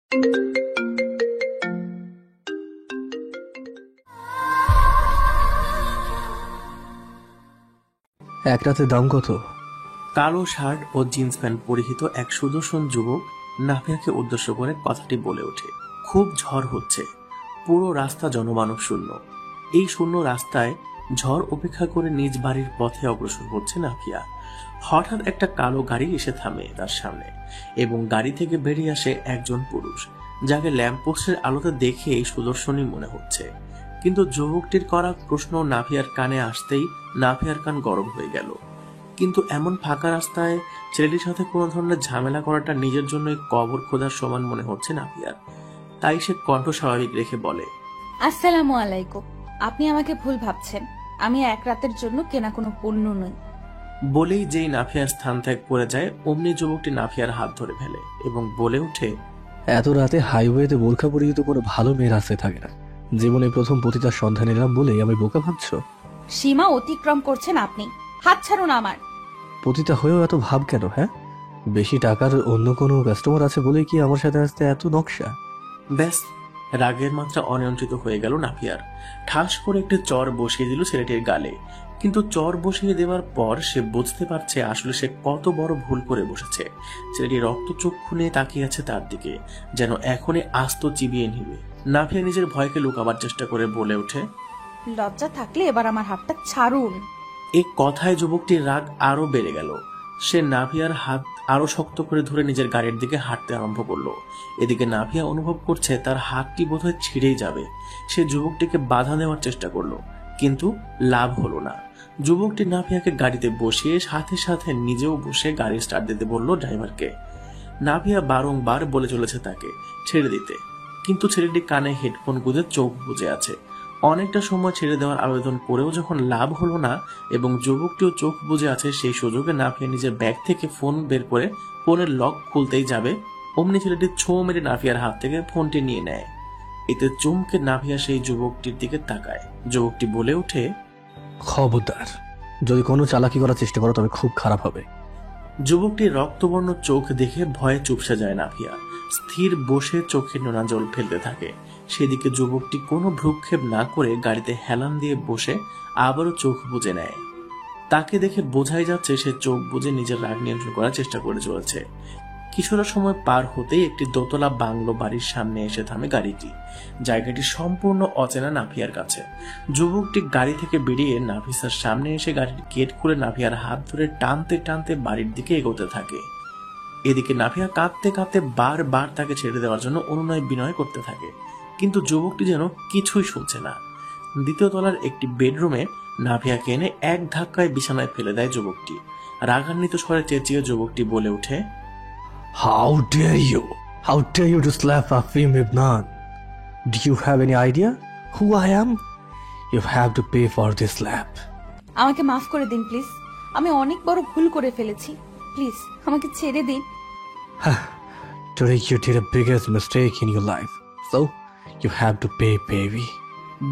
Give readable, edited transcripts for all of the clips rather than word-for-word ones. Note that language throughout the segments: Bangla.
এক রাতের দাম কত? কালো শার্ট ও জিন্স প্যান্ট পরিহিত এক সুদর্শন যুবক নাফিয়াকে উদ্দেশ্য করে কথাটি বলে ওঠে। খুব ঝড় হচ্ছে, পুরো রাস্তা জনমানব শূন্য। এই শূন্য রাস্তায় ঝড় উপেক্ষা করে নিজ বাড়ির পথে অগ্রসর হচ্ছে নাফিয়া। হঠাৎ একটা কালো গাড়ি এসে থামে তার সামনে এবং গাড়ি থেকে বেরিয়ে আসে একজন পুরুষ, যাকে ল্যাম্পপোস্টের আলোতে দেখে এই সুদর্শনই মনে হচ্ছে। কিন্তু যুবকটির করা প্রশ্ন নাফিয়ার কানে আসতেই নাফিয়ার কান গরম হয়ে গেল। কিন্তু এমন ফাঁকা রাস্তায় ছেলেটির সাথে কোনো ধরনের ঝামেলা করাটা নিজের জন্যই কবর খোদার সমান মনে হচ্ছে নাফিয়ার। তাই সে কণ্ঠ স্বাভাবিক রেখে বলে, আসসালামু আলাইকুম। আপনি আমাকে ভুল ভাবছেন, আমি এক রাতের জন্য কেনা কোনো পণ্য নই। বলেই যেই নাফিয়ার স্থান ত্যাগ করে যায় অমনি যুবকটি নাফিয়ার হাত ধরে ফেলে এবং বলে ওঠে, এত রাতে হাইওয়েতে বোরখা পরিহিত কোনো ভালো মেয়ে রাস্তায় থাকে না। জীবনে প্রথম পতিতার সন্ধান এলাম বলেই আমি বোকা ভাবছো? সীমা অতিক্রম করছেন আপনি, হাত ছাড়ুন আমার। পতিতা হয়েও এত ভাব কেন? হ্যাঁ, বেশি টাকার অন্য কোনো কাস্টমার আছে বলেই কি আমার সাথে আসতে এত নকশা? ব্যাস, রাগের মাত্রা অনিয়ন্ত্রিত হয়ে গেল নাফিয়ার। ঠাস করে একটি চর বসিয়ে দিল ছেলেটির গালে। কিন্তু চর বসিয়ে দেওয়ার পর সে বুঝতে পারছে আসলে সে কত বড় ভুল করে বসেছে। ছেলেটি রক্তচক্ষু নিয়ে তাকিয়ে আছে তার দিকে, যেন এখনই আস্ত চিবিয়ে নিবে। নাফিয়া নিজের ভয়কে লুকাবার চেষ্টা করে বলে ওঠে, লজ্জা থাকলে এবার আমার হাতটা ছাড়ুন। এই কথায় যুবকটির রাগ আরো বেড়ে গেল। সে নাফিয়ার হাত আরো শক্ত করে ধরে নিজের গাড়ির দিকে হাঁটতে আরম্ভ করলো। এদিকে নাফিয়া অনুভব করছে তার হাতটি বোধহয় ছিঁড়েই যাবে। সে যুবকটিকে বাধা দেওয়ার চেষ্টা করলো, কিন্তু লাভ হলো না। যুবকটি নাফিয়াকে গাড়িতে বসিয়ে সাথে সাথে নিজেও বসে গাড়ি স্টার্ট দিতে বলল ড্রাইভারকে। নাফিয়া বারংবার বলে চলেছে তাকে ছেড়ে দিতে, কিন্তু ছেলেটি কানে হেডফোন গুঁজে চোখ বুজে আছে। অনেকটা সময় ছেড়ে দেওয়ার আবেদন করেও যখন লাভ হলো না এবং যুবকটিও চোখ বুজে আছে, সেই সুযোগে নাফিয়া নিজের ব্যাগ থেকে ফোন বের করে ফোনের লক খুলতেই যাবে অমনি ছেলেটি ছো মেরে নাফিয়ার হাত থেকে ফোনটি নিয়ে নেয়। এতে চমকে নাফিয়া সেই যুবকটির দিকে তাকায়। যুবকটি বলে ওঠে, খবরদার, যদি কোনো চালাকি করার চেষ্টা করো তবে খুব খারাপ হবে। যুবকটির রক্তবর্ণ চোখ দেখে ভয়ে চুপসে যায় নাফিয়া। স্থির বসে চোখে নোনা জল ফেলতে থাকে। সেদিকে যুবকটি কোনো ভ্রুক্ষেপ না করে গাড়িতে হেলান দিয়ে বসে আবারও চোখ বুজে নেয়। তাকে দেখে বোঝাই যাচ্ছে সে চোখ বুজে নিজের রাগ নিয়ন্ত্রণ করার চেষ্টা করে চলেছে। কিছুটা সময় পার হতেই একটি দোতলা বাংলো বাড়ির সামনে এসে থামে গাড়িটি। জায়গাটি সম্পূর্ণ অচেনা নাফিয়ার কাছে। যুবকটি গাড়ি থেকে বেরিয়ে নাফিসার সামনে এসে গাড়ির গেট খুলে নাফিয়ার হাত ধরে টানতে টানতে বাড়ির দিকে এগোতে থাকে। এদিকে নাফিয়া কাঁদতে কাঁদতে বারবার তাকে ছেড়ে দেওয়ার জন্য অনুনয় বিনয় করতে থাকে, কিন্তু যুবকটি যেন কিছুই শুনছে না। দ্বিতীয় তলার একটি বেডরুমে নাফিয়াকে এনে এক ধাক্কায় বিছানায় ফেলে দেয় যুবকটি। রাগান্বিত স্বরে চেঁচিয়ে যুবকটি বলে ওঠে, How dare you? How dare you to slap Afim Ibnan? Do you have any idea who I am? You have to pay for this slap. আমাকে মাফ করে দিন প্লিজ, আমি অনেক বড় ভুল করে ফেলেছি, প্লিজ আমাকে ছেড়ে দিন। Today you did the biggest mistake in your life, so you have to pay, baby.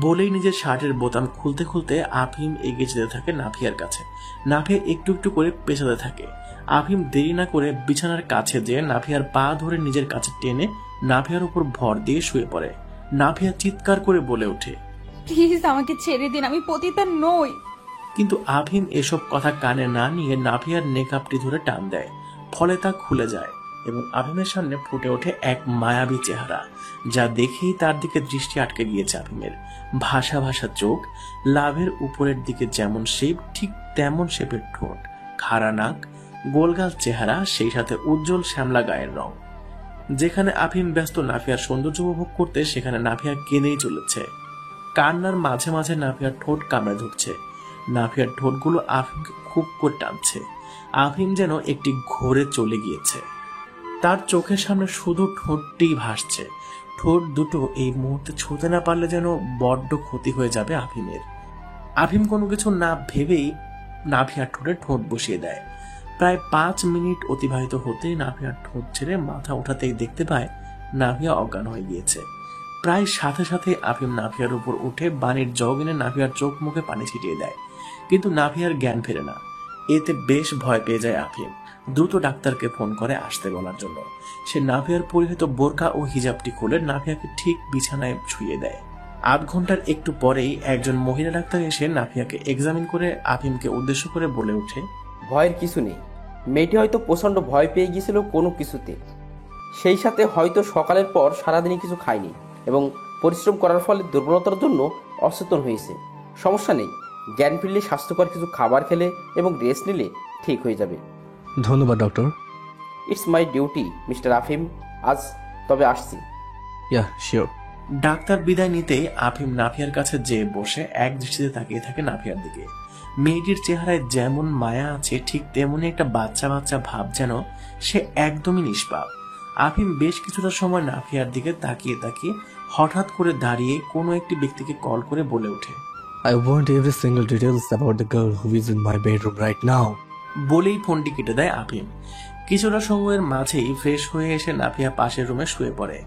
বলেই নিজের শার্টের বোতাম খুলতে খুলতে আফিম এগিয়ে যেতে থাকে নাফিয়ার কাছে। নাফিয়া একটু একটু করে পেছাতে থাকে। আফিম দেরি না করে বিছানার কাছে যেয়ে নাফিয়ার পা ধরে নিজের কাছে টেনে নাফিয়ার উপর ভর দিয়ে শুয়ে পড়ে। নাফিয়া চিৎকার করে বলে ওঠে, প্লিজ আমাকে ছেড়ে দিন, আমি পতিতা নই। কিন্তু আফিম এসব কথা কানে না নিয়ে নাফিয়ার নেকআপটি ধরে টান দেয়। ফলে তা খুলে যায় এবং আফিমের সামনে ফুটে ওঠে এক মায়াবী চেহারা, যা দেখেই তার দিকে দৃষ্টি আটকে গিয়েছে আফিমের। ভাষা ভাষা চোখ, লাভের উপরের দিকে যেমন শেপ ঠিক তেমন শেপের ঠোঁট, খাড়া নাক, গোলগাল চেহারা, সেই সাথে উজ্জ্বল শ্যামলা গায়ের রং। যেখানে আফিম ব্যস্ত নাফিয়ার সৌন্দর্য উপভোগ করতে, সেখানে নাফিয়া কেঁদেই চলেছে। কান্নার মাঝে মাঝে নাফিয়ার ঠোঁট কামড়ে ধরছে। নাফিয়ার ঠোঁটগুলো আফিমকে খুব করে টানছে। আফিম যেন একটি ঘোরে চলে গিয়েছে। তার চোখের সামনে শুধু ঠোঁটটি ভাসছে। ঠোঁট দুটো এই মুহূর্তে ছুঁতে না পারলে যেন বড্ড ক্ষতি হয়ে যাবে আফিমের। আফিম কোনো কিছু না ভেবেই নাফিয়ার ঠোঁটে ঠোঁট বসিয়ে দেয়। প্রায় 5 মিনিট অতিবাহিত হতেই নাফিয়ার ঠোঁট ছেড়ে মাথা ওঠাতেই দেখতে পায় নাফিয়া অজ্ঞান হয়ে গিয়েছে। প্রায় সাথে সাথে আফিম নাফিয়ার উপর উঠে বাড়ির জগ এনে নাফিয়ার চোখ মুখে পানি ছিটিয়ে দেয়, কিন্তু নাফিয়ার জ্ঞান ফেরে না। এতে বেশ ভয় পেয়ে যায় আফিম। দ্রুত ডাক্তারকে ফোন করে আসতে বলার জন্য। সে নাভিয়ার পরিহিত বোরকা ও হিজাবটি খুলে নাভিয়াকে ঠিক বিছানায় শুইয়ে দেয়। আধ ঘন্টার একটু পরেই একজন মহিলা ডাক্তার এসে নাভিয়াকে এক্সামিন করে আফিমকে উদ্দেশ্য করে বলে ওঠে, ভয়ের কিছু নেই। মেয়েটি হয়তো প্রচণ্ড ভয় পেয়ে গিয়েছিল কোনো কিছুতে, সেই সাথে হয়তো সকালের পর সারাদিনই কিছু খায়নি এবং পরিশ্রম করার ফলে দুর্বলতার জন্য অচেতন হয়েছে। সমস্যা নেই, জ্ঞান ফিরলে স্বাস্থ্যকর কিছু খাবার খেলে এবং রেস্ট নিলে ঠিক হয়ে যাবে। ধন্যবাদ doctor. It's my duty mister আফিম, আজ তবে আসছি। Yeah sure. ডাক্তার বিদায় নিতেই আফিম নাভিয়ার কাছে যেয়ে বসে এক দৃষ্টিতে তাকিয়ে থাকে নাভিয়ার দিকে। মেয়েটির চেহারায় যেমন মায়া আছে ঠিক তেমনি একটা বাচ্চা বাচ্চা ভাব, যেন সে একদমই নিষ্পাপ। আফিম বেশ কিছুটা সময় নাভিয়ার দিকে তাকিয়ে তাকিয়ে হঠাৎ করে দাঁড়িয়ে কোনো একটি ব্যক্তিকে কল করে বলে ওঠে, I want every single details about the girl who is in my bedroom right now. বলেই ফোনটি কেটে দেয় আফিম। কিছুটা সময়ের মাঝেই ফ্রেশ হয়ে এসে নাভিয়া পাশের রুমে শুয়ে পড়ে।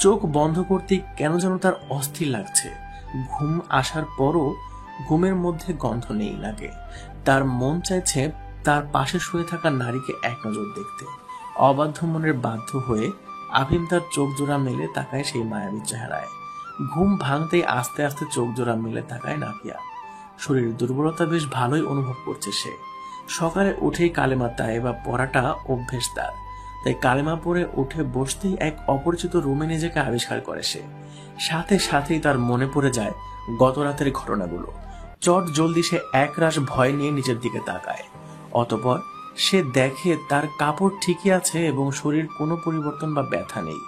চোখ বন্ধ করতেই কেন যেন তার অস্থির লাগছে। ঘুম আসার পরও ঘুমের মধ্যে গন্ধ নেই লাগে। তার মন চাইছে তার পাশে শুয়ে থাকা নারীকে এক নজর দেখতে। অবাধ্য মনের বাধ্য হয়ে আফিম তার চোখ জোড়া মেলে তাকায় সেই মায়াবী চেহারায়। ঘুম ভাঙতেই আস্তে আস্তে চোখ জোড়া মেলে তাকায় নাভিয়া। শরীরের দুর্বলতা বেশ ভালোই অনুভব করছে সে। সকালে উঠেই কালেমা তায়েবা পড়াটা অভ্যেস তার, তাই কালেমা পড়ে উঠে বসতেই এক অপরিচিত রুমে নিজেকে আবিষ্কার করে সে। সাথে সাথেই তার মনে পড়ে যায় গত রাতের ঘটনাগুলো। চট জলদি সে একরাশ ভয় নিয়ে নিজের দিকে তাকায়। অতঃপর সে দেখে তার কাপড় ঠিকই আছে এবং শরীর কোনো পরিবর্তন বা ব্যথা নেই।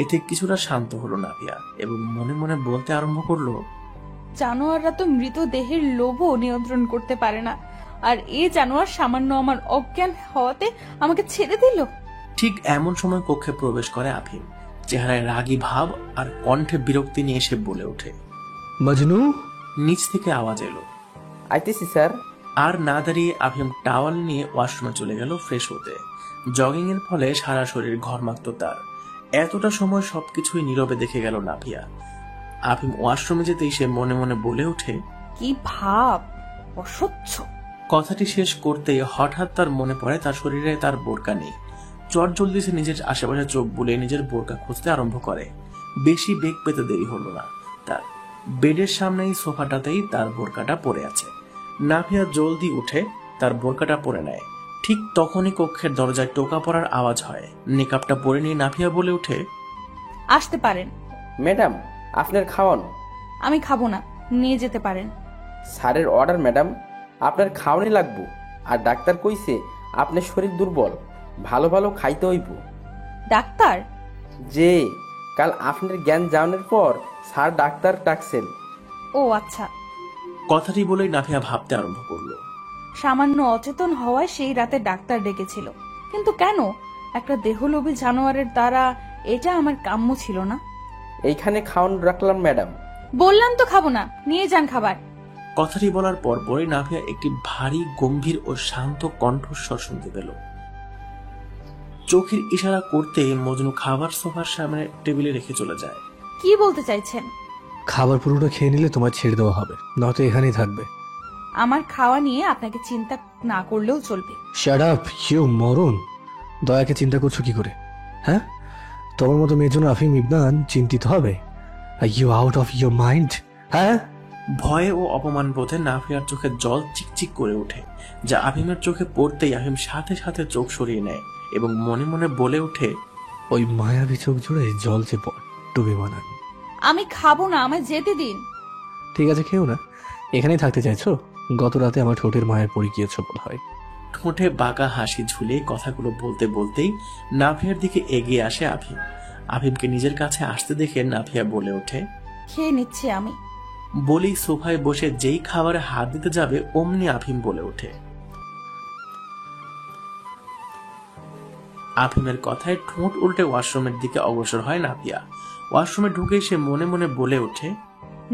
এতে কিছুটা শান্ত হলো নাভিয়া এবং মনে মনে বলতে আরম্ভ করলো, জানোয়াররা তো মৃতদেহের লোভও নিয়ন্ত্রণ করতে পারে না, আর এই জানোয়ার সামান্য আমার অজ্ঞান হওয়াতে আমাকে ছেড়ে দিল। ঠিক এমন সময় কক্ষে প্রবেশ করে আফিম। চেহারায় রাগী ভাব আর কণ্ঠে বিরক্তি নিয়ে সে বলে ওঠে, মজনু। নিচ থেকে আওয়াজ এলো। আইতেছি স্যার। আর না দাঁড়িয়ে আফিম টাওয়াল নিয়ে ওয়াশরুমে চলে গেল ফ্রেশ হতে। জগিং এর ফলে সারা শরীর ঘর্মাক্ত তার। এতটা সময় সবকিছুই নীরবে দেখে গেল নাভিয়া। আফিম ওয়াশরুমে যেতেই সে মনে মনে বলে ওঠে, কি ভাব, অসহ্য। কথাটি শেষ করতেই হঠাৎ তার মনে পড়ে তার শরীরে তার বোরকা নেই। চট জলদি সে নিজের আশেপাশে চোখ বুলিয়ে নিজের বোরকা খুঁজতে আরম্ভ করে। বেশি বেগ পেতে দেরি হলো না তার। বেডের সামনেই সোফাটাতেই তার বোরকাটা পড়ে আছে। নাভিয়া জলদি উঠে তার বোরকাটা পরে নেয়। ঠিক তখনই কক্ষের দরজায় টোকা পড়ার আওয়াজ হয়। নিকাবটা পরে নিয়ে নাভিয়া বলে ওঠে, আসতে পারেন। ম্যাডাম, আপনার খাওয়ান। আমি খাবো না, নিয়ে যেতে পারেন। স্যারের অর্ডার ম্যাডাম, আপনার খাওয়ানি লাগবো। আর ডাক্তার কইছে আপনার শরীর দুর্বল, ভালো ভালো খাইতে হইব। ডাক্তার? যে কাল আপনার জ্ঞান যাওয়ানোর পর স্যার ডাক্তার ডাকছেন। ও আচ্ছা। কথাটি বলেই নাভিয়া ভাবতে আরম্ভ করলো। সামান্য অচেতন হওয়ায় সেই রাতে ডাক্তার ডেকেছিল, কিন্তু কেন? একটা দেহলোভী জানোয়ারের দ্বারা এটা আমার কাম্য ছিল না। এইখানে খাওয়ান রাখলাম ম্যাডাম। বললাম তো খাবো না, নিয়ে যান খাবার। কথাটি বলার পরপরই নাভিয়া একটি ভারী গম্ভীর ও শান্ত কণ্ঠস্বর শুনতে পেল। চোখের ইশারা করতে মজনু খাবার সোফার সামনে টেবিলে রেখে চলে যায়। কি বলতে চাইছেন? খাবার পুরোটা খেয়ে নিলে তোমার ছেড়ে দেওয়া হবে, নয়তো এখানেই থাকবে। আমার খাওয়া নিয়ে আপনাকে চিন্তা না করলেও চলবে। শাট আপ ইউ মরণ। দয়াকে চিন্তা করছো কি করে? হ্যাঁ, তোমার মতো মেয়ের জন্য আফিম ইবনান চিন্তিত হবে? Are you out of your mind? হ্যাঁ। ভয়ে ও অপমান বোধে নাভিয়ার চোখে জল চিকচিক করে ওঠে, যা আফিমের চোখে পড়তেই আফিম সাথে সাথে চোখ সরিয়ে নেয় এবং মনে মনে বলে ওঠে, ওই মায়াবী চোখ জুড়ে জল যে ডুবে বানান। আমি খাবো না, আমায় যেতে দিন। ঠিক আছে, খেও না। এখানেই থাকতে চাইছো? গত রাতে আমার ঠোঁটের মায়ের পড়ে গিয়েছো বলা হয়। ঠোঁটে বাঁকা হাসি ঝুলিয়ে কথাগুলো বলতে বলতেই নাভিয়ার দিকে এগিয়ে আসে আফিম। আফিমকে নিজের কাছে আসতে দেখে নাভিয়া বলে ওঠে, খেয়ে নিচ্ছি আমি। বলেই সোফায় বসে যেই খাবারে হাত দিতে যাবে অমনি আফিম বলে ওঠে। আফিমের কথায় ঠোঁট উল্টে ওয়াশরুমের দিকে অগ্রসর হয় নাভিয়া। ওয়াশরুমে ঢুকে সে মনে মনে বলে ওঠে,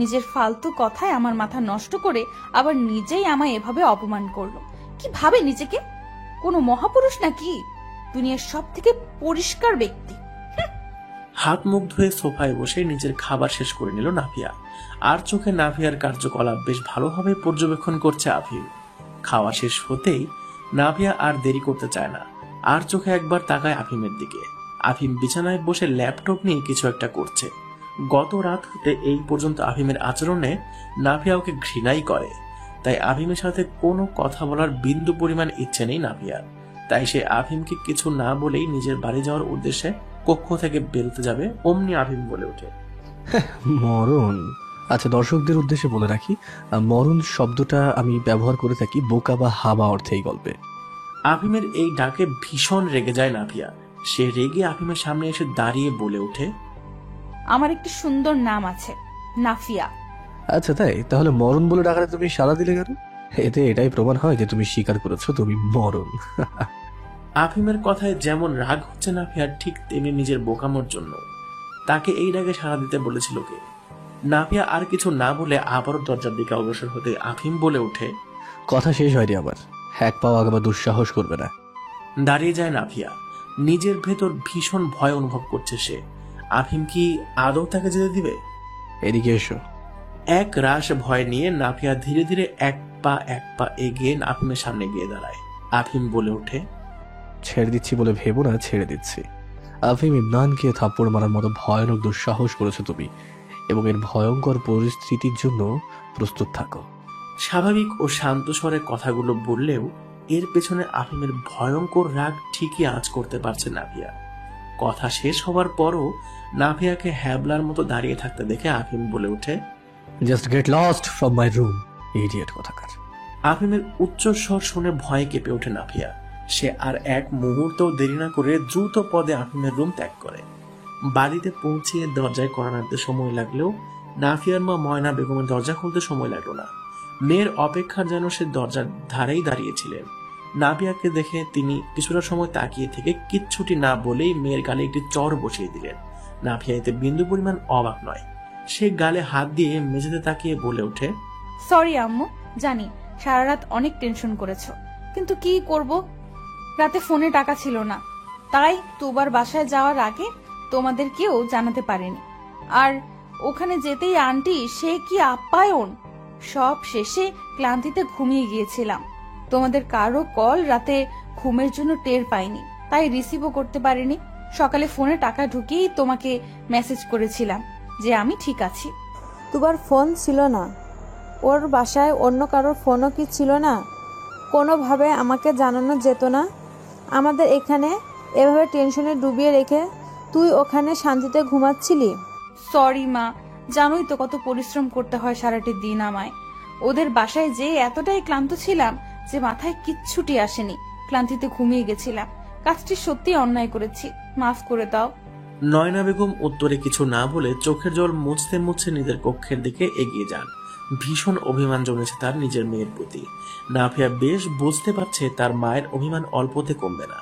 নিজের ফালতু কথায় আমার মাথা নষ্ট করে আবার নিজেই আমায় এভাবে অপমান করলো। কি ভাবে নিজেকে? কোনো মহাপুরুষ নাকি? দুনিয়ার সব থেকে পরিষ্কার ব্যক্তি। হাত মুখ ধুয়ে সোফায় বসে নিজের খাবার শেষ করে নিল নাভিয়া। আর চোখে নাভিয়ার কার্যকলাপ বেশ ভালোভাবে পর্যবেক্ষণ করছে আফিম। খাওয়া শেষ হতেই নাভিয়া আর দেরি করতে চায় না। আর চোখে একবার তাকায় আফিমের দিকে। আফিম বিছানায় বসে ল্যাপটপ নিয়ে কিছু একটা করছে। গত রাত হতে এই পর্যন্ত আফিমের আচরণে নাভিয়া ওকে ঘৃণাই করে। তাই আফিমের সাথে কোনো কথা বলার বিন্দু পরিমাণ ইচ্ছে নেই নাভিয়ার। তাই সে আফিমকে কিছু না বলেই নিজের বাড়ি যাওয়ার উদ্দেশ্যে কক্ষ থেকে বেরোতে যাবে। অমনি আফিম বলে ওঠে, মরণ। আচ্ছা, দর্শকদের উদ্দেশ্যে বলে রাখি, মরণ শব্দটা আমি ব্যবহার করে থাকি বোকা বা হাবা অর্থে এই গল্পে। আফিমের এই ডাকে ভীষণ রেগে যায় নাভিয়া। সে রেগে আফিমের সামনে এসে দাঁড়িয়ে বলে ওঠে, আমার একটি সুন্দর নাম আছে, নাফিয়া। আচ্ছা তাই? তাহলে মরণ বলে ডাকাতে তুমি সাড়া দিলে কেন? এতে এটাই প্রমাণ হয় যে তুমি স্বীকার করেছো তুমি মরণ। আফিমের কথায় যেমন রাগ হচ্ছে নাভিয়ার, ঠিক তেমনি নিজের বোকামোর জন্য। তাকে এই ডাকে সাড়া দিতে বলেছিল কে? নাভিয়া আর কিছু না বলে আবারও দরজার দিকে অগ্রসর হতে আফিম বলে ওঠে, কথা শেষ হয়নি আমার, এক পাও আগাবার দুঃসাহস করবে না। দাঁড়িয়ে যায় নাভিয়া। নিজের ভেতর ভীষণ ভয় অনুভব করছে সে। আফিম কি আদৌ তাকে যেতে দিবে? এদিকে এসো। এক রাশ ভয় নিয়ে নাভিয়া ধীরে ধীরে এক পা এগিয়ে আফিমের সামনে গিয়ে দাঁড়ায়। আফিম বলে ওঠে, ছেড়ে দিচ্ছি বলে ভেবো না, ছেড়ে দিচ্ছি। আফিম ইমরানকে থাপ্পড় মারার মতো ভয়ানক দুঃসাহস করেছো তুমি, এবং এর ভয়ঙ্কর পরিস্থিতির জন্য প্রস্তুত থাকো। স্বাভাবিক ও শান্ত স্বরে কথাগুলো বললেও এর পেছনে আফিমের ভয়ঙ্কর রাগ ঠিকই আঁচ করতে পারছে নাভিয়া। কথা শেষ হবার পরও নাভিয়াকে হ্যাবলার মতো দাঁড়িয়ে থাকতে দেখে আফিম বলে ওঠে, just get lost from my room, idiot কোথাকার। আফিমের উচ্চস্বর শুনে ভয়ে কেঁপে ওঠে নাভিয়া। সে আর এক মুহূর্তও দেরি না করে দ্রুত পদে আফিমের রুম ত্যাগ করে। বাড়িতে পৌঁছিয়ে দরজায় কড়া নাড়তে সময় লাগলেও নাফিয়ার মা ময়না বেগমের দরজা খুলতে সময় লাগলো না। মেয়ের অপেক্ষা যেন সে দরজার ধারেই দাঁড়িয়েছিলেন। নাভিয়াকে দেখে তিনি কিছুটা সময় তাকিয়ে থেকে কিচ্ছুটি না বলেই মেয়ের গালে একটি চর বসিয়ে দিলেন। নাভিয়া এতে বিন্দু পরিমাণ অবাক নয়। সে গালে হাত দিয়ে মেঝেতে তাকিয়ে বলে ওঠে, সরি আম্মু, জানি সারা রাত অনেক টেনশন করেছো, কিন্তু কি করব, রাতে ফোনে টাকা ছিল না, তাই তুবার বাসায় যাওয়ার আগে তোমাদের কেউ জানাতে পারেনি। আর ওখানে যেতেই আন্টি সে কি আপ্যায়ন, সব শেষে ক্লান্তিতে ঘুমিয়ে গিয়েছিলাম। তোমাদের কারো কল রাতে ঘুমের জন্য টের পাইনি, তাই রিসিভও করতে পারিনি। সকালে ফোনে টাকা ঢুকিয়েই তোমাকে মেসেজ করেছিলাম যে আমি ঠিক আছি। তোমার ফোন ছিল না? ওর বাসায় অন্য কারোর ফোনও কি ছিল না? কোনোভাবে আমাকে জানানো যেত না? আমাদের এখানে এভাবে টেনশনে ডুবিয়ে রেখে তুই ওখানে শান্তিতে ঘুমাচ্ছিলি? সরি মা, জানোই তো কত পরিশ্রম করতে হয় সারাটি দিন আমায়। ওদের বাসায় যে এতটাই ক্লান্ত ছিলাম যে মাথায় কিচ্ছুটি আসেনি, ক্লান্তিতে ঘুমিয়ে গেছিলাম। কাজটি সত্যি অন্যায় করেছি, মাফ করে দাও। নয়না বেগম উত্তরে কিছু না বলে চোখের জল মুছতে মুছতে নিজের কক্ষের দিকে এগিয়ে যান। ভীষণ অভিমান জমেছে তার নিজের মেয়ের প্রতি। নাফিয়া বেশ বুঝতে পারছে তার মায়ের অভিমান অল্পতে কমবে না।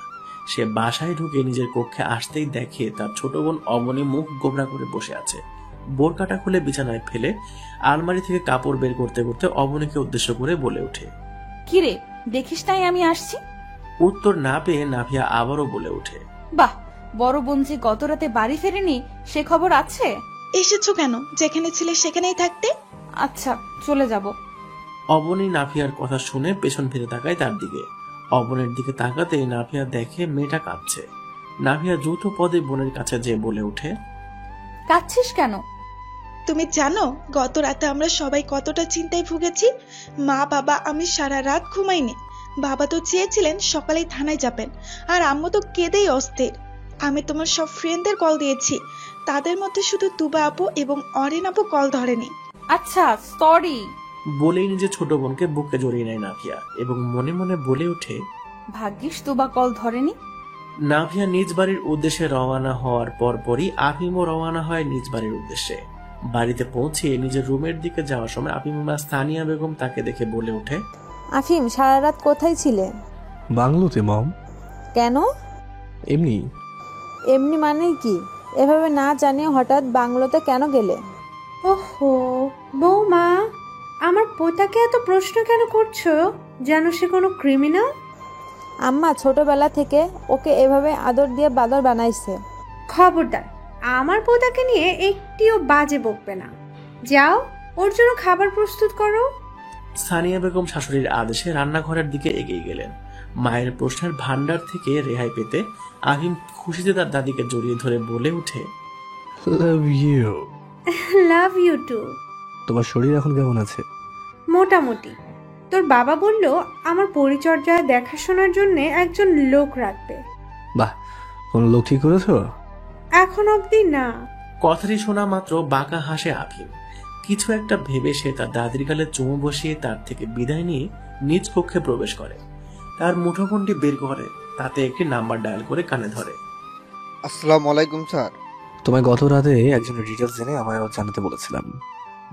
সে বাসায় ঢুকে নিজের কক্ষে আসতেই দেখে তার ছোট বোন অবনী মুখ গোমরা করে বসে আছে। বোরকাটা খুলে বিছানায় ফেলে আলমারি থেকে কাপড় বের করতে করতে অবনীকে উদ্দেশ্য করে বলে ওঠে, কিরে, দেখিস নাই আমি আসছি? উত্তর না পেয়ে নাফিয়া আবারও বলে ওঠে, বাহ, বড় বোন যে গত রাতে বাড়ি ফেরেনি সে খবর আছে? এসেছো কেন? যেখানে ছিলে সেখানেই থাকতে। আচ্ছা, চলে যাব। অবনী নাফিয়ার কথা শুনে পেছন ফিরে তাকায় তার দিকে। অবনের দিকে তাকাতেই নাফিয়া দেখে মেয়েটা কাঁদছে। নাফিয়া দ্রুত পদে বোনের কাছে যেয়ে বলে ওঠে, কাঁদছিস কেন? তুমি জানো গত রাতে আমরা সবাই কতটা চিন্তায় ভুগেছি। মা, বাবা, আমি সারা রাত ঘুমাইনি। বাবা তো চেয়েছিলেন সকালেই থানায় যাবেন, আর আম্মু তো কেঁদেই অস্থির। আমি তোমার সব ফ্রেন্ডদের কল দিয়েছি, তাদের মধ্যে শুধু তুবা আপু এবং অরিন আপু কল ধরেনি। আচ্ছা, সরি। বলেই নিজের ছোট বোনকে বুকে জড়িয়ে নেয় নাফিয়া এবং মনে মনে বলে ওঠে, ভাগ্যিস তুবা কল ধরেনি। নাফিয়া নিজ বাড়ির উদ্দেশ্যে রওনা হওয়ার পরপরই আফিমও রওনা হয় নিজ বাড়ির উদ্দেশ্যে। বাড়িতে পৌঁছে নিজের রুমের দিকে যাওয়ার সময় আফিমা স্থানীয় বেগম তাকে দেখে বলে ওঠে, আফিম, সারা রাত কোথায় ছিলে? বাংলোতে মম। কেন? এমনি। এমনি মানে কি? এভাবে না জানিয়ে হঠাৎ বাংলোতে কেন গেলে? ওহো বৌমা, আমার পোতাকে এত প্রশ্ন কেন করছো? যেন সে কোনো ক্রিমিনাল। আম্মা ছোটবেলা থেকে ওকে এভাবে আদর দিয়ে বাদর বানাইছে। খবরদার, আমার পোতাকে নিয়ে একটিও বাজে বকবে না। যাও, ওর জন্য খাবার প্রস্তুত করো। স্থানীয় বেগম শাশুড়ির আদেশে রান্নাঘরের দিকে এগিয়ে গেলেন। মায়ের প্রশ্নের ভান্ডার থেকে রেহাই পেতে আফিম খুশিতে তার দাদিকে জড়িয়ে ধরে বলে ওঠে, love you. Love you too. তোমার শরীর এখন কেমন আছে? মোটামুটি। তোর বাবা বলল আমার পরিচর্যা দেখাশোনার জন্য একজন লোক রাখবে। বাহ, কোন লোক ঠিক করেছো? এখন অবধি না। কথাটি শোনা মাত্র বাঁকা হাসে আফিম। কিছু একটা ভেবে সে তার দাদির গালে চুমু বসিয়ে তার থেকে বিদায় নিয়ে নিজ কক্ষে প্রবেশ করে। তার মুঠোফোনটি বের করে তাতে একটি নাম্বার ডায়াল করে কানে ধরে। আসসালামু আলাইকুম স্যার। তোমায় গত রাতে একজনের ডিটেলস জেনে আমায় জানাতে বলেছিলাম।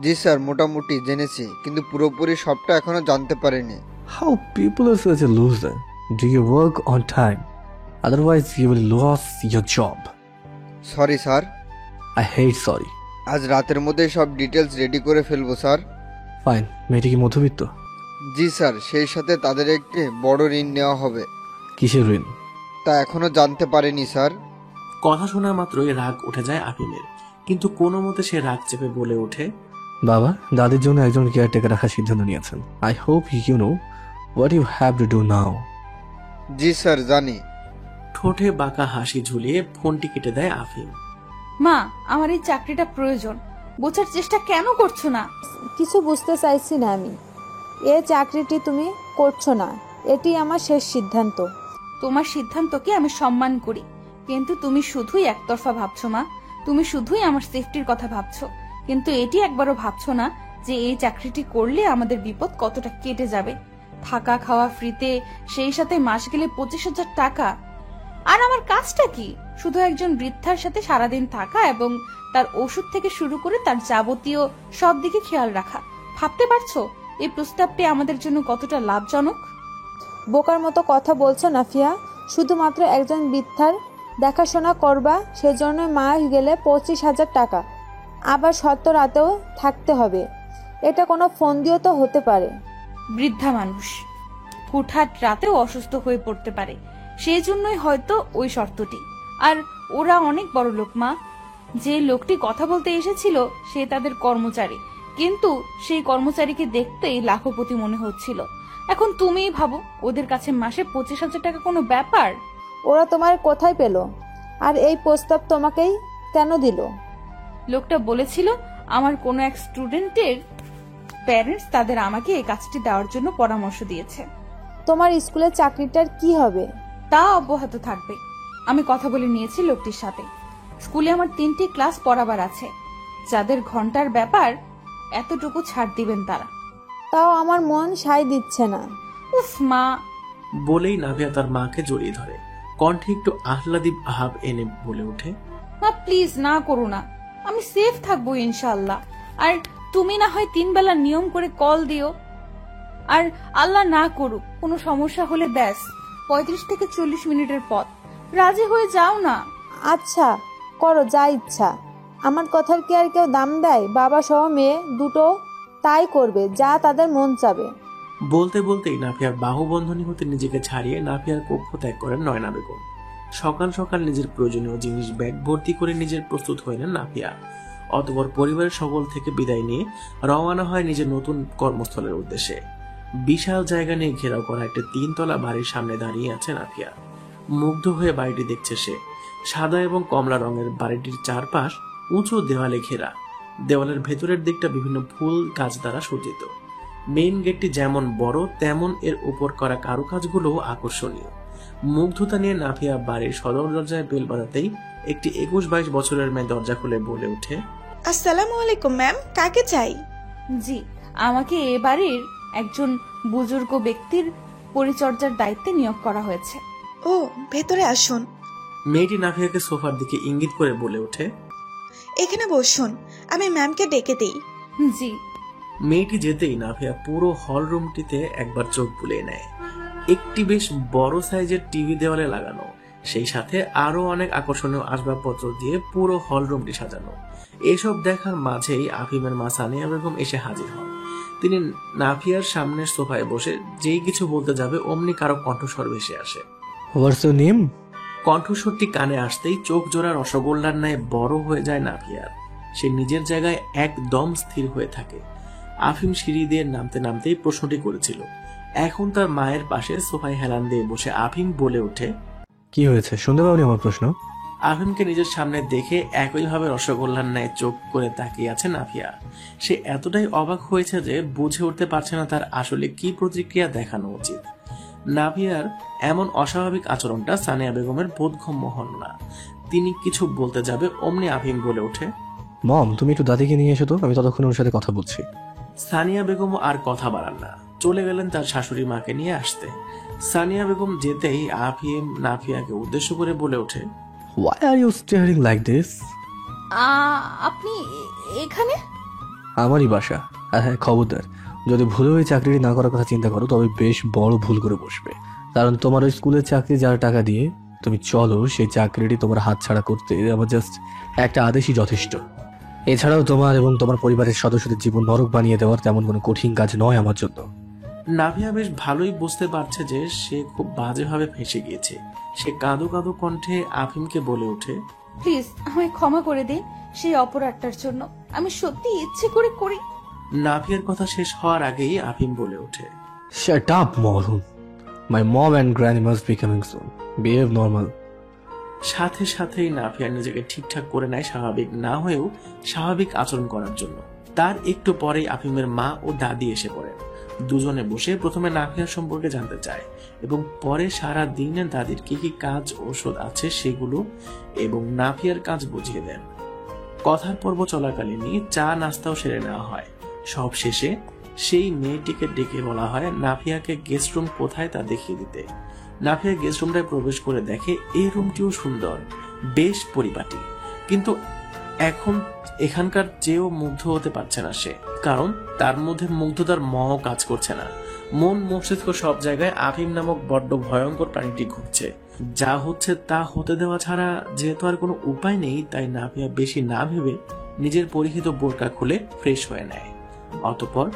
জি স্যার, মোটামুটি জেনেছি, কিন্তু পুরোপুরি সবটা এখনো জানতে পারিনি। How people are such a loser. Do you work on time? Otherwise you will lose your job. Sorry sir. I hate sorry. আজ রাতের মধ্যে সব ডিটেলস রেডি করে ফেলবো স্যার। ফাইন। মেয়েটি কি মধ্যবিত্ত? জি স্যার, সেই সাথে তাদের একটি বড় ঋণ নেওয়া হবে। কিসের ঋণ? তা এখনো জানতে পারিনি স্যার। কথা শোনা মাত্রই রাগ উঠে যায় আফিমের, কিন্তু কোনো মতে সে রাগ চেপে বলে ওঠে, বাবা দাদির জন্য একজন কেয়ারটেকার রাখার সিদ্ধান্ত নিয়েছেন। I hope you know what you have to do now. G sir, জানি। ঠোঁটে বাঁকা হাসি ঝুলিয়ে ফোনটি কেটে দেয় আফিম। মা, আমার এই চাকরিটা প্রয়োজন, বোঝার চেষ্টা কেন করছো না? কিছু বুঝতে চাইছি না আমি। এই চাকরিটি তুমি করছো না, এটি আমার শেষ সিদ্ধান্ত। তোমার সিদ্ধান্তকে আমি সম্মান করি, কিন্তু তুমি শুধুই একতরফা ভাবছো মা। তুমি শুধুই আমার সেফটির কথা ভাবছো, কিন্তু এটি একবারও ভাবছো না যে এই চাকরিটি করলে আমাদের বিপদ কতটা কেটে যাবে। থাকা খাওয়া ফ্রিতে, সেই সাথে মাস গেলে 25,000 টাকা। আর আমার কাজটা কি? শুধু একজন বৃদ্ধার সাথে সারাদিন থাকা এবং তার ওষুধ থেকে শুরু করে তার যাবতীয় সব দিকে খেয়াল রাখা। ভাবতে পারছো এই প্রস্তাবটি আমাদের জন্য কতটা লাভজনক? বোকার মতো কথা বলছো নাফিয়া। শুধুমাত্র একজন বৃদ্ধার দেখাশোনা করবা, সেজন্য মাস গেলে 25,000 টাকা, আবার শত রাতেও থাকতে হবে। এটা কোনো ফোন দিয়েও তো হতে পারে। বৃদ্ধা মানুষ হুটহাট রাতেও অসুস্থ হয়ে পড়তে পারে, সেই জন্যই হয়তো ওই শর্তটি। আর ওরা অনেক বড় লোক মা। যে লোকটি কথা বলতে এসেছিল সে তাদের কর্মচারী, কিন্তু সেই কর্মচারীকে দেখতেই লাখপতি মনে হচ্ছিল। এখন তুমিই ভাবো, ওদের কাছে মাসে 25,000 টাকা কোনো ব্যাপার? ওরা তোমার কোথায় পেল? আর এই প্রস্তাব তোমাকেই কেন দিল? লোকটা বলেছিল আমার কোনো এক স্টুডেন্টের প্যারেন্টস তাদের আমাকে এই কাজটি দেওয়ার জন্য পরামর্শ দিয়েছে। তোমার স্কুলের চাকরিটার কি হবে? তা অব্যাহত থাকবে। আমি কথা বলে নিয়েছি লোকটির সাথে। স্কুলে আমার 3টি ক্লাস পড়াবার আছে, যাদের ঘন্টার ব্যাপার এতটুকু ছাড় দিবেন তারা। তাও আমার মন সায় দিচ্ছে না। উফ মা। বলেই নাভিয়া তার মাকে জড়িয়ে ধরে। কণ্ঠে একটু আহ্লাদি ভাব এনে বলে ওঠে, মা প্লিজ না করো না, আমি সেফ থাকবো ইনশাআল্লাহ। আর তুমি না হয় 3 বেলা নিয়ম করে কল দিও। আর আল্লাহ না করুক কোনো সমস্যা হলে ব্যাস 35 থেকে 40 মিনিটের পথ। রাজি হয়ে যাও না। আচ্ছা করো যা ইচ্ছা। আমার কথার কি আর কেউ দাম দেয়? বাবা সহ মেয়ে দুটো তাই করবে যা তাদের মন চাবে। বলতে বলতেই নাফিয়ার বাহুবন্ধনী হতে নিজেকে ছাড়িয়ে নাফিয়ার কক্ষ ত্যাগ করেন নয়না বেগম। সকাল সকাল নিজের প্রয়োজনীয় জিনিস ব্যাগ ভর্তি করে নিজের প্রস্তুত হইলেন নাফিয়া। অতঃপর পরিবারের সকল থেকে বিদায় নিয়ে রওনা হয় নিজের নতুন কর্মস্থলের উদ্দেশ্যে। বিশাল জায়গা নিয়ে ঘেরাও করা একটি 3 তলা বাড়ির সামনে দাঁড়িয়ে আছে নাফিয়া। মুগ্ধ হয়ে বাড়িটি দেখছে সে। সাদা এবং কমলা রঙের বাড়িটির চারপাশ উঁচু দেওয়ালে ঘেরা। দেওয়ালের ভেতরের দিকটা বিভিন্ন ফুল গাছ দ্বারা সজ্জিত। মেইন গেটটি যেমন বড় তেমন এর উপর করা কারুকাজগুলো আকর্ষণীয়। মুগ্ধতা নিয়ে নাফিয়া বাড়ির সদর দরজায় বেল বাজাতেই একটি 21-22 বছরের মেয়ে দরজা খুলে বলে ওঠে, আসসালামু আলাইকুম ম্যাম, কাকে চাই? জি, আমাকে এ বাড়ির একজন বুজুর্গ ব্যক্তির পরিচর্যার দায়িত্বে নিয়োগ করা হয়েছে। ও, ভেতরে আসুন। মেয়েটি নাফিয়াকে সোফার দিকে ইঙ্গিত করে বলে ওঠে, এখানে বসুন, আমি ম্যামকে ডেকে দেই। জি। মেয়েটি যেতেই নাফিয়া পুরো হল রুমটিতে একবার চোখ বুলিয়ে নেয়। একটি বেশ বড় সাইজের টিভি দেওয়ালে লাগানো, সেই সাথে আরো অনেক আকর্ষণীয় আসবাবপত্র দিয়ে পুরো হল রুমটি সাজানো। এসব দেখার মাঝেই আফিমের মা সানিয়া বেগম এসে হাজির হন। তিনি নাফিয়ার সামনের সোফায় বসে যেই কিছু বলতে যাবে অমনি কারো কণ্ঠস্বর ভেসে আসে। What's your name? কণ্ঠস্বরটি কানে আসতেই চোখ জোড়া রসগোল্লার ন্যায় বড় হয়ে যায় নাফিয়ার। সে নিজের জায়গায় একদম স্থির হয়ে থাকে। আফিম সিঁড়ি দিয়ে নামতে নামতেই প্রশ্নটি করেছিল, এখন তার মায়ের পাশে সোফায় হেলান দিয়ে বসে আফিম বলে ওঠে। কি হয়েছে, শুনতে পাওনি আমার প্রশ্ন? আফিমকে নিজের সামনে দেখে একইভাবে রসগোল্লার ন্যায় চোখ করে তাকিয়ে আছে নাফিয়া। সে এতটাই অবাক হয়েছে যে বুঝে উঠতে পারছে না তার আসলে কি প্রতিক্রিয়া দেখানো উচিত। নাফিয়ার এমন অস্বাভাবিক আচরণটা সানিয়া বেগমের বোধগম্য হল না। তিনি কিছু বলতে যাবে অমনি আফিম বলে ওঠে, মম তুমি একটু দাদিকে নিয়ে এসো তো, আমি ততক্ষণ ওর সাথে কথা বলছি। সানিয়া বেগম আর কথা বাড়ান না, চলে গেলেন তার শাশুড়ি মাকে নিয়ে আসতে। সানিয়া বেগম যেতেই আফিম নাফিয়াকে উদ্দেশ্য করে বলে ওঠে, Why are you staring like this? আপনি এখানে? আমারই বাসা। আর হ্যাঁ, খবরদার, যদি ভুলে ওই চাকরিটি না করার কথা চিন্তা করো তবে বেশ বড় ভুল করে বসবে। কারণ তোমার ওই স্কুলের চাকরি যার টাকা দিয়ে তুমি চলো, সেই চাকরিটি তোমার হাতছাড়া করতে আমার জাস্ট একটা আদেশই যথেষ্ট। এছাড়াও তোমার এবং তোমার পরিবারের সদস্যদের জীবন নরক বানিয়ে দেওয়ার তেমন কোনো কঠিন কাজ নয় আমার জন্য। নাভিয়া বেশ ভালোই বুঝতে পারছে যে সে খুব বাজেভাবে ফেঁসে গিয়েছে। সে কাঁদো কাঁদো কণ্ঠে আফিমকে বলে ওঠে, প্লিজ আমায় ক্ষমা করে দিন সেই অপরাধটার জন্য, আমি সত্যি ইচ্ছে করে করি। নাভিয়ার কথা শেষ হওয়ার আগেই আফিম বলে ওঠে, Shut up, Morun. My mom and granny must be coming soon. Behave normal. সাথে সাথেই নাভিয়া নিজেকে ঠিকঠাক করে নেয় স্বাভাবিক না হয়েও স্বাভাবিক আচরণ করার জন্য। তার একটু পরেই আফিমের মা ও দাদি এসে পড়েন। দুজনে বসে প্রথমে নাভিয়ার সম্পর্কে জানতে চায় এবং পরে সারা দিনের দাদির কি কি কাজ ঔষধ আছে সেগুলো এবং নাভিয়ার কাজ বুঝিয়ে দেন। কথার পর্ব চলাকালীনই চা নাস্তাও সেরে নেওয়া হয়। সব শেষে সেই মেয়েটিকে ডেকে বলা হয় নাভিয়াকে গেস্ট রুম কোথায় তা দেখিয়ে দিতে। নাভিয়া গেস্ট রুমটায় প্রবেশ করে দেখে এই রুমটিও সুন্দর, বেশ পরিপাটি, কিন্তু এখন এখানকার চেয়েও মুগ্ধ হতে পারছে না সে, কারণ তার মধ্যে মুগ্ধতার মহ কাজ করছে না। মন মস্তিষ্ক সব জায়গায় আফিম নামক বড্ড ভয়ঙ্কর প্রাণীটি ঘুরছে। যা হচ্ছে তা হতে দেওয়া ছাড়া যেহেতু আর কোনো উপায় নেই, তাই নাভিয়া বেশি না ভেবে নিজের পরিহিত বোরকা খুলে ফ্রেশ হয়ে নেয়। অতঃপর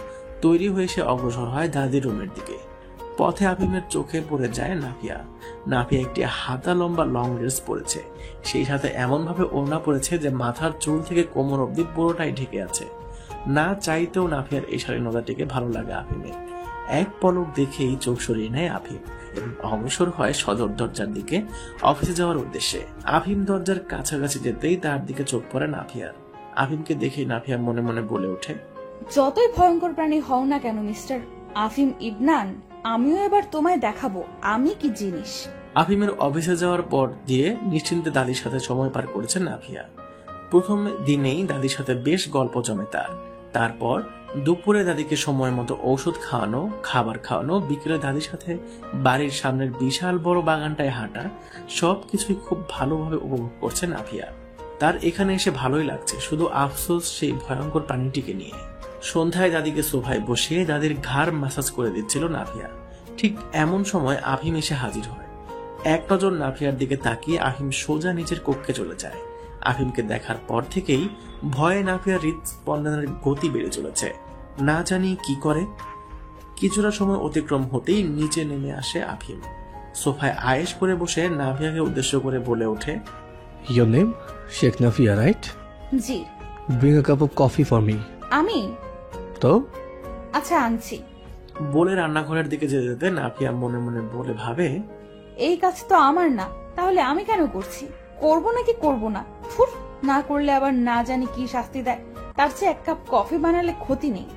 তৈরি হয়ে সে অগ্রসর হয় দাদির রুমের দিকে। পথে আফিমের চোখে পড়ে যায় নাফিয়া। নাফিয়া একটি হাতা লম্বা লং ড্রেস পরেছে, সেই সাথে এমন ভাবে ওড়না পরেছে যে মাথার চুল থেকে কোমর অবধি পুরোটাই ঢেকে আছে। না চাইতেও নাফিয়ার এই স্বাধীনতাটিকে ভালো লাগে আফিমের। এক পলক দেখেই চোখ সরিয়ে নেয় আফিম এবং অগ্রসর হয় সদর দরজার দিকে অফিসে যাওয়ার উদ্দেশ্যে। আফিম দরজার কাছাকাছি যেতেই তার দিকে চোখ পড়ে নাফিয়ার। আফিমকে দেখেই নাফিয়া মনে মনে বলে ওঠে, যতই ভয়ঙ্কর প্রাণী হও না কেন মিস্টার আফিম ইবনান, আমিও এবার তোমায় দেখাবো আমি কি জিনিস। আফিমের অফিসে যাওয়ার পর দিয়ে নিশ্চিন্তে দাদির সাথে সময় পার করেছে নাফিয়া। প্রথম দিনেই দাদির সাথে বেশ গল্প জমে তার। তারপর দুপুরে দাদিকে সময় মতো ঔষধ খাওয়ানো, খাবার খাওয়ানো, বিকেলে দাদির সাথে বাড়ির সামনের বিশাল বড় বাগানটায় হাঁটা, সবকিছুই খুব ভালোভাবে উপভোগ করছে নাফিয়া। তার এখানে এসে ভালোই লাগছে, শুধু আফসোস সেই ভয়ঙ্কর প্রাণীটিকে নিয়ে। সন্ধ্যায় দাদিকে সোফায় বসিয়ে দাদির ঘাড় ম্যাসাজ করে দিচ্ছিল নাফিয়া। ঠিক এমন সময় আফিম এসে হাজির হয়। এক নজর নাফিয়ার দিকে তাকিয়ে আফিম সোজা নিচের কক্ষে চলে যায়। আফিমকে দেখার পর থেকেই ভয়ে নাফিয়ার হৃদস্পন্দনের গতি বেড়ে চলেছে। না জানি কি করে। কিছুটা সময় অতিক্রম হতেই নিচে নেমে আসে আফিম। সোফায় আয়েশ করে বসে নাফিয়াকে উদ্দেশ্য করে বলে ওঠে, Your name? Sheikh Nafia, right? G. Bring a cup of coffee for me. আমি? তো আচ্ছা আনছি। বলে রান্নাঘরের দিকে যেতে যেতে নাফিয়া মনে মনে বলে ভাবে, এই কাজ তো আমার না, তাহলে আমি কেন করছি? করব নাকি করব না, ফুর, না করলে আবার না জানি কি শাস্তি দেয়। তার চেয়ে এক কাপ কফি বানালে ক্ষতি নেই।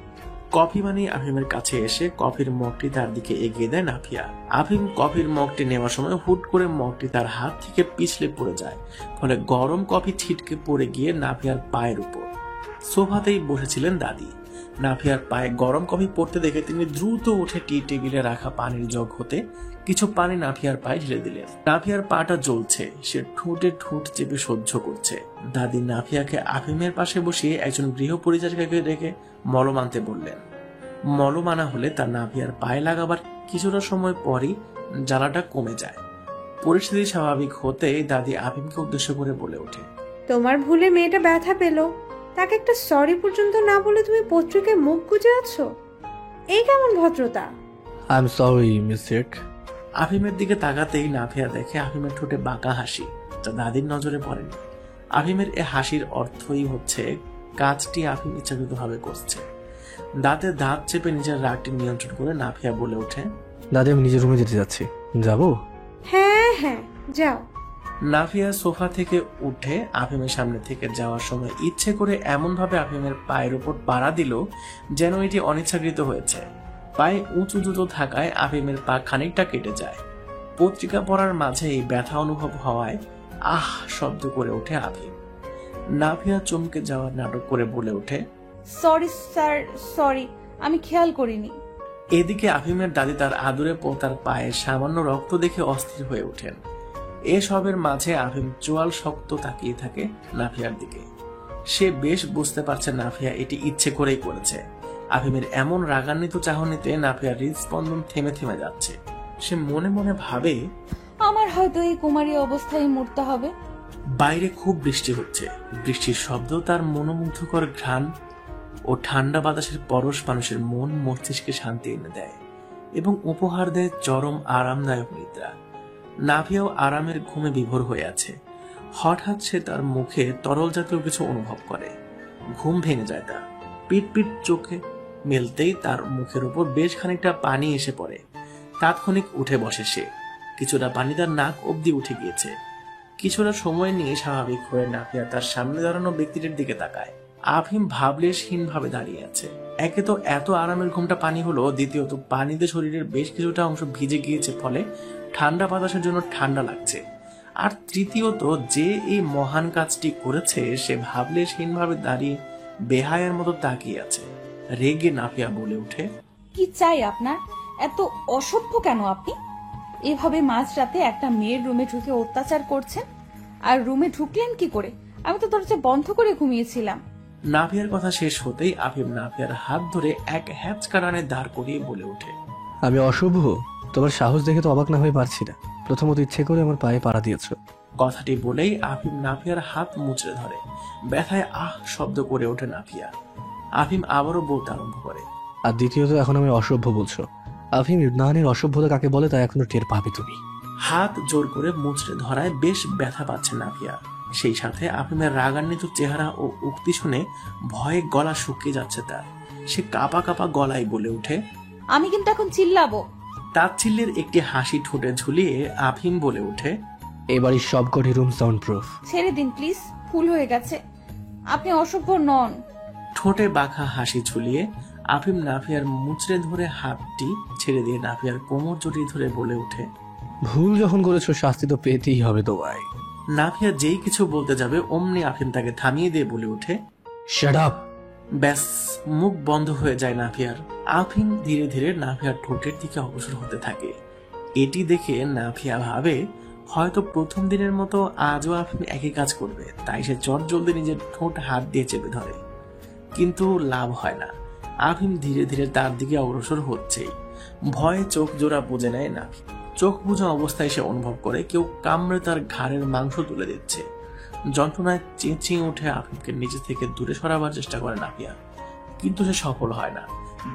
কফি বানিয়ে আফিমের কাছে এসে কফির মগটি তার দিকে এগিয়ে দেয় নাফিয়া। আফিম কফির মগটি নেওয়ার সময় হুট করে মগটি তার হাত থেকে পিছলে পড়ে যায়, ফলে গরম কফি ছিটকে পড়ে গিয়ে নাফিয়ার পায়ের উপর। সোফাতেই বসেছিলেন দাদি। নাফিয়ার পায়ে গরম কফি পড়তে দেখে তিনি দ্রুত উঠে টি টেবিলে রাখা পানির জগ হতে কিছু পানি নাফিয়ার পায়ে ঢেলে দিলেন। নাফিয়ার পাটা জ্বলছে, সে ঠোঁটে ঠোঁট চেপে সহ্য করছে। দাদি নাফিয়াকে আফিমের পাশে বসিয়ে একজন গৃহ পরিচারিকাকে রেখে মলম আনতে বললেন। মলম আনা হলে তার নাফিয়ার পায়ে লাগাবার কিছুটা সময় পরই জ্বালাটা কমে যায়। পরিস্থিতি স্বাভাবিক হতে দাদি আফিমকে উদ্দেশ্য করে বলে ওঠে, তোমার ভুলে মেয়েটা ব্যথা পেল, তাকে একটা সরি পর্যন্ত না বলে তুমি পত্রিকায় মুখ গুজে আছো, এই কেমন ভদ্রতা? I'm sorry, Miss Sheikh. আফিমের দিকে তাকাতেই নাফিয়া দেখে আফিমের ঠোঁটে বাঁকা হাসি, যা দাদির নজরে পড়েনি। আফিমের এ হাসির অর্থই হচ্ছে কাজটি আফিম ইচ্ছাকৃতভাবে করছে। দাঁতে দাঁত চেপে নিজের রাগটি নিয়ন্ত্রণ করে নাফিয়া বলে ওঠে, দাদি আমি নিজের রুমে যেতে যাচ্ছি, যাবো? হ্যাঁ হ্যাঁ যাও। নাফিয়া সোফা থেকে উঠে আফিমের সামনে থেকে যাওয়ার সময় ইচ্ছে করে এমন ভাবে আফিমের পায়ের উপর পাড়া দিল যেন এটি অনিচ্ছাকৃত হয়েছে। পায়ে উঁচু জুতো থাকায় আফিমের পা খানিকটা কেটে যায়। পত্রিকা পড়ার মাঝে এই ব্যথা অনুভব হওয়ায় আহ শব্দ করে ওঠে আফিম। নাফিয়া চমকে যাওয়ার নাটক করে বলে ওঠে, সরি স্যার, সরি, আমি খেয়াল করিনি। এদিকে আফিমের দাদি তার আদুরে পোতার পায়ে সামান্য রক্ত দেখে অস্থির হয়ে ওঠেন। এসবের মাঝে আফিম চোয়াল শক্ত তাকিয়ে থাকে নাফিয়ার দিকে। সে বেশ বুঝতে পারছে নাফিয়া এটি ইচ্ছে করেই করেছে। আফিমের এমন রাগান্বিত চাহনিতে নাফিয়ার হৃদস্পন্দন থেমে থেমে যাচ্ছে। সে মনে মনে ভাবে, আমার হয়তো এই কুমারী অবস্থায় মরতে হবে। বাইরে খুব বৃষ্টি হচ্ছে। বৃষ্টির শব্দ, তার মনোমুগ্ধকর ঘ্রাণ ও ঠান্ডা বাতাসের পরশ মানুষের মন মস্তিষ্কে শান্তি এনে দেয় এবং উপহার দেয় চরম আরামদায়ক নিদ্রা। নাফিয়াও আরামের ঘুমে বিভোর হয়ে আছে। হঠাৎ সে তার মুখে তরল জাতীয় কিছু অনুভব করে। ঘুম ভেঙে যায় তার। পিট পিট চোখে মেলতেই তার মুখের উপর বেশ খানিকটা পানি এসে পড়ে। তাৎক্ষণিক উঠে বসে সে। কিছুটা পানি তার নাক অবধি উঠে গিয়েছে। কিছুটা সময় নিয়ে স্বাভাবিক হয়ে নাফিয়া তার সামনে দাঁড়ানো ব্যক্তিটির দিকে তাকায়। আফিম ভাবলেশহীন ভাবে দাঁড়িয়ে আছে। একে তো এত আরামের ঘুমটা পানি হলো, দ্বিতীয়ত পানিতে শরীরের বেশ কিছুটা অংশ ভিজে গিয়েছে, ফলে ঠান্ডা বাতাসের জন্য ঠান্ডা লাগছে। আর তৃতীয়ত যে এই মহান কাজটি করেছে সে ভাবলেশহীন ভাবে দাঁড়িয়ে বেহায়ার মতো তাকিয়ে আছে। রেগে নাফিয়া বলে ওঠে, কি চাই আপনার? এত অসভ্য কেন আপনি? এভাবে মাঝরাতে একটা মেয়ের রুমে ঢুকে অত্যাচার করছেন। আর রুমে ঢুকলেন কি করে? আমি তো দরজা বন্ধ করে ঘুমিয়েছিলাম। নাফিয়ার কথা শেষ হতেই আফিম নাফিয়ার হাত ধরে এক হ্যাচকা টানে দাঁড় করিয়ে বলে ওঠে, আমি অসভ্য? তোমার সাহস দেখে তো অবাক না হয়ে পারছি না। প্রথমত ইচ্ছে করে আমার পায়ে পাড়া দিয়েছো। কথাটি বলেই আফিম নাফিয়ার হাত মুচড়ে ধরে। ব্যথায় আহ শব্দ করে ওঠে নাফিয়া। আফিম আবারও বলতে আরম্ভ করে, আর দ্বিতীয়ত এখন আমি অসভ্য বলছো। আফিম ইবনানের অসভ্যতা কাকে বলে তা এখনো টের পাবে তুমি। হাত জোর করে মুচড়ে ধরায় বেশ ব্যথা পাচ্ছে নাফিয়া। সেই সাথে আফিমের রাগান্বিত চেহারা ও উক্তি শুনে ভয়ে গলা শুকিয়ে যাচ্ছে তার। সে কাঁপা কাঁপা গলায় বলে ওঠে, আমি কিন্তু এখন চিল্লাবো। তাচ্ছিল্যের একটি হাসি ঠোঁটে ঝুলিয়ে আফিম বলে ওঠে, এবারই সবকটি রুম সাউন্ড প্রুফ। ছেড়ে দিন প্লিজ, ভুল হয়ে গেছে। আপনি অসভ্য নন। ঠোঁটে বাঁকা হাসি ঝুলিয়ে আফিম নাফিয়ার মুচড়ে ধরে হাতটি ছেড়ে দিয়ে নাফিয়ার কোমর জড়িয়ে ধরে বলে ওঠে, ভুল যখন করেছো শাস্তি তো পেতেই হবে তোমায়। নাফিয়া যেই কিছু বলতে যাবে অমনি আফিম তাকে থামিয়ে দিয়ে বলে ওঠে, শাট আপ। ব্যাস, মুখ বন্ধ হয়ে যায় নাফিয়ার। আফিম ধীরে ধীরে নাফিয়ার ঠোঁটের দিকে অগ্রসর হতে থাকে। এটি দেখে নাফিয়া ভাবে হয়তো প্রথম দিনের মতো আজও আফিম একই কাজ করবে, তাই সে চটজলদি নিজের ঠোঁট হাত দিয়ে চেপে ধরে। কিন্তু লাভ হয় না। আফিম ধীরে ধীরে তার দিকে অগ্রসর হচ্ছেই। ভয়ে চোখ জোড়া বুঝে নেয় নাফি। চোখ বুঝা অবস্থায় সে অনুভব করে কেউ কামড়ে তার ঘাড়ের মাংস তুলে দিচ্ছে। যন্ত্রণায় চেঁচিয়ে উঠে আফিমকে নিজে থেকে দূরে সরাবার চেষ্টা করে নাফিয়া, কিন্তু সে সফল হয় না।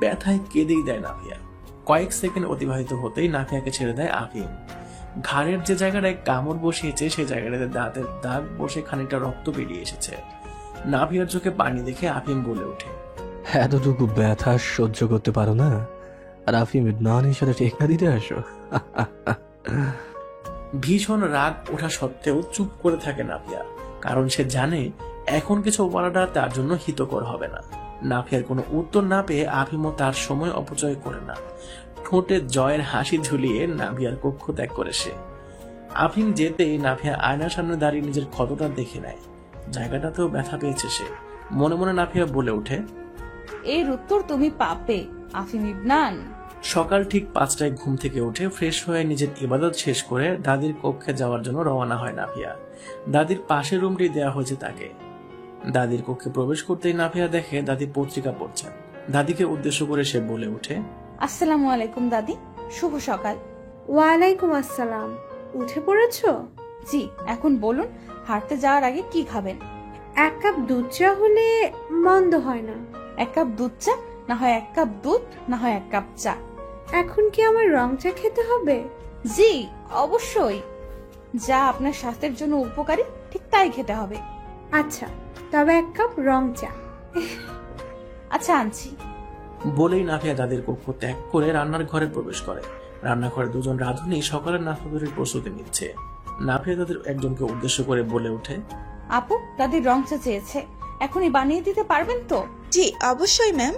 ব্যথায় কেঁদেই দেয় নাফিয়া। কয়েক সেকেন্ড অতিবাহিত হতেই নাফিয়াকে ছেড়ে দেয় আফিম। ঘাড়ের যে জায়গাটায় কামড় বসিয়েছে সেই জায়গাটাতে দাঁতের দাগ বসে খানিকটা রক্ত বেরিয়ে এসেছে। নাফিয়ার চোখে পানি দেখে আফিম বলে ওঠে, এতটুকু ব্যথা সহ্য করতে পারো না, আর আফিম ইবনানের সাথে টেক্কা দিতে আসো? ভীষণ রাগ ওঠা সত্ত্বেও চুপ করে থাকে নাফিয়া, কারণ সে জানে এখন কিছু বলাটা তার জন্য হিতকর হবে না। নাফিয়ার কোনো উত্তর না পেয়ে আফিমও তার সময় অপচয় করে না। ঠোঁটে জয়ের হাসি ঝুলিয়ে নাফিয়ার কক্ষ ত্যাগ করে সে। আফিম যেতেই নাফিয়া আয়নার সামনে দাঁড়িয়ে নিজের ক্ষতটা দেখে নেয়। জায়গাটাতেও ব্যথা পেয়েছে সে। মনে মনে নাফিয়া বলে ওঠে, এর উত্তর তুমি পাবে আফিম ইবনান। সকাল ঠিক 5টায় ঘুম থেকে উঠে ফ্রেশ হয়ে নিজের ইবাদত শেষ করে দাদির কক্ষে যাওয়ার জন্য রওনা হয় নাফিয়া। দাদির পাশের রুমটি দেওয়া হয়েছে তাকে। দাদির কক্ষে প্রবেশ করতেই নাফিয়া দেখে দাদি পত্রিকা পড়ছেন। দাদিকে উদ্দেশ্য করে সে বলে ওঠে, আসসালামু আলাইকুম দাদি, শুভ সকাল। ওয়ালাইকুম আসসালাম। উঠে পড়েছো? জি, এখন বলুন হাঁটতে যাওয়ার আগে কি খাবেন? 1 কাপ দুধ চা হলে মন্দ হয় না। 1 কাপ দুধ চা, না হয় 1 কাপ দুধ, না হয় 1 কাপ চা। এখন কি আমার রং চা খেতে হবে? জি অবশ্যই, যা আপনার স্বাস্থ্যের জন্য উপকারী ঠিক তাই খেতে হবে। আচ্ছা, তবে 1 কাপ রং চা। আচ্ছা আনছি। বলেই নাফিয়া তাদের কক্ষ ত্যাগ করে রান্নার ঘরে প্রবেশ করে। রান্নাঘরে দুজন রাঁধুনি সকালের নাস্তা তৈরির প্রস্তুতি নিচ্ছে। নাফিয়া তাদের একজনকে উদ্দেশ্য করে বলে ওঠে, আপু, দাদির রং চা চেয়েছে, এখনই বানিয়ে দিতে পারবেন তো? জি অবশ্যই ম্যাম।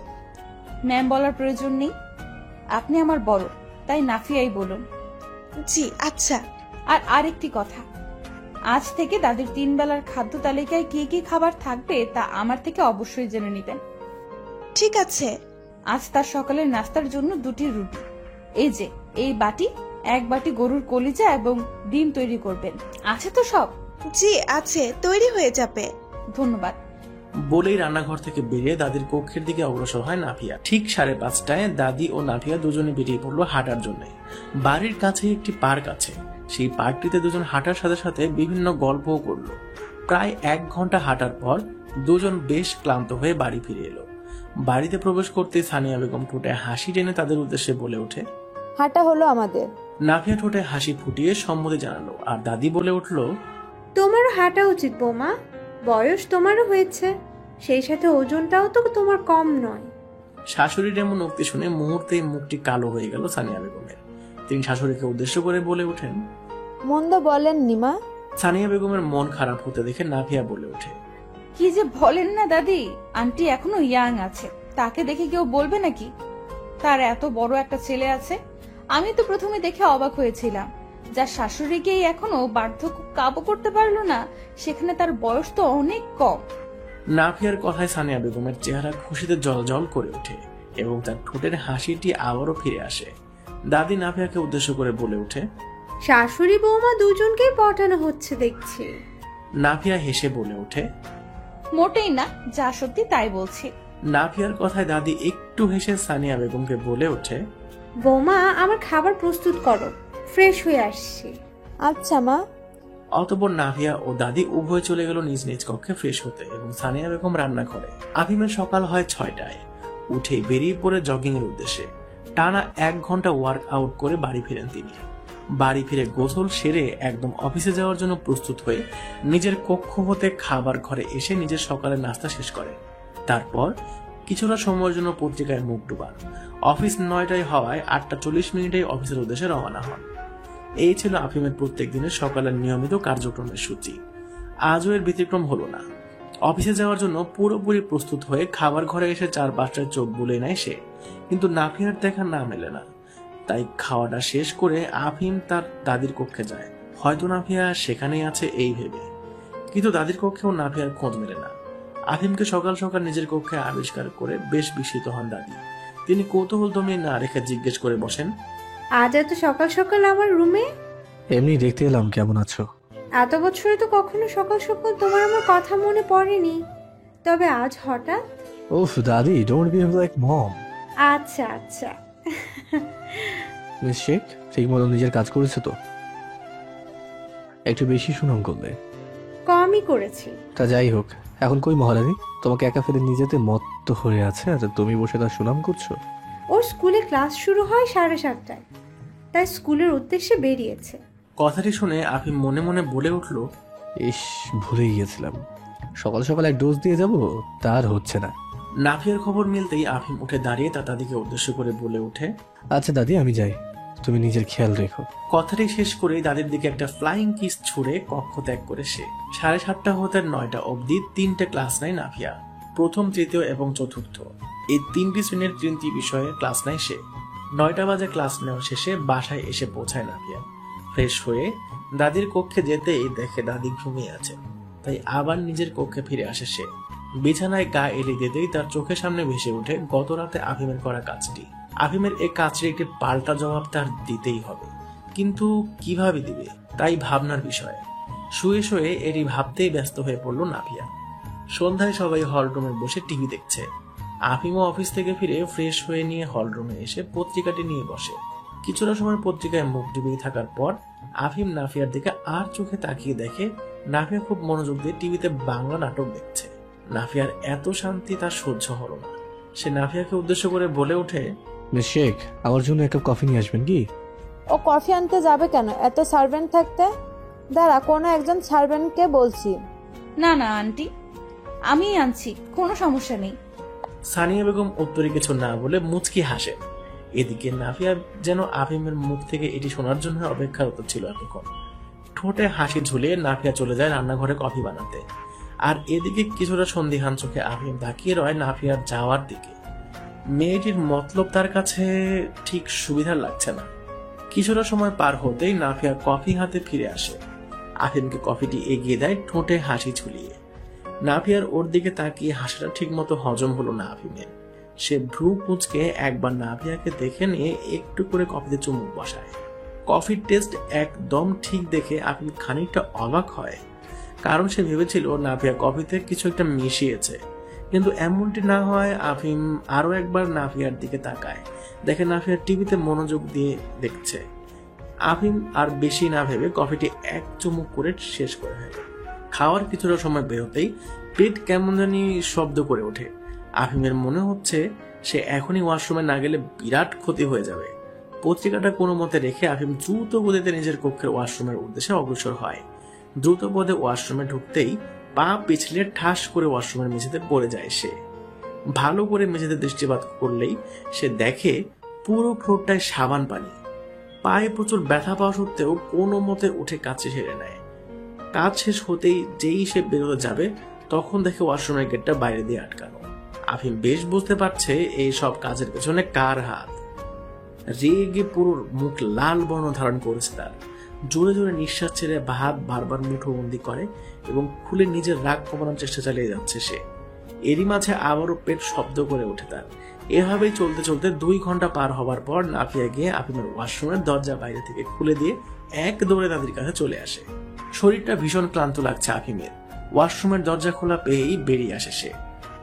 ম্যাম বলার প্রয়োজন নেই, আপনি আমার বড়, তাই নাফিয়াই বলুন। জি আচ্ছা। আর আরেকটি কথা, আজ থেকে দাদির 3 বেলার খাদ্য তালিকায় কি কি খাবার থাকবে তা আমার থেকে অবশ্যই জেনে নেবেন। ঠিক আছে। আজ তার সকালের নাস্তার জন্য 2টি রুটি, এই যে এই বাটি, 1 বাটি গরুর কলিজা এবং ডিম তৈরি করবেন। আছে তো সব? জি আছে, তৈরি হয়ে যাবে। ধন্যবাদ। বলেই রান্নাঘর থেকে বেরিয়ে দাদির কক্ষের দিকে অগ্রসর হয় নাফিয়া। ঠিক 5:30টায় দাদি ও নাফিয়া দুজনে বেরিয়ে পড়লো হাঁটার জন্য। বাড়ির কাছে একটি পার্ক আছে, সেই পার্কটিতে দুজন হাঁটার সাথে সাথে বিভিন্ন গল্পও করলো। প্রায় 1 ঘন্টা হাঁটার পর দুজন বেশ ক্লান্ত হয়ে বাড়ি ফিরে এলো। বাড়িতে প্রবেশ করতে সানিয়া বেগম ঠোঁটে হাসি টেনে তাদের উদ্দেশ্যে বলে ওঠে, হাঁটা হলো আমাদের। নাফিয়া ঠোঁটে হাসি ফুটিয়ে সম্মতি জানালো, আর দাদি বলে উঠলো, তোমারও হাঁটা উচিত বৌমা, বয়স তোমারও হয়েছে, সেই সাথে ওজনটাও তো তোমার কম নয়। শাশুড়ির এমন উক্তি শুনে মুহূর্তেই মুখটি কালো হয়ে গেল সানিয়া বেগমের। তিনি শাশুড়িকে উদ্দেশ্য করে বলে ওঠেন, মন্দ বলেন নিমা। সানিয়া বেগমের মন খারাপ হতে দেখে নাফিয়া বলে ওঠে, কি যে বলেন না দাদি, আন্টি এখনো ইয়াং আছে, তাকে দেখে কেউ বলবে নাকি তার এত বড় একটা ছেলে আছে? আমি তো প্রথমে দেখে অবাক হয়েছিলাম, যার শাশুড়িকেই এখনো বার্ধক্য কাবু করতে পারলো না, সেখানে তার বয়স তো অনেক কম। নাফিয়ার কথায় সানিয়া বেগমের চেহারা খুশিতে জলজল করে ওঠে এবং তার ঠোঁটের হাসিটি আবারও ফিরে আসে। দাদি নাফিয়াকে উদ্দেশ্য করে বলে ওঠে, শাশুড়ি বৌমা দুজনকেই পটানো হচ্ছে দেখছি। নাফিয়া হেসে বলে ওঠে, মোটেই না, যা সত্যি তাই বলছি। নাফিয়ার কথায় দাদি একটু হেসে সানিয়া বেগমকে বলে ওঠে, বৌমা আমার খাবার প্রস্তুত করো, ফ্রেশ হয়ে আসছি। আচ্ছা মা। অতঃপর নাফিয়া ও দাদি উভয় চলে গেল নিজ নিজ কক্ষে ফ্রেশ হতে এবং সানিয়া বেগম রান্না করে। আফিমের সকাল হয় 6টায়। উঠে বেরিয়ে পড়ে জগিং এর উদ্দেশ্যে। টানা 1 ঘন্টা ওয়ার্ক আউট করে বাড়ি ফিরেন তিনি। বাড়ি ফিরে গোসল সেরে একদম অফিসে যাওয়ার জন্য প্রস্তুত হয়ে নিজের কক্ষ হতে খাবার ঘরে এসে নিজের সকালের নাস্তা শেষ করেন। তারপর কিছুটা সময়ের জন্য পত্রিকায় মুখ ডুবান। অফিস 9টায় হওয়ায় 8:40 অফিসের উদ্দেশ্যে রওনা হন। এই ছিল আফিমের প্রত্যেক দিনের সকালের নিয়মিত কার্যক্রমের সূচি। আজও এর ব্যতিক্রম হলো না। অফিসে যাওয়ার জন্য পুরোপুরি প্রস্তুত হয়ে খাবার ঘরে এসে 4-5টায় চোখ বুলিয়ে নেয় সে, কিন্তু নাফিয়ার দেখা না মেলে না। তাই খাওয়াটা শেষ করে আফিম তার দাদির কক্ষে যায়, হয়তো নাফিয়া সেখানেই আছে এই ভেবে। কিন্তু দাদির কক্ষেও নাফিয়ার খোঁজ মেলে না। আফিমকে সকাল সকাল নিজের কক্ষে আবিষ্কার করে বেশ বিস্মিত হন দাদি। তিনি কৌতূহল দমিয়ে না রেখে জিজ্ঞেস করে বসেন, আজ এত সকাল সকাল আমার রুমে? এমনি দেখতে এলাম, কেমন আছো? এত বছরে তো কখনো সকাল সকাল তোমার আমার কথা মনে পড়েনি, তবে আজ হঠাৎ। ওফ দাদি, ডোন্ট বিহেভ লাইক মম। আচ্ছা আচ্ছা। মিস শেখ ঠিক মতো নিজের কাজ করেছে তো? একটু বেশি সুনাম করলে। কমই করেছি। তা যাই হোক, এখন কই মহারানী? তোমাকে একা ফেলে নিজেতে মত্ত হয়ে আছে আর তুমি বসে তার সুনাম করছো। ওর স্কুলে ক্লাস শুরু হয় 7:30টায়, তাই স্কুলের উদ্দেশ্যে বেরিয়েছে। কথাটি শুনে আফিম মনে মনে বলে উঠল, ইস, ভুলে গিয়েছিলাম, সকাল সকাল এক ডোজ দিয়ে যাব, তার হচ্ছে না। নাফিয়ার খবর মিলতেই আফিম উঠে দাঁড়িয়ে তার দাদিকে উদ্দেশ্য করে বলে ওঠে, আচ্ছা দাদি, আমি যাই, তুমি নিজের খেয়াল রেখো। কথাটি শেষ করে দাদির দিকে একটা ফ্লাইং কিস ছুড়ে কক্ষ ত্যাগ করে সে। 7:30 হতে 9টা অবধি 3টে ক্লাস নেয় নাফিয়া, প্রথম, তৃতীয় এবং চতুর্থ। এই 3টি শ্রেণীর 3টি বিষয়ে ক্লাস নেয় সে। 9টা বাজে ক্লাস নেওয়া শেষে বাসায় এসে পৌঁছায় নাফিয়া। ফ্রেশ হয়ে দাদির কক্ষে যেতেই দেখে দাদি ঘুমিয়ে আছে, তাই আবার নিজের কক্ষে ফিরে আসে সে। বিছানায় গা এলিয়ে দিতেই তার চোখের সামনে ভেসে ওঠে গত রাতে আফিমের করা কাজটি। আফিমের এই কাজটির একটি পাল্টা জবাব তার দিতেই হবে, কিন্তু কিভাবে দিবে তাই ভাবনার বিষয়। শুয়ে শুয়ে এটি ভাবতেই ব্যস্ত হয়ে পড়ল নাফিয়া। সন্ধ্যায় সবাই হলরুমে বসে টিভি দেখছে। আফিমও অফিস থেকে ফিরে ফ্রেশ হয়ে নিয়ে হলরুমে এসে পত্রিকাটি নিয়ে বসে। কিছুটা সময় পত্রিকায় মুখ ডুবিয়ে থাকার পর আফিম নাফিয়ার দিকে আর চোখে তাকিয়ে দেখে নাফিয়া খুব মনোযোগ দিয়ে টিভিতে বাংলা নাটক দেখছে। নাফিয়ার এত শান্তি তার সহ্য হলো না। সে নাফিয়াকে উদ্দেশ্য করে বলে ওঠে, মিস শেখ, আমার জন্য এক কাপ কফি নিয়ে আসবেন কি? ও কফি আনতে যাবে কেন এত সার্ভেন্ট থাকতে? দাঁড়া, কোনো একজন সার্ভেন্টকে বলছি। না না আন্টি, আমি আনছি, কোনো সমস্যা নেই। সানিয়া বেগম উত্তরে কিছু না বলে মুচকি হাসে। এদিকে নাফিয়া যেন আফিমের মুখ থেকে এটি শোনার জন্য অপেক্ষারত ছিল এতক্ষণ। ঠোঁটে হাসি ঝুলিয়ে নাফিয়া চলে যায় রান্নাঘরে কফি বানাতে। আর এদিকে কিছুটা সন্দিহান চোখে আফিম তাকিয়ে রয় নাফিয়ার যাওয়ার দিকে। মেয়েটির মতলব তার কাছে ঠিক সুবিধার লাগছে না। কিছুটা সময় পার হতেই নাফিয়া কফি হাতে ফিরে আসে। আফিমকে কফিটি এগিয়ে দেয় ঠোঁটে হাসি ঝুলিয়ে। নাফিয়ার ওর দিকে তাকিয়ে হাসাটা ঠিক মতো হজম হলো না আফিমের। সে ভ্রু কুঁচকে একবার নাফিয়াকে দেখে নিয়ে একটু করে কফিতে চুমুক বসায়। কফির টেস্ট একদম ঠিক দেখে আফিম খানিকটা অবাক হয়, কারণ সে ভেবেছিল নাফিয়া কফিতে কিছু একটা মিশিয়েছে। কিন্তু এমনটি না হয় আফিম আরো একবার নাফিয়ার দিকে তাকায়, দেখে নাফিয়া টিভিতে মনোযোগ দিয়ে দেখছে। আফিম আর বেশি না ভেবে কফিটি এক চুমুক করে শেষ করে ফেলে। খাওয়ার কিছুটা সময় বেরোতেই পেট কেমন জানি শব্দ করে ওঠে। আফিমের মনে হচ্ছে সে এখনই ওয়াশরুমে না গেলে বিরাট ক্ষতি হয়ে যাবে। পত্রিকাটা কোনো মতে রেখে আফিম দ্রুত গতিতে নিজের কক্ষের ওয়াশরুমের উদ্দেশ্যে অগ্রসর হয়। দ্রুত পদে ওয়াশরুমে ঢুকতেই পা পিছলে ঠাস করে ওয়াশরুমের মেঝেতে পড়ে যায় সে। ভালো করে মেঝেতে দৃষ্টিপাত করলেই সে দেখে পুরো ফ্লোরটায় সাবান পানি। পায়ে প্রচুর ব্যথা পাওয়া সত্ত্বেও কোনো মতে উঠে কাছে সেরে নেয়। কাজ শেষ হতেই যেই সে বেরোতে যাবে তখন দেখে ওয়াশরুমের গেটটা বাইরে দিয়ে আটকানো। আফিম বেশ বুঝতে পারছে এই সব কাজের পেছনে কার হাত। রেগে পুরো মুখ লাল বর্ণ ধারণ করেছে তার। জোরে জোরে নিঃশ্বাস ছেড়ে হাত বারবার মুঠোবন্দি করে এবং খুলে নিজের রাগ কমানোর চেষ্টা চালিয়ে যাচ্ছে সে। এরই মাঝে আবারও পেট শব্দ করে ওঠে তার। এভাবেই চলতে চলতে 2 ঘন্টা পার হবার পর নাফিয়া গিয়ে আফিমের ওয়াশরুমের দরজা বাইরে থেকে খুলে দিয়ে এক দৌড়ে তাদের কাছে চলে আসে। শরীরটা ভীষণ ক্লান্ত লাগছে আফিমের। ওয়াশরুমের দরজা খোলা পেয়েই বেরিয়ে আসে সে।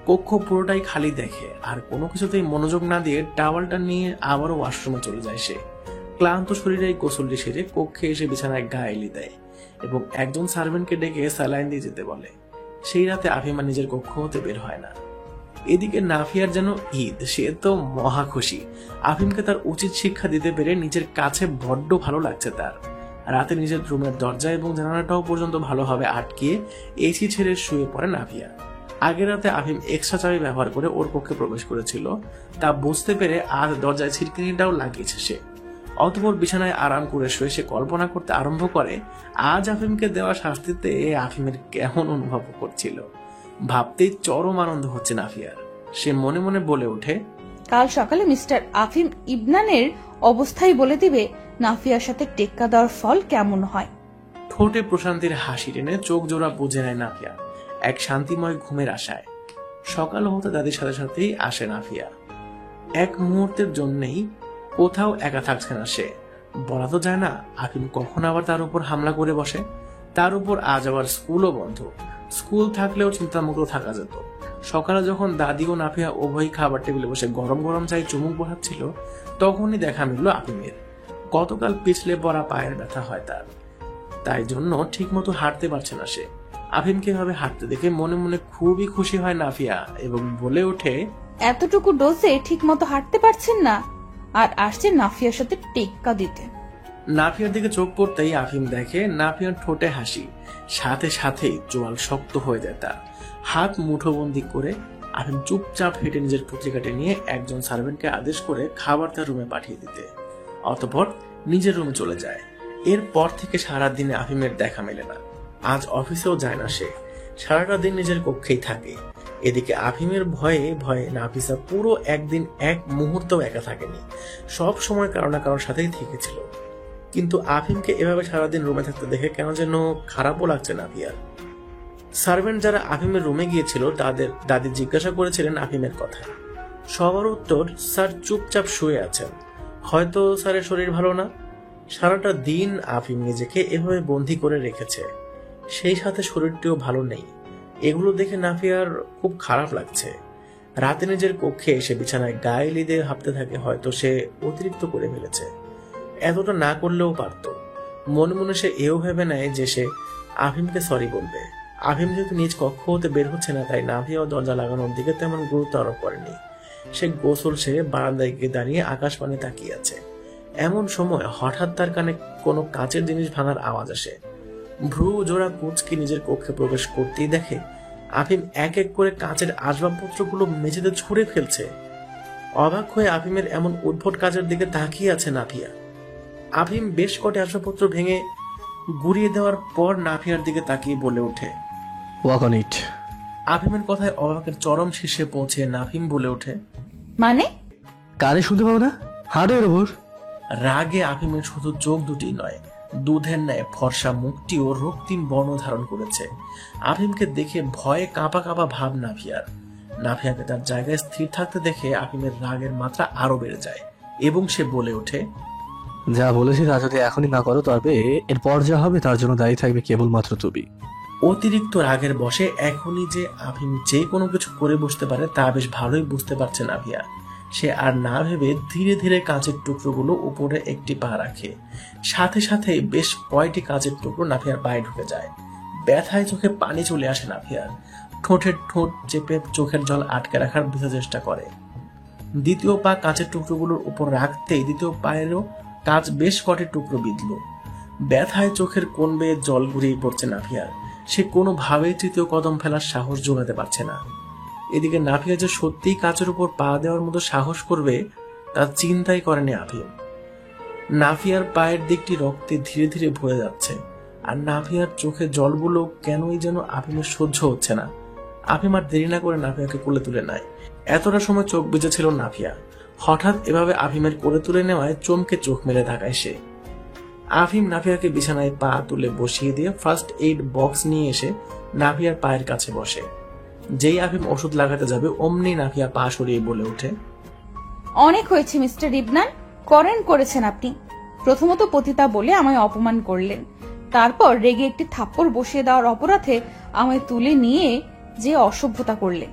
কক্ষ পুরোটাই খালি দেখে আর কোনো কিছুতেই মনোযোগ না দিয়ে টাওয়ালটা নিয়ে আবারও ওয়াশরুমে চলে যায় সে। ক্লান্ত শরীরে গোসলটি সেরে কক্ষে এসে বিছানায় গা এলি দেয় এবং একজন সার্ভেন্টকে ডেকে স্যালাইন দিয়ে যেতে বলে। সেই রাতে আফিমা নিজের কক্ষ হতে বের হয় না। এদিকে নাফিয়ার যেন ঈদ, সে তো মহা খুশি। আফিমকে তার উচিত শিক্ষা দিতে পেরে নিজের কাছে বড্ড ভালো লাগছে তার। রাতে নিজের রুমের দরজা এবং জানালাটাও পর্যন্ত ভালোভাবে আটকিয়ে এসি ছেড়ে শুয়ে পড়ে নাফিয়া। আগের রাতে আফিম এক্সট্রা চাবি ব্যবহার করে ওর কক্ষে প্রবেশ করেছিল, তা বুঝতে পেরে আজ দরজায় ছিটকিনিটাও লাগিয়েছে সে। অতঃপর বিছানায় আরাম করে শুয়ে সে কল্পনা করতে আরম্ভ করে আজ আফিমকে দেওয়া শাস্তিতে আফিমের কেমন অনুভব করছিল। ভাবতেই চরম আনন্দ হচ্ছে নাফিয়ার। সে মনে মনে বলে ওঠে, কাল সকালে মিস্টার আফিম ইবনানের অবস্থাই বলে দিবে নাফিয়ার সাথে টেক্কা দেওয়ার ফল কেমন হয়। ঠোঁটে প্রশান্তির হাসি টেনে চোখ জোড়া বুঝে নেয় নাফিয়া এক শান্তিময় ঘুমের আশায়। সকাল হতে দাদির সাথে সাথেই আসে নাফিয়া। এক মুহূর্তের জন্যই কোথাও একা থাকছে না সে। বলা তো যায় না আফিম কখন আবার তার উপর হামলা করে বসে। তার উপর আজ আবার স্কুলও বন্ধ। স্কুল থাকলেও চিন্তামুক্ত থাকা যেত। সকালে যখন দাদি ও নাফিয়া উভয়ই খাবার টেবিলে বসে গরম গরম চাই চুমুক বসাচ্ছিল তখনই দেখা মিলল আফিমের। গতকাল পিছলে পড়া পায়ের ব্যথা হয় তার, তাই জন্য ঠিক মতো হাঁটতে পারছে না সে। আফিমকে এভাবে হাঁটতে দেখে মনে মনে খুবই খুশি হয় নাফিয়া এবং বলে ওঠে, এতটুকু ডোজে ঠিক মতো হাঁটতে পারছেন না আর আসছে নাফিয়ার সাথে টেক্কা দিতে। নাফিয়ার দিকে চোখ পড়তেই আফিম দেখে নাফিয়ার ঠোঁটে হাসি, সাথে সাথেই চোয়াল শক্ত হয়ে যায় তার। হাত মুঠোবন্দি করে আফিম চুপচাপ হেঁটে নিজের পত্রিকাটি নিয়ে একজন সার্ভেন্টকে আদেশ করে খাবার তার রুমে পাঠিয়ে দিতে। অতঃপর নিজের রুমে চলে যায়। এরপর থেকে সারাদিনে আফিমের দেখা মেলে না। আজ অফিসেও যায় না সে, সারাটা দিন নিজের কক্ষেই থাকে। এদিকে আফিমের ভয়ে ভয়ে নাফিসা পুরো একদিন এক মুহূর্ত একা থাকেনি, সব সময় কারো না কারোর সাথেই থেকেছিল। কিন্তু আফিমকে এভাবে সারাদিন রুমে থাকতে দেখে কেন যেন খারাপও লাগছে নাফিয়ার। সার্ভেন্ট যারা আফিমের রুমে গিয়েছিল তাদের দাদি জিজ্ঞাসা করেছিলেন আফিমের কথা। সবার উত্তর, স্যার চুপচাপ শুয়ে আছেন, হয়তো স্যারের শরীর ভালো না। সারাটা দিন আফিম নিজেকে এভাবে বন্দী করে রেখেছে, সেই সাথে শরীরটিও ভালো নেই। এগুলো দেখে নাফিয়ার খুব খারাপ লাগছে। রাতে নিজের কক্ষে এসে বিছানায় গায়ে লিদে ভাবতে থাকে হয়তো সে অতিরিক্ত করে ফেলেছে, এতটা না করলেও পারত। মনে মনে সে এও ভেবে নেয় যে সে আফিমকে সরি বলবে। আফিম যেহেতু নিজ কক্ষ হতে বের হচ্ছে না, তাই নাফিয়াও দরজা লাগানোর দিকে তেমন গুরুত্ব আরোপ করেনি। সে গোসল সেরে বারান্দায় গিয়ে দাঁড়িয়ে আকাশপানে তাকিয়ে আছে। এমন সময় হঠাৎ তার কানে কোনো কাঁচের জিনিস ভাঙার আওয়াজ আসে। ভ্রু জোড়া কুঁচকি নিজের কক্ষে প্রবেশ করতেই দেখে আফিম এক এক করে কাঁচের আসবাবপত্রগুলো মেঝেতে ছুঁড়ে ফেলছে। অবাক হয়ে আফিমের এমন উদ্ভট কাজের দিকে তাকিয়ে আছে নাফিয়া। আফিম বেশ কটি আসবাবপত্র ভেঙে গুড়িয়ে দেওয়ার পর নাফিয়ার দিকে তাকিয়ে বলে ওঠে, ওয়াক অন ইট। আফিমের কথায় অবাকের চরম শীর্ষে পৌঁছে নাফিম বলে ওঠে, মানে? কানে শুনতে পাবো না? হার্ডের ওপর। রাগে আফিমের শুধু চোখ দুটি নয়, দুধের ন্যায় ফর্সা মুখটিও রক্তিম বর্ণ ধারণ করেছে। আফিমকে দেখে ভয়ে কাঁপা কাঁপা ভাব নাফিয়ার। নাফিয়াকে তার জায়গায় স্থির থাকতে দেখে আফিমের রাগের মাত্রা আরো বেড়ে যায় এবং সে বলে ওঠে, যা বলেছি তা যদি এখনই না করো তবে এরপর যা হবে তার জন্য দায়ী থাকবে কেবলমাত্র তুমি। অতিরিক্ত রাগের বশে এখনই যে আফিম যে কোনো কিছু করে বসতে পারে তা বেশ ভালোই বুঝতে পারছে নাভিয়া। সে আর না ভেবে ধীরে ধীরে কাঁচের টুকরোগুলো উপরে একটি পা রাখে। সাথে সাথে বেশ কয়টি কাঁচের টুকরো নাভিয়ার পায়ে ঢুকে যায়। ব্যথায় চোখে পানি চলে আসে নাভিয়ার। ঠোঁটের ঠোঁট চেপে চোখের জল আটকে রাখার বৃথা চেষ্টা করে। দ্বিতীয় পা কাঁচের টুকরোগুলোর উপর রাখতেই দ্বিতীয় পায়েরও কাঁচ বেশ কটি টুকরো বিঁধল। ব্যথায় চোখের কোণ বেয়ে জল ঘুরিয়ে পড়ছে নাভিয়ার। সে কোনোভাবেই তৃতীয় কদম ফেলার সাহস জোগাতে পারছে না। এদিকে নাভিয়া যে সত্যিই কাঁচের উপর পা দেওয়ার মতো সাহস করবে তা চিন্তাই করেনি আফিম। নাভিয়ার পায়ের দিকটি রক্তে ধীরে ধীরে ভরে যাচ্ছে, আর নাভিয়ার চোখে জলগুলো কেনই যেন আফিমের সহ্য হচ্ছে না। আফিম আর দেরি না করে নাভিয়াকে কোলে তুলে নেয়। এতটা সময় চোখ বুজেছিল নাভিয়া। হঠাৎ এভাবে আফিমের কোলে তুলে নেওয়ায় চমকে চোখ মেলে তাকায় সে। আফিম নাভিয়াকে বিছানায় পা তুলে বসিয়ে দিয়ে ফার্স্ট এইড বক্স নিয়ে এসে নাভিয়ার পায়ের কাছে বসে। যেই আফিম ওষুধ লাগাতে যাবে অমনি নাভিয়া পা সরিয়ে বলে ওঠে, অনেক হয়েছে মিস্টার ইবনান, করেছেন আপনি। প্রথমত পতিতা বলে আমায় অপমান করলেন, তারপর রেগে একটি থাপ্পড় বসিয়ে দেওয়ার অপরাধে আমায় তুলে নিয়ে যে অসভ্যতা করলেন।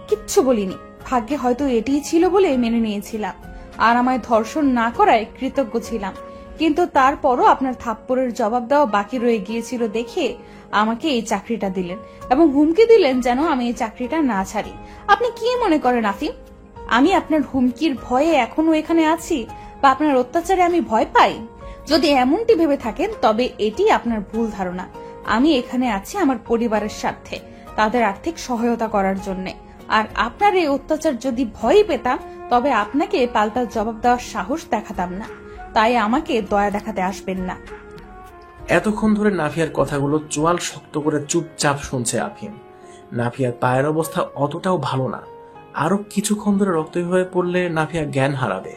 কিচ্ছু বলিনি, ভাগ্যে হয়তো এটিই ছিল বলে মেনে নিয়েছিলাম, আর আমায় ধর্ষণ না করায় কৃতজ্ঞ ছিলাম। কিন্তু তারপরও আপনার থাপ্পড়ের জবাব দেওয়া বাকি রয়ে গিয়েছিল দেখে আমাকে এই চাকরিটা দিলেন এবং হুমকি দিলেন যেন আমি এই চাকরিটা না ছাড়ি। আপনি কি মনে করেন আফিম, আমি আপনার হুমকির ভয়ে এখনো এখানে আছি বা আপনার অত্যাচারে আমি ভয় পাই? যদি এমনটি ভেবে থাকেন তবে এটি আপনার ভুল ধারণা। আমি এখানে আছি আমার পরিবারের স্বার্থে, তাদের আর্থিক সহায়তা করার জন্য। আর আপনার এই অত্যাচার যদি ভয় পেতাম তবে আপনাকে পাল্টা জবাব দেওয়ার সাহস দেখাতাম না। তাই আমাকে দয়া দেখাতে আসবেন না। এতক্ষণ ধরে নাভিয়ার কথাগুলো চোয়াল শক্ত করে চুপচাপ শুনছে আফিম। নাভিয়ার পায়ের অবস্থা অতটাও ভালো না। আরো কিছুক্ষণ ধরে রক্ত হয়ে পড়লে নাভিয়া জ্ঞান হারাবে।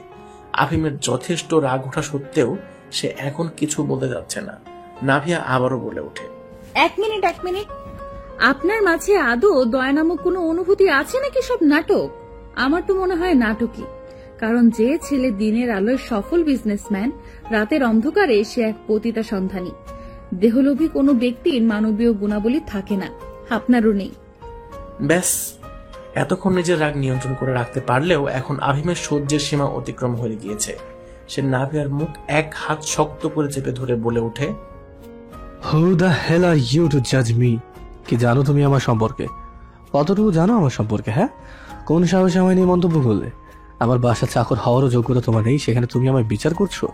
আফিমের যথেষ্ট রাগ ওঠা সত্ত্বেও সে এখন কিছু বলতে যাচ্ছে না। নাভিয়া আবারও বলে ওঠে, এক মিনিট, আপনার মাঝে আদৌ দয়া নামক কোনো অনুভূতি আছে নাকি সব নাটক? আমার তো মনে হয় নাটকই, কারণ যে ছেলে দিনের আলোয় সফল বিজনেসম্যান, রাতের অন্ধকারে সে এক পতিতা সন্ধানী। দেহলোভী কোনো ব্যক্তির মানবীয় গুণাবলী থাকে না, আপনারও নেই। ব্যাস, এতক্ষণ নিজের রাগ নিয়ন্ত্রণ করে রাখতে পারলেও এখন আফিমের সহ্যের সীমা অতিক্রম হয়ে গিয়েছে। সে নাভিয়ার মুখ এক হাত শক্ত করে চেপে ধরে বলে ওঠে, who the hell are you to জাজ মি? কি জানো তুমি আমার সম্পর্কে? কতটুকু জানো আমার সম্পর্কে? হ্যাঁ, কোন সাহসে আমায় নিয়ে মন্তব্য করলে? আমার বাসা চাকর হওয়ারও যোগ্যতা তোমার নেই, সেখানে তুমি আমায় বিচার করছো?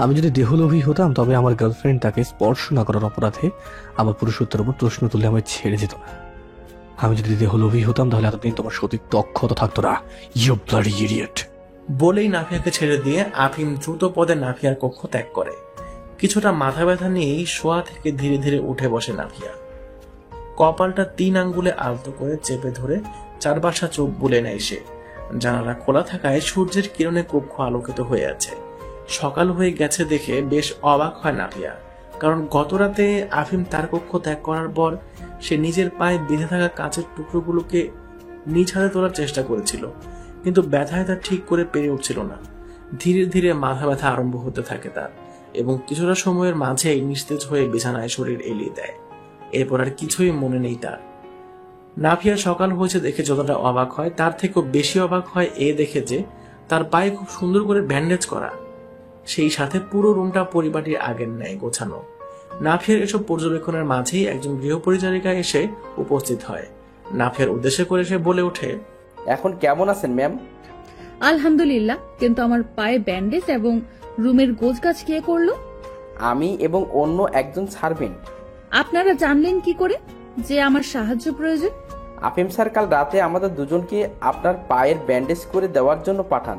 আমি যদি দেহলোভী হতাম তবে আমার গার্লফ্রেন্ড তাকে স্পর্শ না করার অপরাধে আমার পুরুষত্বের উপর প্রশ্ন তুলে আমায় ছেড়ে যেত না। আমি যদি দেহলোভী হতাম তাহলে এতদিন তোমার সঠিক দক্ষতা থাকতো না। You bloody idiot. বলেই নাভিয়াকে ছেড়ে দিয়ে আফিম দ্রুত পদে নাভিয়ার কক্ষ ত্যাগ করে। কিছুটা মাথা ব্যথা নিয়েই শোয়া থেকে ধীরে ধীরে উঠে বসে নাভিয়া। কপালটা 3 আঙ্গুলে আলতো করে চেপে ধরে চারপাশা চোখ বুলে নেয় সে। জানালা খোলা থাকায় সূর্যের কিরণে কক্ষ আলোকিত হয়ে আছে। সকাল হয়ে গেছে দেখে বেশ অবাক হয় নাভিয়া, কারণ গতরাতে আফিম তার কক্ষ ত্যাগ করার পর সে নিজের পায়ে বেঁধে থাকা কাঁচের টুকরোগুলোকে নিজ হাতে তোলার চেষ্টা করেছিল, কিন্তু ব্যথায় তা ঠিক করে পেরে উঠছিল না। ধীরে ধীরে মাথা ব্যথা আরম্ভ হতে থাকে তার, এবং কিছুটা সময়ের মাঝেই নিস্তেজ হয়ে বিছানায় শরীর এলিয়ে দেয়। এরপর আর কিছুই মনে নেই তার। নাভিয়া সকাল হয়েছে দেখে যতটা অবাক হয় তার থেকেও বেশি অবাক হয় এ দেখে যে তার পায়ে খুব সুন্দর করে ব্যান্ডেজ করা, সেই সাথে পুরো রুমটা পরিপাটির আগের ন্যায় গোছানো। নাভিয়ার এসব পর্যবেক্ষণের মাঝেই একজন গৃহপরিচারিকা এসে উপস্থিত হয়। নাভিয়ার উদ্দেশ্য করে সে বলে ওঠে, এখন কেমন আছেন ম্যাম? আলহামদুলিল্লাহ, কিন্তু আমার পায়ে ব্যান্ডেজ এবং রুমের গোছগাছ কে করলো? আমি এবং অন্য একজন সার্ভেন্ট। আপনারা জানলেন কি করে? যে আমার সাহায্য প্রয়োজন? আফিম স্যার কাল রাতে আমাদের দুজনকে আপনার পায়ের ব্যান্ডেজ করে দেওয়ার জন্য পাঠান।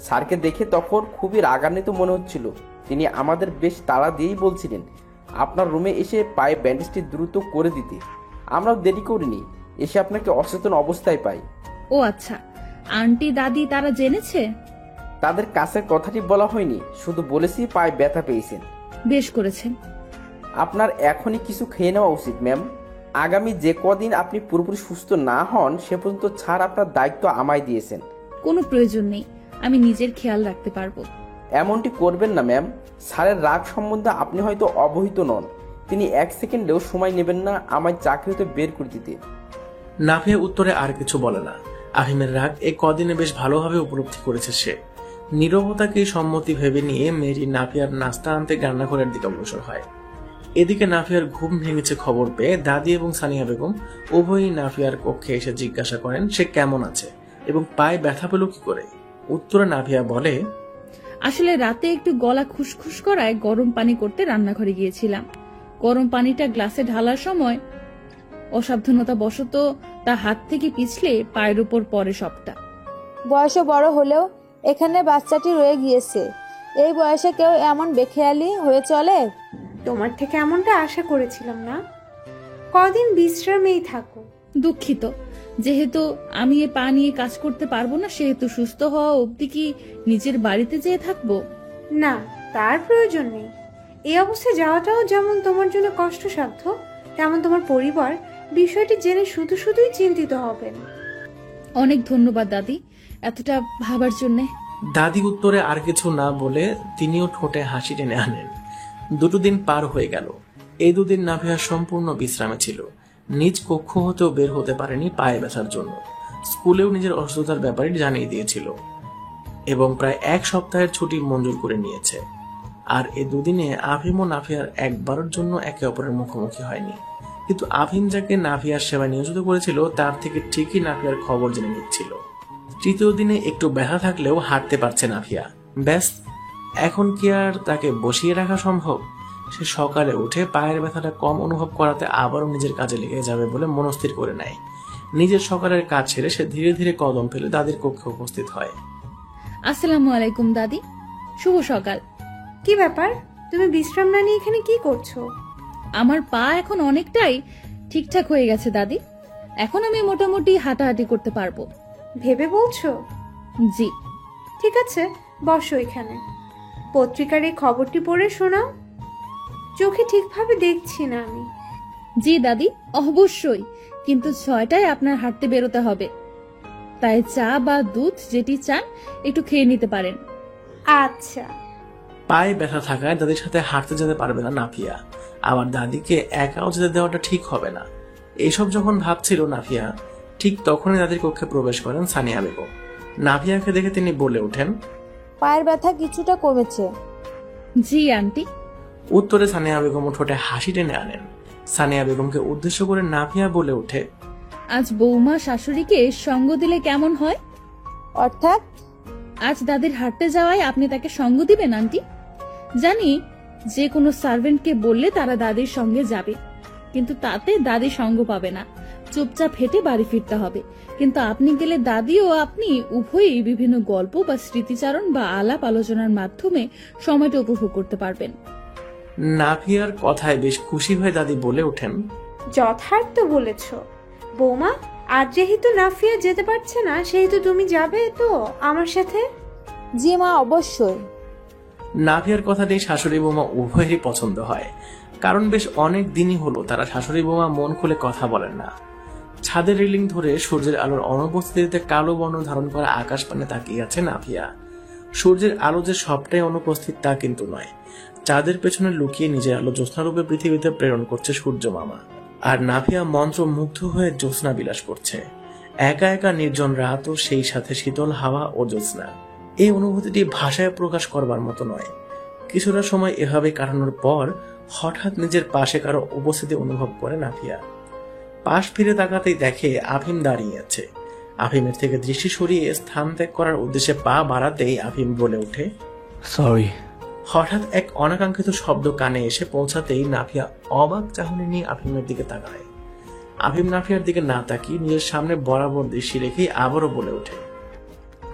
স্যারকে দেখে তখন খুবই রাগান্বিত মনে হচ্ছিল। তিনি আমাদের বেশ তাড়া দিয়েই বলছিলেন আপনার রুমে এসে পায়ে ব্যান্ডেজটি দ্রুত করে দিতে। আমরাও দেরি করিনি, এসে আপনাকে অচেতন অবস্থায় পাই। ও আচ্ছা, আন্টি দাদি তারা জেনেছে? তাদের কাছে কথাটি বলা হয়নি, শুধু বলেছি পায়ে ব্যথা পেয়েছেন। বেশ করেছেন। আপনার এখনই কিছু খেয়ে নেওয়া উচিত ম্যাম। আগামী যে কদিন আপনি পুরোপুরি সুস্থ না হন সে পর্যন্ত ছাড় আপনার দায়িত্ব আমায় দিয়েছেন। কোনো প্রয়োজন নেই, আমি নিজের খেয়াল রাখতে পারবো। এমনটি করবেন না ম্যাম। স্যারের রাগ সম্বন্ধে আপনি হয়তো অবহিত নন। তিনি 1 সেকেন্ডেও সময় নেবেন না আমায় চাকরিতে বের করে দিতে। নাফিয়া উত্তরে আর কিছু বলে না। আফিমের রাগ এই কদিনে বেশ ভালোভাবে উপলব্ধি করেছে সে। নীরবতাকে সম্মতি ভেবে নিয়ে মেরি নাফিয়ার নাস্তা আনতে রান্নাঘরের দিকে অগ্রসর হয়। এদিকে নাফিয়ার ঘুম ভেঙেছে খবর পেয়ে দাদি এবং সানিয়া বেগম উভয়ই নাফিয়ার কক্ষে এসে জিজ্ঞাসা করেন সে কেমন আছে এবং পায়ে ব্যথা পেল কি করে। উত্তরে নাফিয়া বলে, আসলে রাতে একটু গলা খুসখুস করায় গরম পানি করতে রান্নাঘরে গিয়েছিলাম। গরম পানিটা গ্লাসে ঢালার সময় অসাবধানতা বশত তা হাত থেকে পিছলে পায়ের উপর পড়ে সবটা। বয়সে বড় হলেও এখানে বাচ্চাটি রয়ে গিয়েছে। এই বয়সে কেউ এমন বেখেয়ালি হয়ে চলে? তোমার থেকে এমনটা আশা করেছিলাম না। কদিন বিশ্রামেই থাকো। দুঃখিত, যেহেতু আমি এ পা নিয়ে কাজ করতে পারবো না সেহেতু সুস্থ হওয়া অবধি কি নিজের বাড়িতে যেয়ে থাকবো? না, তার প্রয়োজন নেই। এই অবস্থায় যাওয়াটাও যেমন তোমার জন্য কষ্টসাধ্য, তেমন তোমার পরিবার বিষয়টি জেনে শুধু শুধুই চিন্তিত হবেন। অনেক ধন্যবাদ দাদি এতটা ভাবার জন্যে। দাদি উত্তরে আর কিছু না বলে তিনিও ঠোঁটে হাসি টেনে আনেন। 2 দিন পার হয়ে গেল। এই 2 দিন নাভিয়া সম্পূর্ণ বিশ্রামে ছিল। নিজ কক্ষ হতেও বের হতে পারেনি পায়ে ব্যথার জন্য। স্কুলেও নিজের অসুস্থতার ব্যাপারে জানিয়ে দিয়েছিল এবং প্রায় 1 সপ্তাহের ছুটি মঞ্জুর করে নিয়েছে। আর এই 2 দিনে আফিম ও নাফিয়ার একবারের জন্য একে অপরের মুখোমুখি হয়নি। কিন্তু আফিম যাকে নাফিয়ার সেবায় নিয়োজিত করেছিল তার থেকে ঠিকই নাফিয়ার খবর জেনে নিচ্ছিল। 3য় দিনে একটু ব্যথা থাকলেও হাঁটতে পারছে নাফিয়া। ব্যাস, এখন কি আর তাকে বসিয়ে রাখা সম্ভব? সে সকালে উঠে পায়ের ব্যথাটা কম অনুভব করাতে আবারও নিজের কাজে লেগে যাবে বলে মনস্থির করে নেয়। নিজের সকালের কাজ ছেড়ে সে ধীরে ধীরে কদম ফেলে দাদির কক্ষে উপস্থিত হয়। আসসালামু আলাইকুম দাদি, শুভ সকাল। কি ব্যাপার, তুমি বিশ্রাম না নিয়ে এখানে কি করছো? আমার পা এখন অনেকটাই ঠিকঠাক হয়ে গেছে দাদি, এখন আমি মোটামুটি হাঁটাহাঁটি করতে পারবো। ভেবে বলছো? জি। ঠিক আছে, বসো এখানে। পত্রিকার এই খবরটি পড়ে শোনাও। চোখে ঠিকভাবে দেখছি না আমি। জি দাদি, অবশ্যই, কিন্তু 6টায় আপনার হাঁটতে বেরোতে হবে, তাই চা বা দুধ যেটি চান একটু খেয়ে নিতে পারেন। আচ্ছা। পায়ে ব্যথা থাকায় দাদির সাথে হাঁটতে যেতে পারবে না নাফিয়া। আবার দাদিকে একাও যেতে দেওয়াটা ঠিক হবে না। এইসব যখন ভাবছিল নাফিয়া, ঠিক তখনই দাদির কক্ষে প্রবেশ করেন সানিয়া বেগম। নাফিয়াকে দেখে তিনি বলে ওঠেন, পায়ের ব্যথা কিছুটা কমেছে। জি আন্টি। উত্তরে সানিয়া বেগম ঠোঁটে হাসি টেনে আনেন। সানিয়া বেগমকে উদ্দেশ্য করে নাফিয়া বলে ওঠে, আজ বৌমা শাশুড়িকে সঙ্গ দিলে কেমন হয়? অর্থাৎ আজ দাদির হাঁটতে যাওয়ায় আপনি তাকে সঙ্গ দিবেন আন্টি? জানি যে কোনো সার্ভেন্টকে বললে তারা দাদির সঙ্গে যাবে, কিন্তু তাতে দাদি সঙ্গ পাবে না, চুপচাপ হেঁটে বাড়ি ফিরতে হবে। কিন্তু আপনি গেলে দাদি ও আপনি উভয়ই বিভিন্ন গল্প বা স্মৃতিচারণ বা আলাপ আলোচনার মাধ্যমে সময়টা উপভোগ করতে পারবেন। নাফিয়ার কথায় বেশ খুশি হয়ে দাদি বলে ওঠেন, যথার্থ বলেছ বৌমা। আর যেহেতু নাফিয়া যেতে পারছে না সেহেতু তুমি যাবে তো আমার সাথে? জি মা, অবশ্যই। নাফিয়ার কথাতেই শাশুড়ি বৌমা উভয়েরই পছন্দ হয়, কারণ বেশ অনেক দিনই হলো তারা শাশুড়ি বৌমা মন খুলে কথা বলেন না। ছাদের রেলিং ধরে সূর্যের আলোর অনুপস্থিতিতে কালো বর্ণ ধারণ করা আকাশ পানে তাকিয়ে আছে নাফিয়া। সূর্যের আলো যে সবটাই অনুপস্থিত তা কিন্তু নয়। চাঁদের পেছনে লুকিয়ে নিজের আলো জ্যোৎস্নারূপে পৃথিবীতে প্রেরণ করছে সূর্য মামা। আর নাফিয়া মন্ত্র মুগ্ধ হয়ে জ্যোৎস্না বিলাস করছে। একা একা নির্জন রাত ও সেই সাথে শীতল হাওয়া ও জ্যোৎস্না, এই অনুভূতিটি ভাষায় প্রকাশ করবার মতো নয়। কিছুটা সময় এভাবে কাটানোর পর হঠাৎ নিজের পাশে কারো উপস্থিতি অনুভব করে নাফিয়া। পাশ ফিরে তাকাতেই দেখে আফিম দাঁড়িয়ে আছে। আফিমের থেকে দৃষ্টি সরিয়ে স্থান ত্যাগ করার উদ্দেশ্যে পা বাড়াতেই আফিম বলে ওঠে, সরি। হঠাৎ এক অনাকাঙ্ক্ষিত শব্দ কানে এসে পৌঁছাতেই নাফিয়া অবাক চাহনি নিয়ে আফিমের দিকে তাকায়। আফিম নাফিয়ার দিকে না তাকিয়ে নিজের সামনে বরাবর দৃষ্টি রেখেই আবারও বলে ওঠে,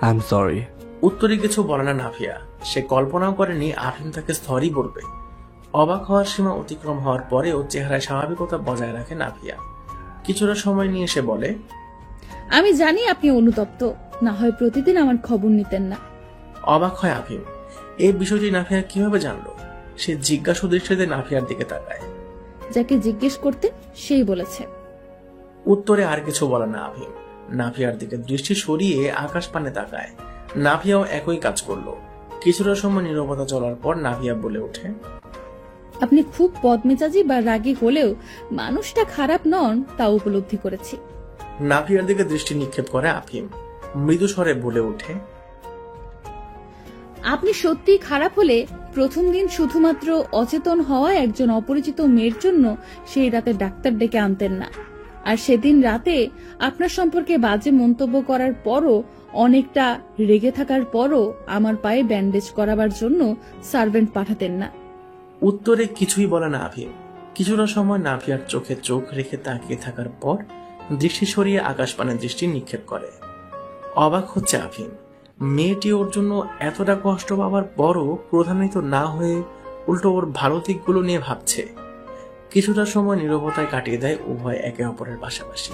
আই এম সরি। উত্তরে কিছু বলে না নাফিয়া। সে কল্পনাও করেনি আফিম তাকে সরি বলবে। অবাক হওয়ার সীমা অতিক্রম হওয়ার পরেও চেহারায় স্বাভাবিকতা বজায় রাখে নাফিয়া। কিছুটা সময় নিয়ে সে বলে, আমি জানি আপনি অনুতপ্ত, না হয় প্রতিদিন আমার খবর নিতেন না। অবাক হয় আফিম। এই বিষয়টি নাফিয়া কিভাবে জানলো? সে জিজ্ঞাসা দৃষ্টিতে নাফিয়ার দিকে তাকায়। যাকে জিজ্ঞেস করতে সেই বলেছে। উত্তরে আর কিছু বলে না আফিম। নাফিয়ার দিকে দৃষ্টি সরিয়ে আকাশ পানে তাকায়। নাফিয়াও একই কাজ করলো। কিছুটা সময় নীরবতা চলার পর নাফিয়া বলে ওঠে, আপনি খুব বদমেজাজি বা রাগী হলেও মানুষটা খারাপ নন তা উপলব্ধি করেছি। নাফিয়ার দিকে দৃষ্টি নিক্ষেপ করে আফিম। মৃদু স্বরে বলে ওঠে, আপনি সত্যিই খারাপ হলে প্রথম দিন শুধুমাত্র অচেতন হওয়া একজন অপরিচিত মেয়ের জন্য সেই রাতে ডাক্তার ডেকে আনতেন না, আর সেদিন রাতে আপনার সম্পর্কে বাজে মন্তব্য করার পরও, অনেকটা রেগে থাকার পরও আমার পায়ে ব্যান্ডেজ করাবার জন্য সার্ভেন্ট পাঠাতেন না। উত্তরে কিছুই বলে না আফিম। কিছুটা সময় নাফিয়ার চোখে চোখ রেখে তাকিয়ে থাকার পর দৃষ্টি সরিয়ে আকাশপানে দৃষ্টি নিক্ষেপ করে। অবাক হচ্ছে আফিম। মেয়েটি ওর জন্য এতটা কষ্ট পাওয়ার পরও ক্রোধান্বিত না হয়ে উল্টো ওর ভালো দিকগুলো নিয়ে ভাবছে। কিছুটা সময় নীরবতায় কাটিয়ে দেয় উভয় একে অপরের পাশাপাশি।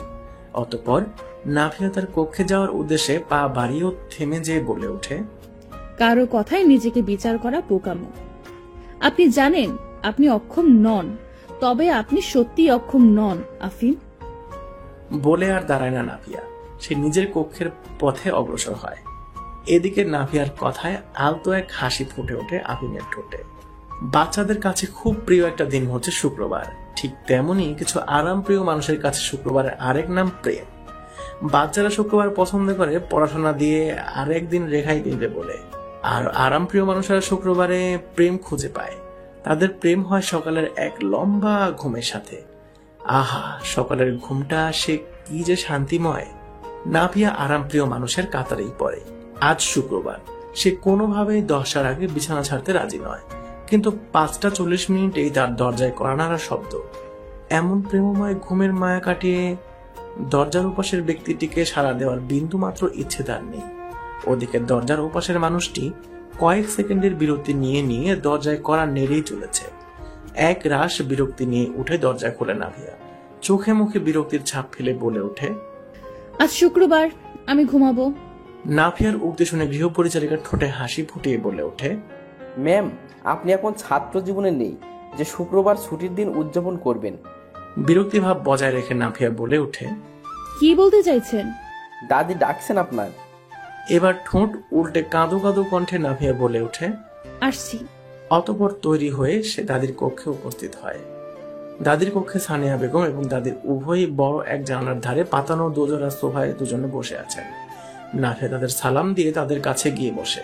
অতঃপর নাফিয়া তার কক্ষে যাওয়ার উদ্দেশ্যে পা বাড়িয়েও থেমে যেয়ে বলে ওঠে, কারো কথায় নিজেকে বিচার করা বোকামো। আপনি জানেন আপনি অক্ষম নন, তবে আপনি সত্যি অক্ষম নন আফিম। বলে আর দাঁড়ায় না নাফিয়া। সে নিজের কক্ষের পথে অগ্রসর হয়। এদিকে নাফিয়ার কথায় আলতো এক হাসি ফুটে ওঠে আফিমের ঠোঁটে। বাচ্চাদের কাছে খুব প্রিয় একটা দিন হচ্ছে শুক্রবার। ঠিক তেমনি কিছু আরামপ্রিয় মানুষের কাছে শুক্রবারের আরেক নাম প্রেম। বাচ্চারা শুক্রবার পছন্দ করে পড়াশোনা দিয়ে আরেক দিন রেহাই দিবে বলে, আর আরামপ্রিয় মানুষেরা শুক্রবারে প্রেম খুঁজে পায়। তাদের প্রেম হয় সকালের এক লম্বা ঘুমের সাথে। আহা, সকালের ঘুমটা সে কি যে শান্তিময়। নাফিয়া আরামপ্রিয় মানুষের কাতারেই পড়ে। আজ শুক্রবার। সে কোনোভাবেই 10টার আগে বিছানা ছাড়তে রাজি নয়, কিন্তু 5:40 তার দরজায় কড়া নাড়ার শব্দ। এমন প্রেমময় ঘুমের মায়া কাটিয়ে দরজার উপাসের ব্যক্তিটিকে সাড়া দেওয়ার বিন্দু মাত্র ইচ্ছে তার নেই। ওদিকে দরজার উপাসের মানুষটি কয়েক সেকেন্ডের বিরতি নিয়ে দরজায় কড়া নেড়েই চলেছে। এক রাশ বিরক্তি নিয়ে উঠে দরজা খোলে নাভিয়া। চোখে মুখে বিরক্তির ছাপ ফেলে বলে ওঠে, আজ শুক্রবার, আমি ঘুমাবো। নাভিয়ার উক্তি শুনে গৃহ পরিচারিকার ঠোঁটে হাসি ফুটিয়ে বলে ওঠে, ম্যাম, আপনি এখন ছাত্র জীবনে নেই যে শুক্রবার ছুটির দিন উদযাপন করবেন। বিরক্তিভাব বজায় রেখে নাভিয়া বলে ওঠে, কি বলতে চাইছেন? দাদি ডাকছেন আপনার। এবার ঠোঁট উল্টে কাঁদো কাঁদো কণ্ঠে নাভিয়া বলে ওঠে, আসছি। অতঃপর তৈরি হয়ে সে দাদির কক্ষে উপস্থিত হয়। দাদির কক্ষে সানিয়া বেগম এবং দাদির উভয়ই বড় এক জানালার ধারে পাতানো দোজোড়া সোফায় দুজনে বসে আছেন। নাভিয়া তাদের সালাম দিয়ে তাদের কাছে গিয়ে বসে।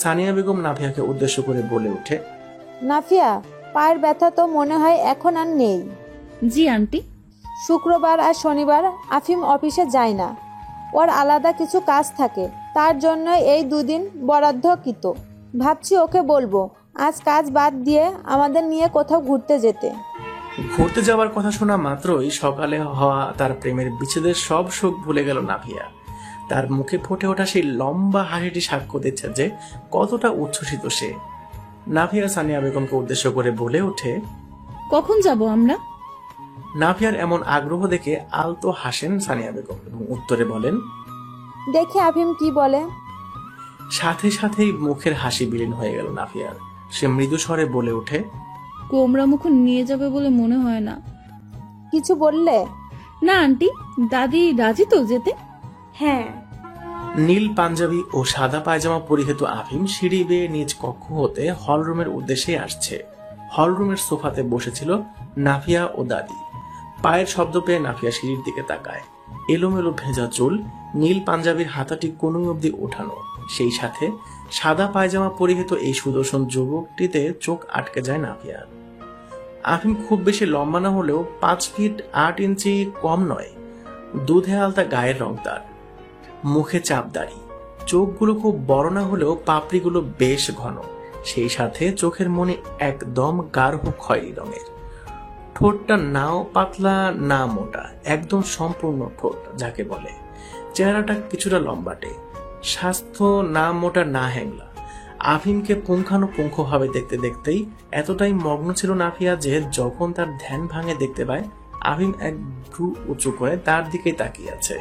সানিয়া বেগম নাভিয়াকে উদ্দেশ্য করে বলে ওঠে, নাফিয়া, পায়ের ব্যথা তো মনে হয় এখন আর নেই। জি আন্টি। শুক্রবার আর শনিবার আফিম অফিসে যায় না, ওর আলাদা কিছু কাজ থাকে, তার জন্য এই দুদিন বরাদ্দকৃত। ভাবছি ওকে বলবো আজ কাজ বাদ দিয়ে আমাদের নিয়ে কোথাও ঘুরতে যেতে। ঘুরতে যাওয়ার কথা শোনা মাত্রই সকালে হওয়া তার প্রেমের বিচ্ছেদের সব শোক ভুলে গেল নাভিয়া। তার মুখে ফুটে ওঠা সেই লম্বা হাসিটি সাক্ষ্য দিচ্ছে যে কতটা উচ্ছ্বসিত সে। নাভিয়া সানিয়া বেগমকে উদ্দেশ্য করে বলে ওঠে, কখন যাব আমরা? নাভিয়ার এমন আগ্রহ দেখে আলতো হাসেন সানিয়া বেগম এবং উত্তরে বলেন, দেখে আফিম কি বলে। সাথে সাথেই মুখের হাসি বিলীন হয়ে গেল নাভিয়ার। সে মৃদু স্বরে বলে ওঠে, কোমরা মুখ নিয়ে যাবে বলে মনে হয় না। কিছু বললে? না আন্টি, দাদি রাজি তো যেতে? হ্যাঁ। নীল পাঞ্জাবি ও সাদা পায়জামা পরিহিত আফিম সিঁড়ি বেয়ে নিজ কক্ষ হতে হলরুমের উদ্দেশ্যে আসছে। হলরুমের সোফাতে বসেছিল নাফিয়া ও দাদি। পায়ের শব্দ পেয়ে নাফিয়া সিঁড়ির দিকে তাকায়। এলোমেলো ভেজা চুল, নীল পাঞ্জাবির হাতাটি কোন অবধি ওঠানো, সেই সাথে সাদা পায়জামা পরিহিত এই সুদর্শন যুবকটিতে চোখ আটকে যায় নাফিয়ার। আফিম খুব বেশি লম্বা না হলেও 5 ফিট 8 ইঞ্চি কম নয়। দুধে আলতা গায়ের রং তার, মুখে চাপ দাড়ি, চোখগুলো খুব বড় না হলেও পাপড়িগুলো বেশ ঘন, সেই সাথে চোখের মনি একদম গাঢ় খয়েরি রঙের। ঠোঁটটা নাও পাতলা না মোটা, একদম সম্পূর্ণ ঠোঁট যাকে বলে। চেহারাটা কিছুটা লম্বাটে, স্বাস্থ্য না মোটা না হ্যাংলা। আফিমকে পুঙ্খানুপুঙ্খভাবে দেখতে দেখতেই এতটাই মগ্ন ছিল নাফিয়া যে যখন তার ধ্যান ভাঙে দেখতে পায় আফিম এক ভ্রু উঁচু করে তার দিকেই তাকিয়ে আছে।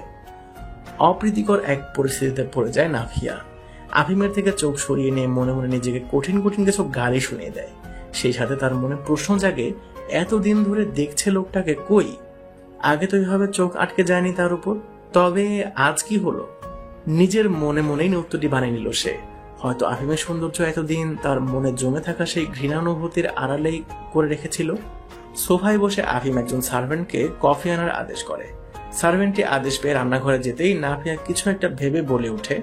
অপ্রীতিকর এক পরিস্থিতিতে পড়ে যায় নাফিয়া। আফিমের থেকে চোখ সরিয়ে নিয়ে মনে মনে নিজেকে কঠিন কঠিন কিছু গালি শুনিয়ে দেয়। সেই সাথে তার মনে প্রশ্ন জাগে, এতদিন ধরে দেখছে লোকটাকে কই, আগে তো এভাবে চোখ আটকে যায়নি তার উপর, তবে আজ কি হলো? নিজের মনে মনেই উত্তরটি বানিয়ে নিল সে। হয়তো আফিমের সৌন্দর্য এতদিন তার মনে জমে থাকা সেই ঘৃণানুভূতির আড়ালেই করে রেখেছিল। সোফায় বসে আফিম একজন সার্ভেন্টকে কফি আনার আদেশ করে। সার্ভেন্টটি আদেশ পেয়ে রান্নাঘরে যেতেই নাফিয়া কিছু একটা ভেবে বলে ওঠে,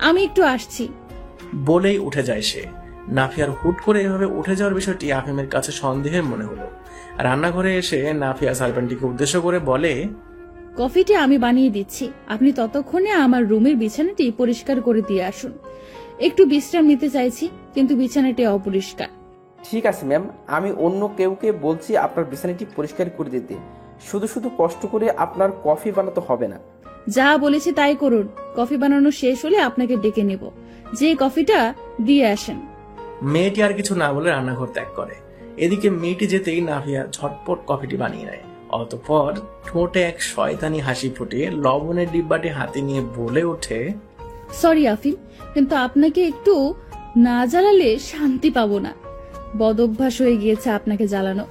আমি একটু আসছি। বলেই উঠে যায় সে। নাফিয়ার হুট করে এভাবে উঠে যাওয়ার বিষয়টি আফিমের কাছে সন্দেহের মনে হলো। রান্নাঘরে এসে নাফিয়া সার্ভেন্টটিকে উদ্দেশ্য করে বলে, কফিটি আমি বানিয়ে দিচ্ছি, আপনি ততক্ষণে আমার রুমের বিছানাটি পরিষ্কার করে দিয়ে আসুন। একটু বিশ্রাম নিতে চাইছি, কিন্তু বিছানাটি অপরিষ্কার। ঠিক আছে ম্যাম, আমি অন্য কেউকে বলছি আপনার বিছানাটি পরিষ্কার করে দিতে। শুধু শুধু কষ্ট করে আপনার কফি বানাতে হবে না। যা বলেছি তাই করুন। কফি বানানো শেষ হলে আপনাকে ডেকে নেব। যে কফিটা দিয়ে আসেন। মেয়েটি আর কিছু না বলে রান্নাঘর ত্যাগ করে। এদিকে মেয়েটি যেতেই নাফিয়া ঝটপট কফিটি বানিয়ে নেয়। অতঃপর ঠোঁটে এক শয়তানি হাসি ফুটিয়ে লবণের ডিব্বাটি হাতে নিয়ে বলে ওঠে, সরি আফিম, কিন্তু আপনাকে একটু না জ্বালালে শান্তি পাবো না। বদ অভ্যাস হয়ে গিয়েছে আপনাকে জ্বালানো।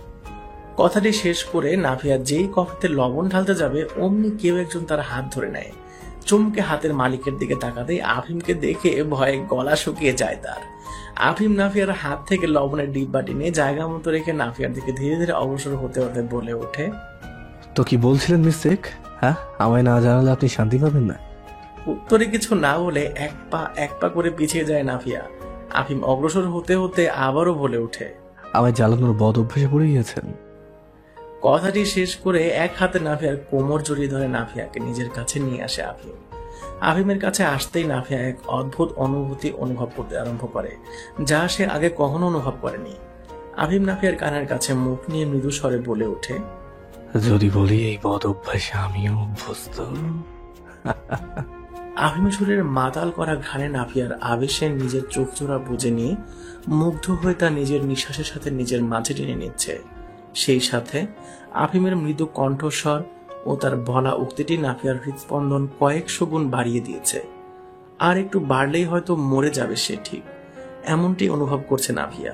কথাটি শেষ করে নাফিয়া যেই কফিতে লবণ ঢালতে যাবে অমনি কেউ একজন তার হাত ধরে নেয়। চমকে হাতের মালিকের দিকে তাকাতেই আফিমকে দেখে ভয়ে গলা শুকিয়ে যায় তার। আফিম নাফিয়ার হাত থেকে লবণের ডিব্বাটি নিয়ে জায়গা মতো রেখে নাফিয়ার দিকে ধীরে ধীরে অগ্রসর হতে হতে বলে ওঠে, তো কি বলছিলেন মিস্টেক? হ্যাঁ, আমায় না জানালে আপনি শান্তি পাবেন না? উত্তরে কিছু না বলে এক পা করে পিছিয়ে যায় নাফিয়া। আফিম অগ্রসর হতে হতে আবারও বলে ওঠে, আমায় জ্বালানোর বদ অভ্যাসে পড়ে গিয়েছেন। কথাটি শেষ করে এক হাতে নাফিয়ার কোমর জড়িয়ে ধরে নাফিয়াকে নিজের কাছে নিয়ে আসে আফিম। আফিমের কাছে আসতেই নাফিয়া এক অদ্ভুত অনুভূতি অনুভব করতে আরম্ভ করে, যা সে আগে কখনো অনুভব করেনি। আফিম নাফিয়ার কানের কাছে মুখ নিয়ে মৃদু স্বরে বলে ওঠে, যদি বলি এই বদ অভ্যাসে আমিও অভ্যস্ত। আফিমের শরীরের মাতাল করা ঘাড়ে নাফিয়ার আবেশে নিজের চোখ জোড়া বুঝে নিয়ে মুগ্ধ হয়ে তা নিজের নিঃশ্বাসের সাথে নিজের মাঝে টেনে নিচ্ছে। সেই সাথে আফিমের মৃদু কণ্ঠস্বর ও তার বলা উক্তিটি নাফিয়ার হৃদস্পন্দন কয়েকশো গুণ বাড়িয়ে দিয়েছে। আর একটু বাড়লেই হয়তো মরে যাবে সে, ঠিক এমনটি অনুভব করছে নাফিয়া।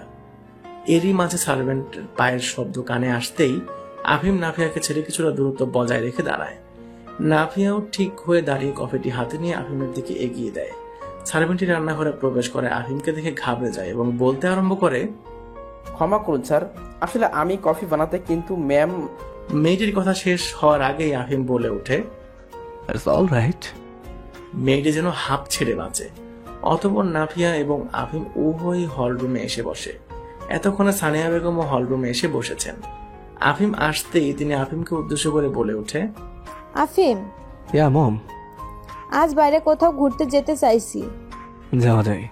এরই মাঝে সার্ভেন্টের পায়ের শব্দ কানে আসতেই আফিম নাফিয়াকে ছেড়ে কিছুটা দূরত্ব বজায় রেখে দাঁড়ায়। নাফিয়াও ঠিক হয়ে দাঁড়িয়ে কফিটি হাতে নিয়ে আফিমের দিকে এগিয়ে দেয়। সার্ভেন্টটি রান্নাঘরে প্রবেশ করে আফিমকে দেখে ঘাবড়ে যায় এবং বলতে আরম্ভ করে, ক্ষমা করুন স্যার, আসলে আমি কফি বানাতে, কিন্তু ম্যাম। মেয়েটির কথা শেষ হওয়ার আগেই আফিম বলে ওঠে, ইটস অল রাইট। মেয়েটি যেন হাঁপ ছেড়ে বাঁচে। অতঃপর নাফিয়া এবং আফিম উভয়ই হলরুমে এসে বসে। এতক্ষণে সানিয়া বেগমও হলরুমে এসে বসেছেন। আফিম আসতেই তিনি আফিমকে উদ্দেশ্য করে বলে ওঠে, আফিম, ইয়া মম, আজ বাইরে কোথাও ঘুরতে যেতে চাইছি। যাওয়া যায়।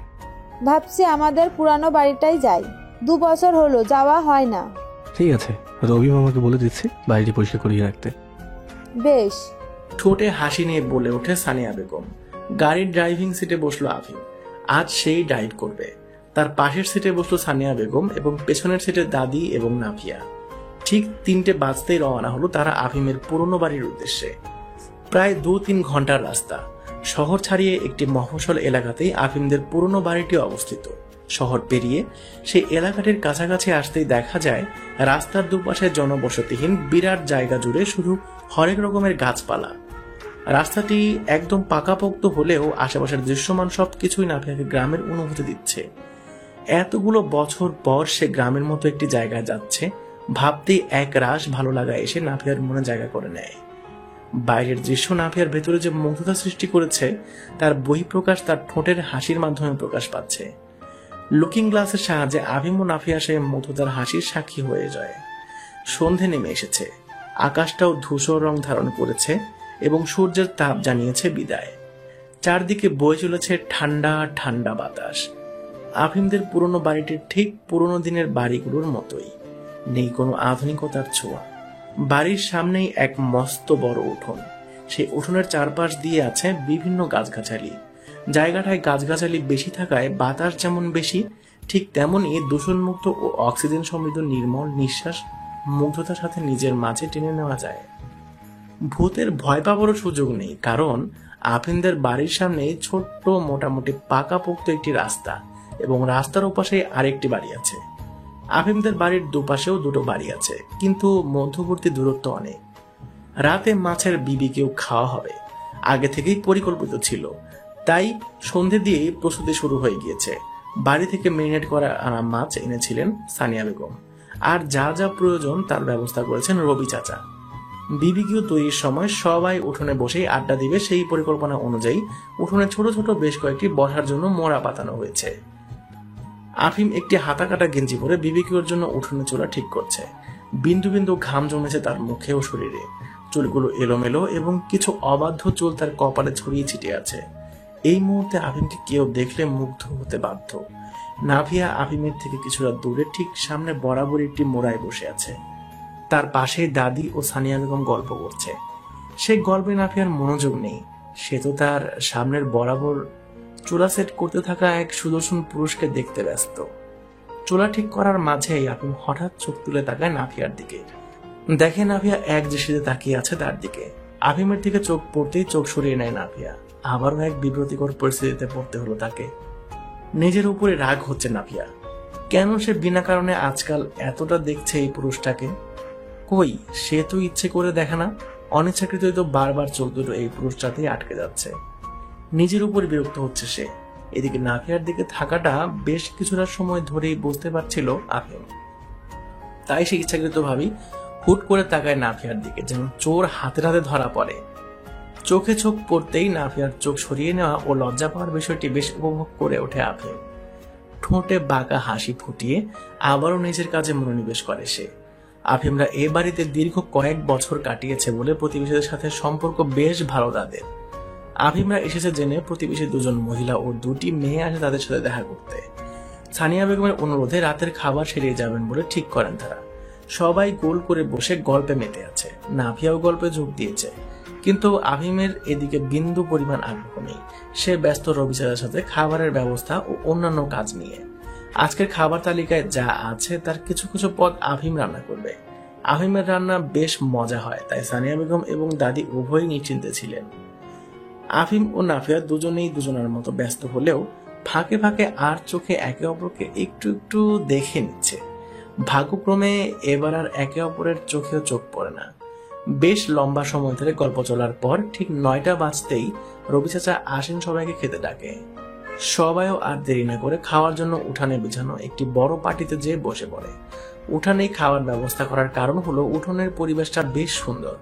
ভাবছি আমাদের পুরানো বাড়িটাই যাই। 2 বছর হলো যাওয়া হয় না। ঠিক আছে, রবি মামাকে বলে দিচ্ছি বাড়িটি পরিষ্কার করিয়ে রাখতে। বেশ। ঠোঁটে হাসি নিয়ে বলে ওঠে সানিয়া বেগম। গাড়ির ড্রাইভিং সিটে বসলো আফিম। আজ সেই ড্রাইভ করবে। তার পাশের সিটে বসলো সানিয়া বেগম এবং পেছনের সিটে দাদি এবং নাফিয়া। ঠিক 3টে বাজতেই রওনা হলো তারা আফিমের পুরনো বাড়ির উদ্দেশ্যে। প্রায় 2-3 ঘন্টার রাস্তা। শহর ছাড়িয়ে একটি মফস্বল এলাকাতেই আফিমদের পুরনো বাড়িটি অবস্থিত। শহর পেরিয়ে সেই এলাকাটির কাছাকাছি আসতেই দেখা যায় রাস্তার দুপাশে জনবসতিহীন বিরাট জায়গা জুড়ে শুধু হরেক রকমের গাছপালা। রাস্তাটি একদম পাকাপোক্ত হলেও আশেপাশের দৃশ্যমান সবকিছুই নাফিয়াকে গ্রামের অনুভূতি দিচ্ছে। এতগুলো বছর পর সে গ্রামের মতো একটি জায়গায় যাচ্ছে, ভাবতেই এক রাশ ভালো লাগা এসে নাফিয়ার মনে জায়গা করে নেয়। বাইরের দৃশ্য নাফিয়ার ভেতরে যে মুগ্ধতা সৃষ্টি করেছে তার বহিঃপ্রকাশ তার ঠোঁটের হাসির মাধ্যমে প্রকাশ পাচ্ছে। লুকিং গ্লাসের সাহায্যে আফিম ও নাফিয়া সেই মুগ্ধতার হাসির সাক্ষী হয়ে যায়। সন্ধে নেমে এসেছে, আকাশটাও ধূসর রং ধারণ করেছে এবং সূর্যের তাপ জানিয়েছে বিদায়। চারদিকে বয়ে চলেছে ঠান্ডা ঠান্ডা বাতাস। আফিমদের পুরনো বাড়িটির ঠিক পুরনো দিনের বাড়িগুলোর মতোই। নেই কোনো আধুনিকতার ছোঁয়া। বাড়ির সামনেই এক মস্ত বড় উঠোন। সেই উঠোনের চারপাশ দিয়ে আছে বিভিন্ন গাছগাছালি। জায়গাটায় গাছগাছালি বেশি থাকায় বাতাস যেমন বেশি, ঠিক তেমনই দূষণমুক্ত ও অক্সিজেন সমৃদ্ধ নির্মল নিঃশ্বাস মুগ্ধতার সাথে নিজের মাঝে টেনে নেওয়া যায়। ভূতের ভয় পাওয়ারও সুযোগ নেই, কারণ আফিমদের বাড়ির সামনে ছোট্ট মোটামুটি পাকাপোক্ত একটি রাস্তা এবং রাস্তার ওপাশে আরেকটি বাড়ি আছে। আফিমদের বাড়ির দুপাশেও দুটো বাড়ি আছে, কিন্তু মধ্যবর্তী দূরত্ব অনেক। রাতে মাছের বিবিকিউ খাওয়া হবে, আগে থেকেই পরিকল্পিত ছিল, তাই সন্ধে দিয়েই প্রস্তুতি শুরু হয়ে গিয়েছে। বাড়ি থেকে মেরিনেট করা আনা মাছ এনেছিলেন সানিয়া বেগম, আর যা যা প্রয়োজন তার ব্যবস্থা করেছেন রবি চাচা। বিবিকিউ তৈরির সময় সবাই উঠোনে বসেই আড্ডা দিবে, সেই পরিকল্পনা অনুযায়ী উঠোনে ছোট ছোট বেশ কয়েকটি বসার জন্য মোড়া পাতানো হয়েছে। আফিম একটি হাতা কাটা গেঞ্জি পরে বিবিকিউর জন্য উঠোনে চুলা ঠিক করছে। বিন্দু বিন্দু ঘাম জমেছে তার মুখে ও শরীরে। চুলগুলো এলোমেলো এবং কিছু অবাধ্য চুল তার কপালে ছড়িয়ে ছিটিয়ে আছে। এই মুহূর্তে আফিমকে কেউ দেখলে মুগ্ধ হতে বাধ্য। নাভিয়া আফিমের থেকে কিছুটা দূরে ঠিক সামনে বরাবর একটি মোড়ায় বসে আছে। তার পাশে দাদি ও সানিয়া বেগম গল্প করছে। সে গল্পে নাভিয়ার মনোযোগ নেই, সে তো তার সামনের বরাবর চুলা সেট করতে থাকা এক সুদর্শন পুরুষকে দেখতে ব্যস্ত। চুলা ঠিক করার মাঝেই আফিম হঠাৎ চোখ তুলে তাকায় নাভিয়ার দিকে। দেখে নাভিয়া এক দৃষ্টিতে তাকিয়ে আছে তার দিকে। আফিমের দিকে চোখ পড়তেই চোখ সরিয়ে নেয় নাভিয়া। আবারও এক বিব্রতিকর পরিস্থিতিতে পড়তে হলো তাকে। নিজের উপরে রাগ হচ্ছে নাভিয়া। কেন সে বিনা কারণে আজকাল এতটা দেখছে এই পুরুষটাকে? কই, সে তো ইচ্ছে করে দেখে না, অনিচ্ছাকৃতই তো বারবার চোখ দুটো এই পুরুষটাতেই আটকে যাচ্ছে। নিজের উপর বিরক্ত হচ্ছে সে। এদিকে নাভিয়ার দিকে থাকাটা বেশ কিছুটা সময় ধরেই বুঝতে পারছিল আফিম, তাই সে ইচ্ছাকৃত ভাবেই হুট করে তাকায় নাভিয়ার দিকে, যেন চোর হাতে হাতে ধরা পড়ে। চোখে চোখ পড়তেই নাভিয়ার চোখ সরিয়ে নেওয়া ও লজ্জা পাওয়ার বিষয়টি বেশ উপভোগ করে ওঠে আফিম। ঠোঁটে বাঁকা হাসি ফুটিয়ে আবারও নিজের কাজে মনোনিবেশ করে সে। আফিমরা এ বাড়িতে দীর্ঘ কয়েক বছর কাটিয়েছে বলে প্রতিবেশীদের সাথে সম্পর্ক বেশ ভালো তাদের। আফিমরা এসেছে জেনে প্রতিবেশী দুজন মহিলা ও দুটি মেয়ে আসে তাদের সাথে দেখা করতে। সানিয়া বেগমের অনুরোধে রাতের খাবার সেরিয়ে যাবেন বলে ঠিক করেন তারা। সবাই গোল করে বসে গল্পে মেতে আছে। নাভিয়াও গল্পে যোগ দিয়েছে, কিন্তু আফিমের এদিকে বিন্দু পরিমাণ আগ্রহ নেই। সে ব্যস্ত রবি চাচার সাথে খাবারের ব্যবস্থা ও অন্যান্য কাজ নিয়ে। আজকের খাবার তালিকায় যা আছে তার কিছু কিছু পদ আফিম রান্না করবে। আফিমের রান্না বেশ মজা হয়, তাই সানিয়া বেগম এবং দাদি উভয়ই নিশ্চিন্তে ছিলেন। আফিম ও নাফিয়া দুজনেই দুজনের মতো ব্যস্ত হলেও ফাঁকে ফাঁকে আর চোখে একে অপরকে একটু একটু দেখে নিচ্ছে। ভাগ্যক্রমে এবার আর একে অপরের চোখেও চোখ পড়ে না। বেশ লম্বা সময় ধরে গল্প চলার পর ঠিক 9টা বাজতেই রবি চাচা আসেন সবাইকে খেতে ডাকে। সবাইও আর দেরি না করে খাওয়ার জন্য উঠানে বিছানো একটি বড় পাটিতে যেয়ে বসে পড়ে। উঠানেই খাওয়ার ব্যবস্থা করার কারণ হলো উঠোনের পরিবেশটা বেশ সুন্দর।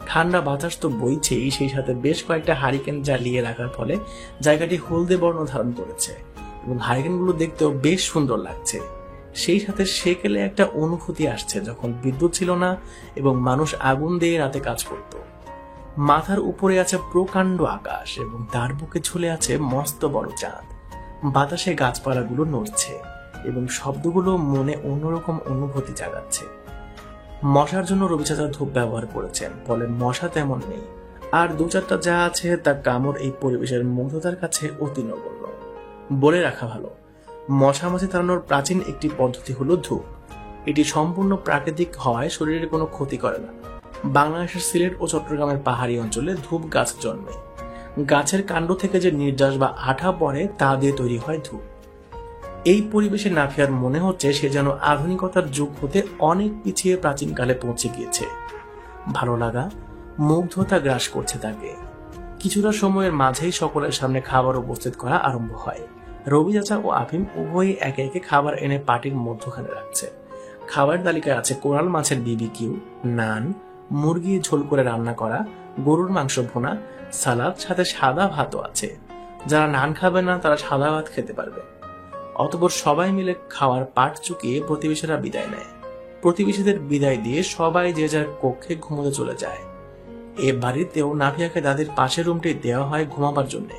ঠান্ডা বাতাস তো বইছেই, সেই সাথে বেশ কয়েকটা হারিকেন জ্বালিয়ে রাখার ফলে জায়গাটি হলদে বর্ণ ধারণ করেছে এবং হারিকেনগুলো দেখতেও বেশ সুন্দর লাগছে। সেই সাথে সেকেলে একটা অনুভূতি আসছে যখন বিদ্যুৎ ছিল না এবং মানুষ আগুন দিয়ে রাতে কাজ করত। মাথার উপরে আছে প্রকাণ্ড আকাশ এবং তার বুকে ঝুলে আছে মস্ত বড় চাঁদ। বাতাসে গাছপালাগুলো নড়ছে এবং শব্দগুলো মনে অন্যরকম অনুভূতি জাগাচ্ছে। মশার জন্য রবি চাচা ধূপ ব্যবহার করেছেন, ফলে মশা তেমন নেই। আর দু চারটা যা আছে তার কামড় এই পরিবেশের মুগ্ধতার কাছে অতি নগণ্য। বলে রাখা ভালো, মশা মাছি তাড়ানোর প্রাচীন একটি পদ্ধতি হলো ধূপ। এটি সম্পূর্ণ প্রাকৃতিক হওয়ায় শরীরের কোনো ক্ষতি করে না। বাংলাদেশের সিলেট ও চট্টগ্রামের পাহাড়ি অঞ্চলে ধূপ গাছ জন্মে। গাছের কাণ্ড থেকে যে নির্যাস বা আঠা পড়ে তা দিয়ে তৈরি হয় ধূপ। এই পরিবেশে নাফিয়ার মনে হচ্ছে সে যেন আধুনিকতার যুগ হতে অনেক পিছিয়ে প্রাচীনকালে পৌঁছে গিয়েছে। ভালো লাগা, মুগ্ধতা গ্রাস করছে তাকে। কিছুটা সময়ের মাঝেই সকলের সামনে খাবার উপস্থিত করা আরম্ভ হয়। রবি চাচা ও আফিম উভয়ই একে একে খাবার এনে পাটির মধ্যখানে রাখছে। খাবার তালিকায় আছে কোরাল মাছের বিবিকিউ, নান, মুরগি ঝোল করে রান্না করা, গরুর মাংস ভুনা, সালাদ, সাথে সাদা ভাতও আছে। যারা নান খাবে না তারা সাদা ভাত খেতে পারবে। অতঃপর সবাই মিলে খাওয়ার পাট চুকিয়ে প্রতিবেশীরা বিদায় নেয়। প্রতিবেশীদের বিদায় দিয়ে সবাই যে যার কক্ষে ঘুমোতে চলে যায়। এ বাড়িতেও নাভিয়াকে দাদির পাশের রুমটি দেওয়া হয় ঘুমাবার জন্য,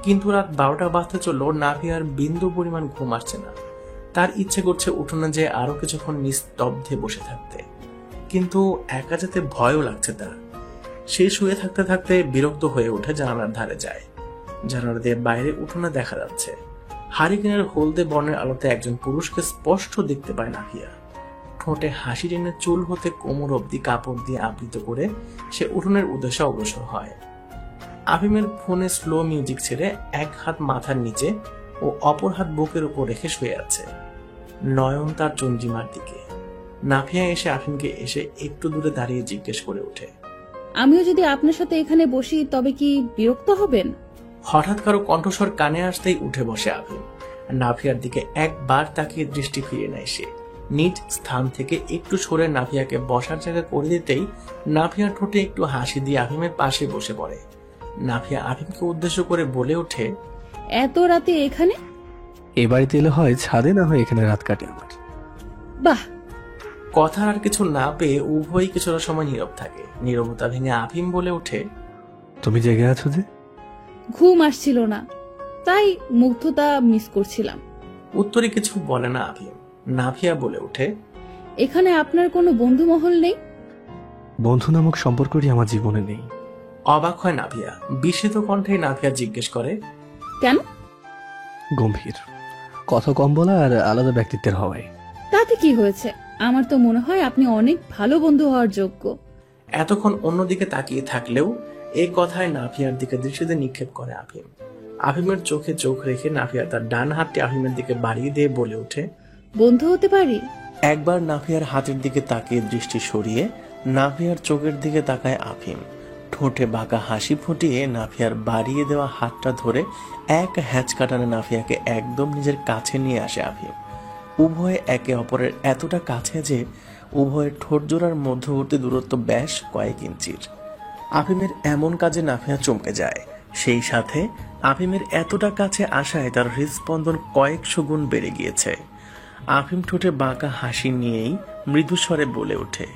কিন্তু রাত 12টা বাজতে চলল নাভিয়ার বিন্দু পরিমাণ ঘুম আসছে না। তার ইচ্ছে করছে উঠোনে যে আরো কিছুক্ষণ নিস্তব্ধে বসে থাকতে, কিন্তু একা যেতে ভয়ও লাগছে তার। সে শুয়ে থাকতে থাকতে বিরক্ত হয়ে উঠে জানালার ধারে যায়। জানালা দিয়ে বাইরে উঠোনে দেখা যাচ্ছে। হারিকেনের হলদে বর্ণের আলোতে একজন পুরুষকে স্পষ্ট দেখতে পায় নাফিয়া। ঠোঁটে হাসি টেনে চুল হতে কোমর অব্দি কাপড় দিয়ে আবৃত করে সে উঠোনের উদ্দেশ্যে অগ্রসর হয়। আফিমের ফোনে স্লো মিউজিক ছেড়ে এক হাত মাথার নিচে ও অপর হাত বুকের উপর রেখে শুয়ে আছে, নয়ন তার চঞ্জিমার দিকে। নাফিয়া এসে আফিমকে এসে একটু দূরে দাঁড়িয়ে জিজ্ঞেস করে ওঠে, আমিও যদি আপনার সাথে এখানে বসি তবে কি বিরক্ত হবেন? হঠাৎ কারো কণ্ঠস্বর কানে আসতেই উঠে বসে আফিম। নাফিয়ার দিকে একবার তাকিয়ে দৃষ্টি ফিরে নেয় সে। নিজ স্থান থেকে একটু সরে নাফিয়াকে বসার জায়গা করে দিতেই নাফিয়ার ঠোঁটে একটু হাসি দিয়ে আফিমের পাশে বসে পড়ে। নাফিয়া আফিমকে উদ্দেশ্য করে বলে ওঠে, এত রাতে এখানে? এ বাড়িতে এলে হয় ছাদে, না হয় এখানে রাত কাটে আমার। বাহ! কথা আর কিছু না পেয়ে উভয়ই কিছুটা সময় নীরব থাকে। নীরবতা ভেঙে আফিম বলে ওঠে, তুমি জেগে আছো যে? ঘুম আসছিল না, তাই মুগ্ধতা মিস করছিলাম। উত্তরে কিছু বলে না আফিম। নাফিয়া বলে ওঠে, এখানে আপনার কোনো বন্ধু মহল নেই? বন্ধু নামক সম্পর্কটি আমার জীবনে নেই। অবাক হয় নাফিয়া। বিস্মিত কণ্ঠে নাফিয়া জিজ্ঞেস করে, কেন? গম্ভীর, কথা কম বলা আর আলাদা ব্যক্তিত্বের হওয়ায়। তাতে কি হয়েছে? আমার তো মনে হয় আপনি অনেক ভালো বন্ধু হওয়ার যোগ্য। এতক্ষণ অন্যদিকে তাকিয়ে থাকলেও এই কথায় নাফিয়ার দিকে দৃষ্টিতে নিক্ষেপ করে আফিম। আফিমের চোখে চোখ রেখে নাফিয়া তার ডান হাতটি আফিমের দিকে বাড়িয়ে দিয়ে বলে ওঠে, বন্ধু হতে পারি? একবার নাফিয়ার হাতের দিকে তাকিয়ে দৃষ্টি সরিয়ে নাফিয়ার চোখের দিকে তাকায় আফিম। ঠোঁটে বাঁকা হাসি ফুটিয়ে নাফিয়ার বাড়িয়ে দেওয়া হাতটা ধরে এক হ্যাঁচকাটানে নাফিয়াকে একদম নিজের কাছে নিয়ে আসে আফিম। উভয়ে একে অপরের এতটা কাছে যে উভয়ের ঠোঁট জোড়ার মধ্যবর্তী দূরত্ব বেশ কয়েক ইঞ্চির। আফিমের এমন কাজে নাফিয়া চমকে যায়। সেই সাথে আফিমের এতটা কাছে আসায় তার হৃদস্পন্দন কয়েকশো গুণ বেড়ে গিয়েছে। আফিম ঠোঁটে বাঁকা হাসি নিয়েই মৃদু স্বরে বলে ওঠে,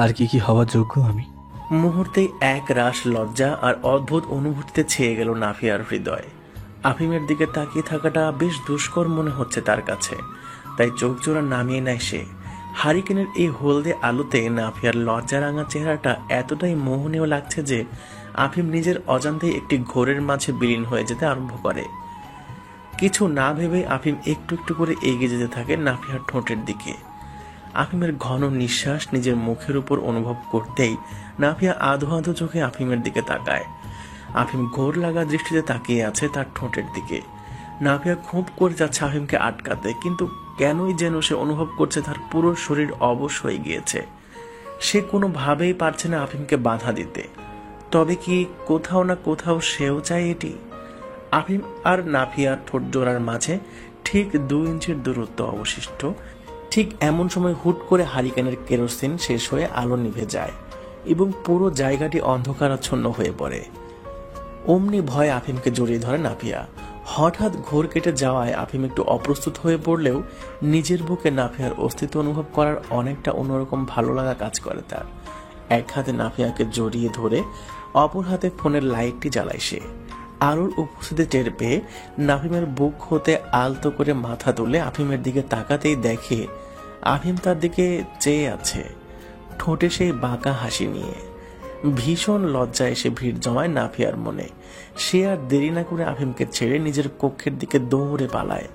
আর কি কি হওয়ার যোগ্য আমি? মুহূর্তেই এক রাশ লজ্জা আর অদ্ভুত অনুভূতিতে ছেয়ে গেল নাফিয়ার হৃদয়। আফিমের দিকে তাকিয়ে থাকাটা বেশ দুষ্কর মনে হচ্ছে তার কাছে, তাই চোখ জোড়া নামিয়ে নেয় সে। হারিকেনের এই হলদে আলোতে নাফিয়ার লজ্জারাঙা চেহারাটা এতটাই মোহনীয় লাগছে যে আফিম নিজের অজান্তেই একটি ঘোরের মাঝে বিলীন হয়ে যেতে আরম্ভ করে। কিছু না ভেবে আফিম একটু একটু করে এগিয়ে যেতে থাকে নাফিয়ার ঠোঁটের দিকে। আফিমের ঘন নিঃশ্বাস নিজের মুখের উপর অনুভব করতেই নাফিয়া আধো আধো চোখে আফিমের দিকে তাকায়। আফিম ঘোর লাগা দৃষ্টিতে তাকিয়ে আছে তার ঠোঁটের দিকে। নাফিয়া খুব করে যাচ্ছে আফিমকে আটকাতে, কিন্তু কেনই যেন সে অনুভব করছে তার পুরো শরীর অবশ হয়ে গিয়েছে। সে কোনোভাবেই পারছে না আফিমকে বাধা দিতে। তবে কি কোথাও না কোথাও সেও চায় এটি? আফিম আর নাফিয়ার ঠোঁট জোড়ার মাঝে ঠিক 2 ইঞ্চির দূরত্ব অবশিষ্ট। ঠিক এমন সময় হুট করে হারিকেনের কেরোসিন শেষ হয়ে আলো নিভে যায় এবং পুরো জায়গাটি অন্ধকারাচ্ছন্ন হয়ে পড়ে। অমনি ভয়ে আফিমকে জড়িয়ে ধরে নাফিয়া। হঠাৎ ঘোর কেটে যাওয়ায় আফিম একটু অপ্রস্তুত হয়ে পড়লেও নিজের বুকে নাফিয়ার অস্তিত্ব অনুভব করার অনেকটা অন্যরকম ভালো লাগা কাজ করে তার। এক হাতে নাফিয়াকে জড়িয়ে ধরে অপর হাতে ফোনের লাইটটি জ্বালায় সে। আলোর উপস্থিতি টের পেয়ে নাফিমের বুক হতে আলতো করে মাথা তুলে আফিমের দিকে তাকাতেই দেখে আফিম তার দিকে চেয়ে আছে, ঠোঁটে সেই বাঁকা হাসি নিয়ে। ভীষণ লজ্জা এসে ভিড় জমায় নাফিয়ার মনে। সে আর দেরি না করে আফিমকে ছেড়ে নিজের কক্ষের দিকে দৌড়ে পালায়।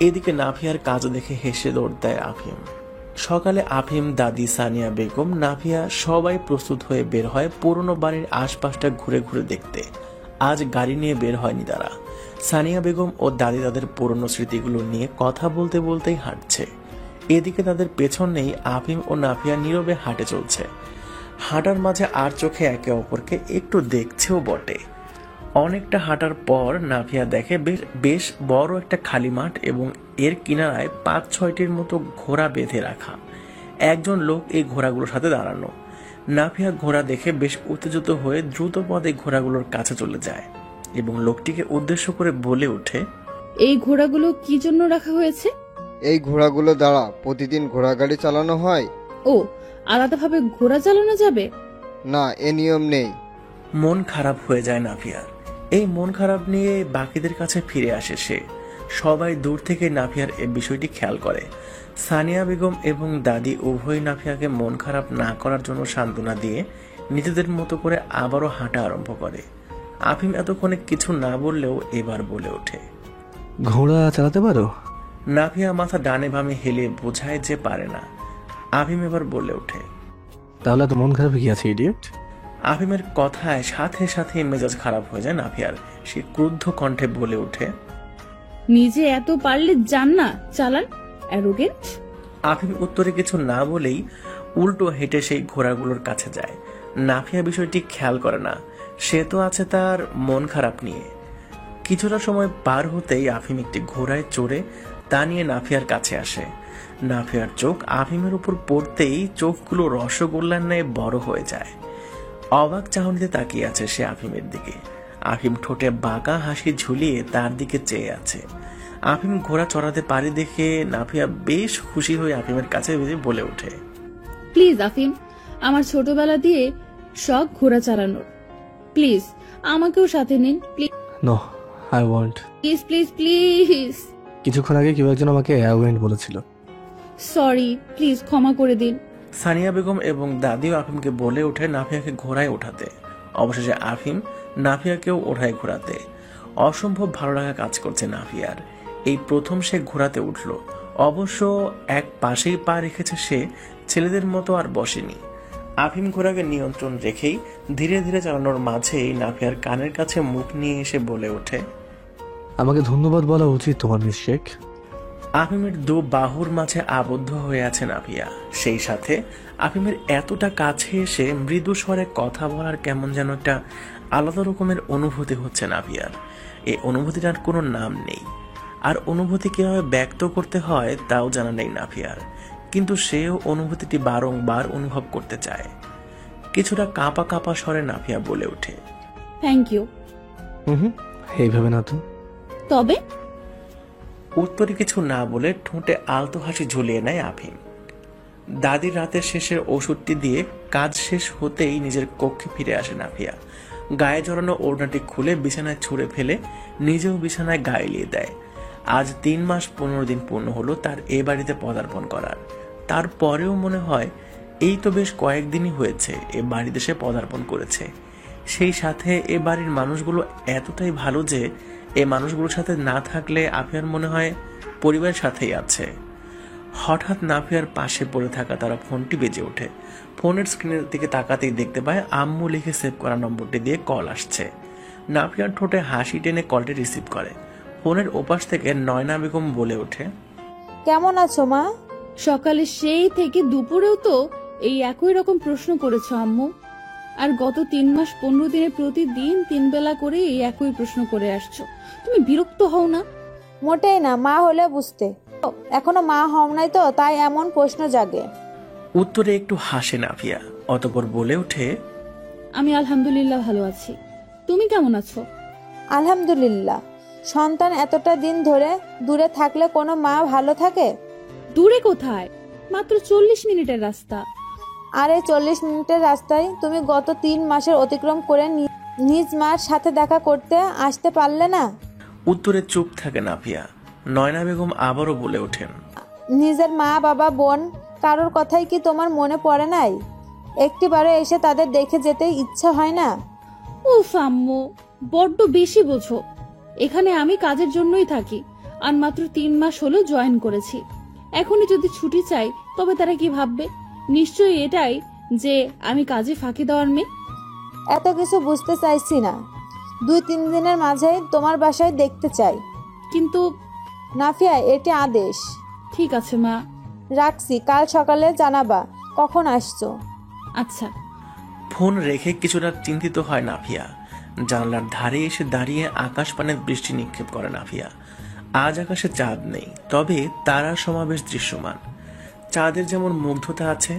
এদিকে নাফিয়ার কাজ দেখে হেসে দৌড় দেয় আফিম। সকালে আফিম, দাদি, সানিয়া বেগম, নাফিয়া সবাই প্রস্তুত হয়ে বের হয় পুরনো বাড়ির আশপাশটা ঘুরে ঘুরে দেখতে। আজ গাড়ি নিয়ে বের হয়নি তারা। সানিয়া বেগম ও দাদি তাদের পুরনো স্মৃতিগুলো নিয়ে কথা বলতে বলতেই হাঁটছে। এদিকে তাদের পেছনেই আফিম ও নাফিয়া নীরবে হাঁটে চলছে। হাঁটার মাঝে আর চোখে একে অপরকে একটু দেখছেও বটে। অনেকটা হাঁটার পর নাফিয়া দেখে বেশ বড় একটা খালি মাঠ এবং এর কিনারায় 5-6টির মতো ঘোড়া বেঁধে রাখা। একজন লোক এই ঘোড়াগুলোর সাথে দাঁড়ানো। নাফিয়া ঘোড়া দেখে বেশ উত্তেজিত হয়ে দ্রুত পদে ঘোড়াগুলোর কাছে চলে যায় এবং লোকটিকে উদ্দেশ্য করে বলে ওঠে, এই ঘোড়াগুলো কি জন্য রাখা হয়েছে? এই ঘোড়াগুলো দ্বারা প্রতিদিন ঘোড়াগাড়ি চালানো হয়। ও, আলাদাভাবে ঘোড়া চালানো যাবে না, এ নিয়ম নেই। মন খারাপ হয়ে যায় নাফিয়ার। এই মন খারাপ নিয়ে বাকিদের কাছে ফিরে আসে সে। সবাই দূর থেকে নাফিয়ার এই বিষয়টি খেয়াল করে। সানিয়া বেগম এবং দাদি উভয় নাফিয়াকে মন খারাপ না করার জন্য সান্ত্বনা দিয়ে নিজেদের মতো করে আবারও হাঁটা আরম্ভ করে। আফিম এতক্ষণে কিছু না বললেও এবার বলে ওঠে, ঘোড়া চালাতে পারো? নাফিয়া মাথা ডানে বামে হেলে বোঝায় যে পারে না। আফিম এবার বলে ওঠে, তাহলে তো মন খারাপ কি আছে ইডিয়েট? আফিমের কথায় সাথে সাথে মেজাজ খারাপ হয়ে যায় নাফিয়ার। সে ক্রুদ্ধ কণ্ঠে বলে ওঠে, নিজে এত পারলে যান না চালান, অ্যারোগেন্ট। আফিম উত্তরে কিছু না বলেই উল্টো হেঁটে সেই ঘোড়াগুলোর কাছে যায়। নাফিয়া বিষয়টি খেয়াল করে না, সে তো আছে তার মন খারাপ নিয়ে। কিছুটা সময় পার হতেই আফিম একটি ঘোড়ায় চড়ে তা নিয়ে নাফিয়ার কাছে আসে। নাফিয়ার চোখ আফিমের উপর পড়তেই চোখগুলো রসগোল্লার ন্যায় বড় হয়ে যায়। অবাক চাহনিতে তাকিয়ে আছে সে আফিমের দিকে। আফিম ঠোঁটে বাঁকা হাসি ঝুলিয়ে তার দিকে চেয়ে আছে। আফিম ঘোড়া চড়াতে পারে দেখে নাফিয়া বেশ খুশি হয়ে আফিমের কাছে বলে ওঠে, প্লিজ আফিম, আমার ছোটবেলা দিয়ে শখ ঘোড়া চালানোর, প্লিজ আমাকেও সাথে নিন, please no, I want. Please please please. কিছুক্ষণ আগে কেউ একজন আমাকে অ্যারোগেন্ট বলেছিল। সরি, প্লিজ ক্ষমা করে দিন। সানিয়া বেগম এবং দাদিও আফিমকে বলে ওঠে নাফিয়াকে ঘোড়ায় ওঠাতে। অবশেষে আফিম নাফিয়াকেও ওঠায় ঘোরাতে। অসম্ভব ভালো লাগা কাজ করছে নাফিয়ার। এই প্রথম সে ঘোড়াতে উঠল। অবশ্য এক পাশেই পা রেখেছে সে, ছেলেদের মতো আর বসেনি। আফিম ঘোড়াকে নিয়ন্ত্রণ রেখেই ধীরে ধীরে চালানোর মাঝেই নাফিয়ার কানের কাছে মুখ নিয়ে এসে বলে ওঠে, আমাকে ধন্যবাদ বলা উচিত তোমার মিস শেখ। আফিমের দু বাহুর মাঝে আবদ্ধ হয়ে আছে নাফিয়া। সেই সাথে আফিমের এতটা কাছে এসে মৃদু স্বরে কথা বলার কেমন যেন একটা আলাদা রকমের অনুভূতি হচ্ছে নাফিয়ার। এই অনুভূতিটার কোনো নাম নেই, আর অনুভূতি কিভাবে ব্যক্ত করতে হয় তাও জানা নেই নাফিয়ার। কিন্তু সেও অনুভূতিটি বারংবার অনুভব করতে চায়। কিছুটা কাঁপা কাঁপা স্বরে নাফিয়া বলে ওঠে, থ্যাংক ইউ। এইভাবে না তো। তবে উত্তরে কিছু না বলে ঠোঁটে আলতো হাসি ঝুলিয়ে নেয় আফিম। দাদির রাতের শেষের ওষুধটি দিয়ে কাজ শেষ হতেই নিজের কক্ষে ফিরে আসে নাফিয়া। গায়ে জড়ানো ওড়নাটি খুলে বিছানায় ছুঁড়ে ফেলে নিজেও বিছানায় গায়ে এলিয়ে দেয়। আজ 3 মাস 15 দিন পূর্ণ হলো তার এ বাড়িতে পদার্পণ করার। তারপরেও মনে হয় এই তো বেশ কয়েকদিনই হয়েছে এ বাড়িতে সে পদার্পণ করেছে। সেই সাথে এ বাড়ির মানুষগুলো এতটাই ভালো যে এ মানুষগুলোর সাথে না থাকলে আফিয়ার মনে হয় পরিবারের সাথেই আছে। হঠাৎ নাফিয়ার পাশে পড়ে থাকা তারা ফোনটি বেজে ওঠে। ফোনের স্ক্রিনের দিকে তাকাতেই দেখতে পায় আম্মু লিখে সেভ করা নম্বরটি দিয়ে কল আসছে। নাফিয়ার ঠোঁটে হাসি টেনে কলটি রিসিভ করে। ফোনের ওপাশ থেকে নয়না বেগম বলে ওঠে, কেমন আছো মা? সকালে সেই থেকে দুপুরেও তো এই একই রকম প্রশ্ন করেছো আম্মু, আর গত 3 মাস 15 দিনে প্রতিদিন 3 বেলা করে এই একই প্রশ্ন করে আসছো। তুমি বিরক্ত হও না? মোটেই না, মা হলে বুঝতে। এখনো মা হও নাই তো, তাই এমন প্রশ্ন জাগে। উত্তরে একটু হাসে নাফিয়া, অতঃপর বলে ওঠে, আমি আলহামদুলিল্লাহ ভালো আছি। তুমি কেমন আছো? আলহামদুলিল্লাহ। সন্তান এতটা দিন ধরে দূরে থাকলে কোনো মা ভালো থাকে? দূরে কোথায়, মাত্র 40 মিনিটের রাস্তা। আর এই 40 মিনিটের রাস্তায় তুমি গত 3 মাসের অতিক্রম করে নিজ মার সাথে দেখা করতে আসতে পারলে না? উত্তরে চুপ থাকে নাফিয়া। নয়না বেগম আবারও বলে ওঠেন, নিজের মা বাবা বোন কারোর কথাই কি তোমার মনে পড়ে নাই? একটিবারে এসে তাদের দেখে যেতে ইচ্ছা হয় না? উফ আম্মু, বড্ড বেশি বোঝো। এখানে আমি কাজের জন্যই থাকি, আর মাত্র 3 মাস হলো জয়েন করেছি। এখনই যদি ছুটি চাই তবে তারা কি ভাববে? নিশ্চয়ই এটাই যে আমি কাজে ফাঁকি দেওয়ার মেয়ে। এত কিছু বুঝতে চাইছি না। 2-3 দিনের মাঝেই তোমার বাসায় দেখতে চাই। কিন্তু নাফিয়া, এটি আদেশ। ঠিক আছে মা, রাখছি, কাল সকালে জানাবা কখন আসছো। আচ্ছা। ফোন রেখে কিছুটা চিন্তিত হয় নাফিয়া। জানলার ধারে এসে দাঁড়িয়ে আকাশ পানে দৃষ্টি নিক্ষেপ করে নাফিয়া। আজ আকাশে চাঁদ নেই, তবে তারার সমাবেশ দৃশ্যমান। চাঁদের যেমন মুগ্ধতা আছে,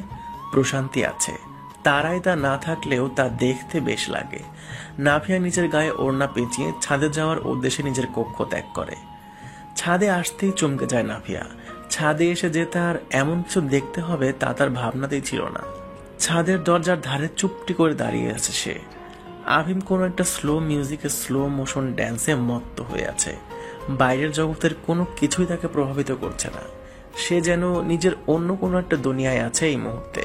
প্রশান্তি আছে, তারাই তা না থাকলেও তা দেখতে বেশ লাগে। নাফিয়া নিজের গায়ে ওড়না পেঁচিয়ে ছাদে যাওয়ার উদ্দেশ্যে নিজের কক্ষ ত্যাগ করে। ছাদে আসতেই চমকে যায় নাফিয়া। ছাদে এসে যে তার এমন কিছু দেখতে হবে তা তার ভাবনাতেই ছিল না। ছাদের দরজার ধারে চুপটি করে দাঁড়িয়ে আছে সে। আফিম কোনো একটা স্লো মিউজিকে স্লো মোশন ড্যান্সে মত্ত হয়ে আছে। বাইরের জগতের কোনো কিছুই তাকে প্রভাবিত করছে না। সে যেন নিজের অন্য কোনো একটা দুনিয়ায় আছে এই মুহূর্তে।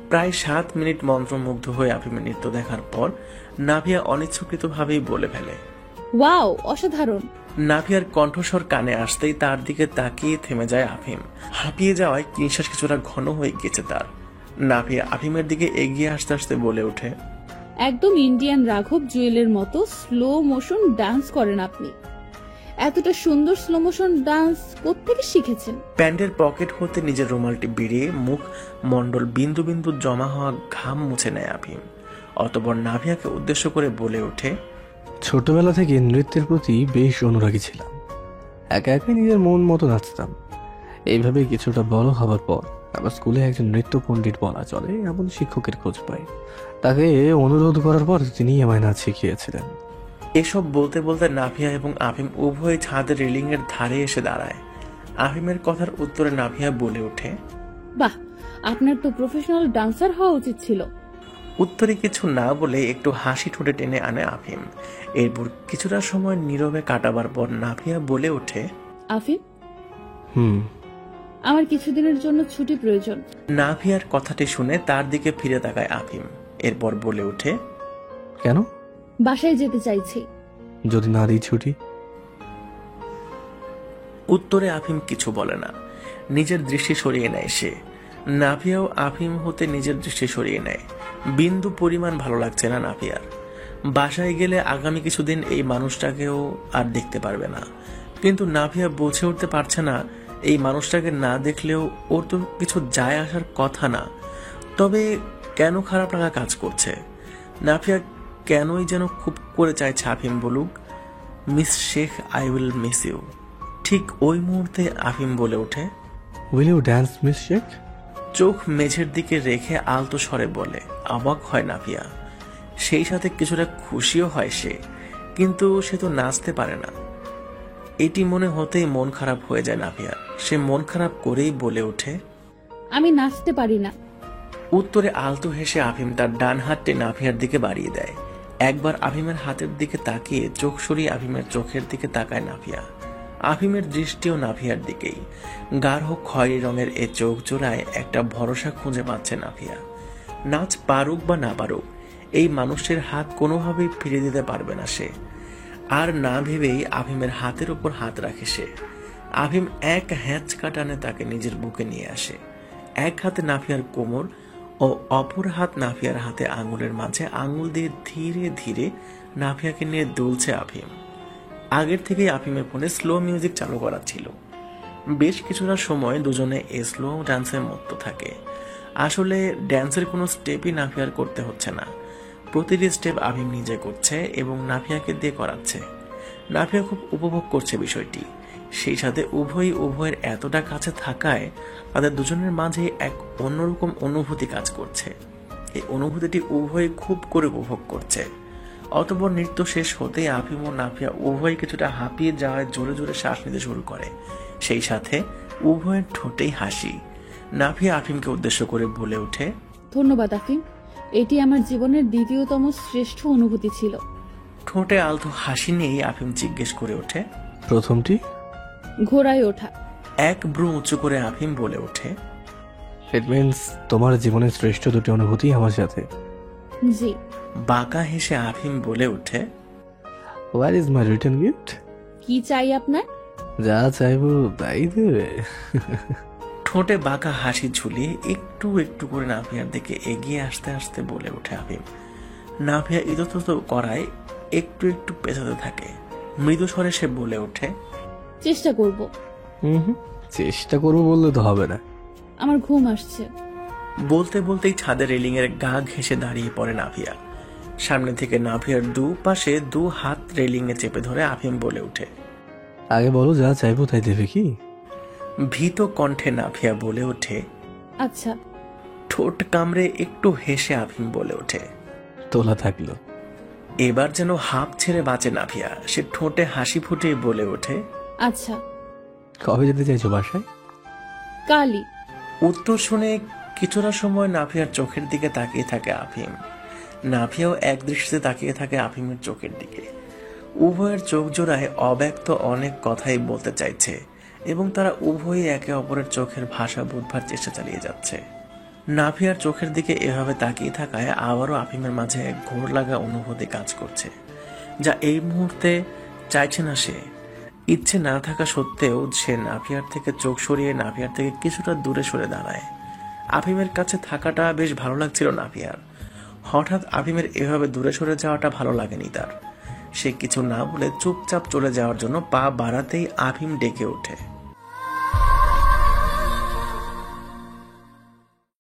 প্রায় 7 মিনিট মন্ত্রমুগ্ধ হয়ে আফিমের নৃত্য দেখার পর নাভিয়া অনিচ্ছাকৃতভাবেই বলে ফেলে, ওয়াও, অসাধারণ। নাভিয়ার কণ্ঠস্বর কানে আসতেই তার দিকে তাকিয়ে থেমে যায় আফিম। হাঁপিয়ে যাওয়ায় নিঃশ্বাস কিছুটা ঘন হয়ে গেছে তার। নাভিয়া আফিমের দিকে এগিয়ে আসতে আসতে বলে ওঠে, একদম ইন্ডিয়ান রাঘব জুয়েলের মতো স্লো মোশন ডান্স করেন আপনি। এতটা সুন্দর স্লো মোশন ডান্স কোত্থেকে শিখেছেন? প্যান্টের পকেট হতে নিজের রুমালটি বেরিয়ে মুখ মণ্ডল বিন্দু বিন্দু জমা হওয়া ঘাম মুছে নেয় আফিম। অতঃপর নাভিয়াকে উদ্দেশ্য করে বলে ওঠে, ছোটবেলা থেকে নৃত্যের প্রতি বেশ অনুরাগী ছিলাম। একা একাই নিজের মন মতো নাচতাম। এইভাবে কিছুটা বড় হওয়ার পর আমার স্কুলে একজন নৃত্য পণ্ডিত বলা চলে এমন শিক্ষকের খোঁজ পাই। তাকে অনুরোধ করার পর তিনি আমায় নাচ শিখিয়েছিলেন। এসব বলতে বলতে নাভিয়া এবং আফিম উভয় ছাদের রেলিং এর ধারে এসে দাঁড়ায়। আফিমের কথার উত্তরে নাভিয়া বলে ওঠে, বাহ, আপনার তো প্রফেশনাল ডান্সার হওয়া উচিত ছিল। উত্তরে কিছু না বলে একটু হাসি ঠোঁটে টেনে আনে আফিম। এরপর কিছুটা সময় নীরবে কাটাবার পর নাভিয়া বলে ওঠে, আফিম, হুম, আমার কিছুদিনের জন্য ছুটি প্রয়োজন। নাভিয়ার কথাটি শুনে তার দিকে ফিরে তাকায় আফিম। এরপর বলে ওঠে, কেন? বাসায় যেতে চাইছি। যদি না দিই ছুটি? উত্তরে আফিম কিছু বলে না, নিজের দৃষ্টি সরিয়ে নেয় সে। নাভিয়াও আফিম হতে নিজের দৃষ্টি সরিয়ে নেয়। বিন্দু পরিমাণ ভালো লাগছে না নাভিয়ার। বাসায় গেলে আগামী কিছুদিন এই মানুষটাকেও আর দেখতে পারবে না। কিন্তু নাভিয়া বুঝে উঠতে পারছে না, এই মানুষটাকে না দেখলেও ওর তো কিছু যায় আসার কথা না। তবে কেন খারাপ লাগা কাজ করছে? নাভিয়া কেনই যেন খুব করে চাইছে আফিম বলুক, miss Sheikh, I will miss you. ঠিক ওই মুহূর্তে আফিম বলে ওঠে, will you dance miss Sheikh? চোখ মেঝের দিকে রেখে আলতো স্বরে বলে। অবাক হয় নাভিয়া, সেই সাথে কিছুটা খুশিও হয় সে। কিন্তু সে তো নাচতে পারে না। এটি মনে হতেই মন খারাপ হয়ে যায় নাভিয়া। সে মন খারাপ করেই বলে ওঠে, আমি নাচতে পারি না। উত্তরে আলতো হেসে আফিম তার ডান হাতটি নাভিয়ার দিকে বাড়িয়ে দেয়। একবার আফিমের হাতের দিকে তাকিয়ে চোখ সরিয়ে আফিমের চোখের দিকে তাকায় নাভিয়া। আফিমের দৃষ্টিও নাভিয়ার দিকেই। গাঢ় খয়েরি রঙের এ চোখ জোড়ায় একটা ভরসা খুঁজে পাচ্ছে নাভিয়া। নাচ পারুক বা না পারুক, এই মানুষের হাত কোনোভাবেই ফিরে দিতে পারবে না সে। আর না ভেবেই আফিমের হাতের উপর হাত রাখে সে। আফিম এক হ্যাঁচকা টানে তাকে নিজের বুকে নিয়ে আসে। এক হাতে নাভিয়ার কোমর ও অপর হাত নাভিয়ার হাতে আঙুলের মাঝে আঙুল দিয়ে ধীরে ধীরে নাভিয়াকে নিয়ে দুলছে আফিম। আগের থেকেই আফিমের ফোনে স্লো মিউজিক চালু করা ছিল। বেশ কিছুটা সময় দুজনে এই স্লো ডান্সে মত্ত থাকে। আসলে ড্যান্সের কোনো স্টেপই নাভিয়ার করতে হচ্ছে না। প্রতিটি স্টেপ আফিম নিজে করছে এবং নাভিয়াকে দিয়ে করাচ্ছে। নাভিয়া খুব উপভোগ করছে বিষয়টি। সেই সাথে উভয়ের এতটা কাছে থাকায় তাদের দুজনের মাঝে এক অন্যরকম অনুভূতি কাজ করছে। এই অনুভূতিটি উভয়ে খুব করে উপভোগ করছে। অতঃপর নৃত্য শেষ হতেই আফিম ও নাভিয়া উভয় কিছুটা হাঁপিয়ে যাওয়ায় জোরে জোরে শ্বাস নিতে শুরু করে। সেই সাথে উভয়ের ঠোঁটেই হাসি। নাভিয়া আফিমকে উদ্দেশ্য করে বলে ওঠে, ধন্যবাদ আফিম, এটি আমার জীবনের দ্বিতীয়তম শ্রেষ্ঠ অনুভূতি ছিল। ঠোঁটে আলতো হাসি নিয়েই আফিম জিজ্ঞেস করে ওঠে, প্রথমটি? ঘোড়ায় ওঠা। এক ব্রু উঁচু করে আফিম বলে ওঠে, ইট মিনস তোমার জীবনের শ্রেষ্ঠ দুটি অনুভূতি আমার সাথে। জি। বাঁকা হেসে আফিম বলে ওঠে, where is my return gift? কি চাই আপনার? যা চাইবো তাই দেবে। ঠোঁটে বাঁকা হাসি ঝুলিয়ে একটু একটু করে নাভিয়ার দিকে এগিয়ে আসতে আসতে বলে ওঠে আফিম। নাভিয়া ইতস্তত করায় একটু একটু পেছাতে থাকে। মৃদু স্বরে সে বলে ওঠে, চেষ্টা করব। চেষ্টা করবো বললে তো হবে না। আমার ঘুম আসছে। বলতে বলতেই ছাদের রেলিং এর গা ঘেঁষে দাঁড়িয়ে পড়ে নাভিয়া। সামনে থেকে নাভিয়ার দু পাশে দু হাত রেলিং এ চেপে ধরে আফিম বলে ওঠে, আগে বলো যা চাইবো তাই দেবে কি? ভীত কণ্ঠে নাভিয়া বলে ওঠে, আচ্ছা। ঠোঁট কামড়ে একটু হেসে আফিম বলে ওঠে, তোলা থাকলো। এবার যেন হাঁপ ছেড়ে বাঁচে নাভিয়া। সে ঠোঁটে হাসি ফুটিয়ে বলে ওঠে, আচ্ছা। কবে যেতে চাইছো বাসায়? কালই। উত্তর শুনে কিছুটা সময় নাভিয়ার চোখের দিকে তাকিয়ে থাকে আফিম। নাভিয়াও এক দৃষ্টিতে তাকিয়ে থাকে আফিমের চোখের দিকে। উভয়ের চোখ জোড়ায় অব্যক্ত অনেক কথাই বলতে চাইছে এবং তারা উভয়ই একে অপরের চোখের ভাষা বুঝবার চেষ্টা চালিয়ে যাচ্ছে। নাভিয়ার চোখের দিকে এভাবে তাকিয়ে থাকায় আবারও আফিমের মাঝে ঘোর লাগা অনুভূতি কাজ করছে, যা এই মুহূর্তে চাইছে না সে। ইচ্ছে না থাকা সত্ত্বেও সে নাভিয়ার থেকে চোখ সরিয়ে নাভিয়ার থেকে কিছুটা দূরে সরে দাঁড়ায়। আফিমের কাছে থাকাটা বেশ ভালো লাগছিল নাভিয়ার। হঠাৎ আফিমের এভাবে দূরে সরে যাওয়াটা ভালো লাগেনি তার। সে কিছু না বলে চুপচাপ চলে যাওয়ার জন্য পা বাড়াতেই আফিম ডেকে ওঠে।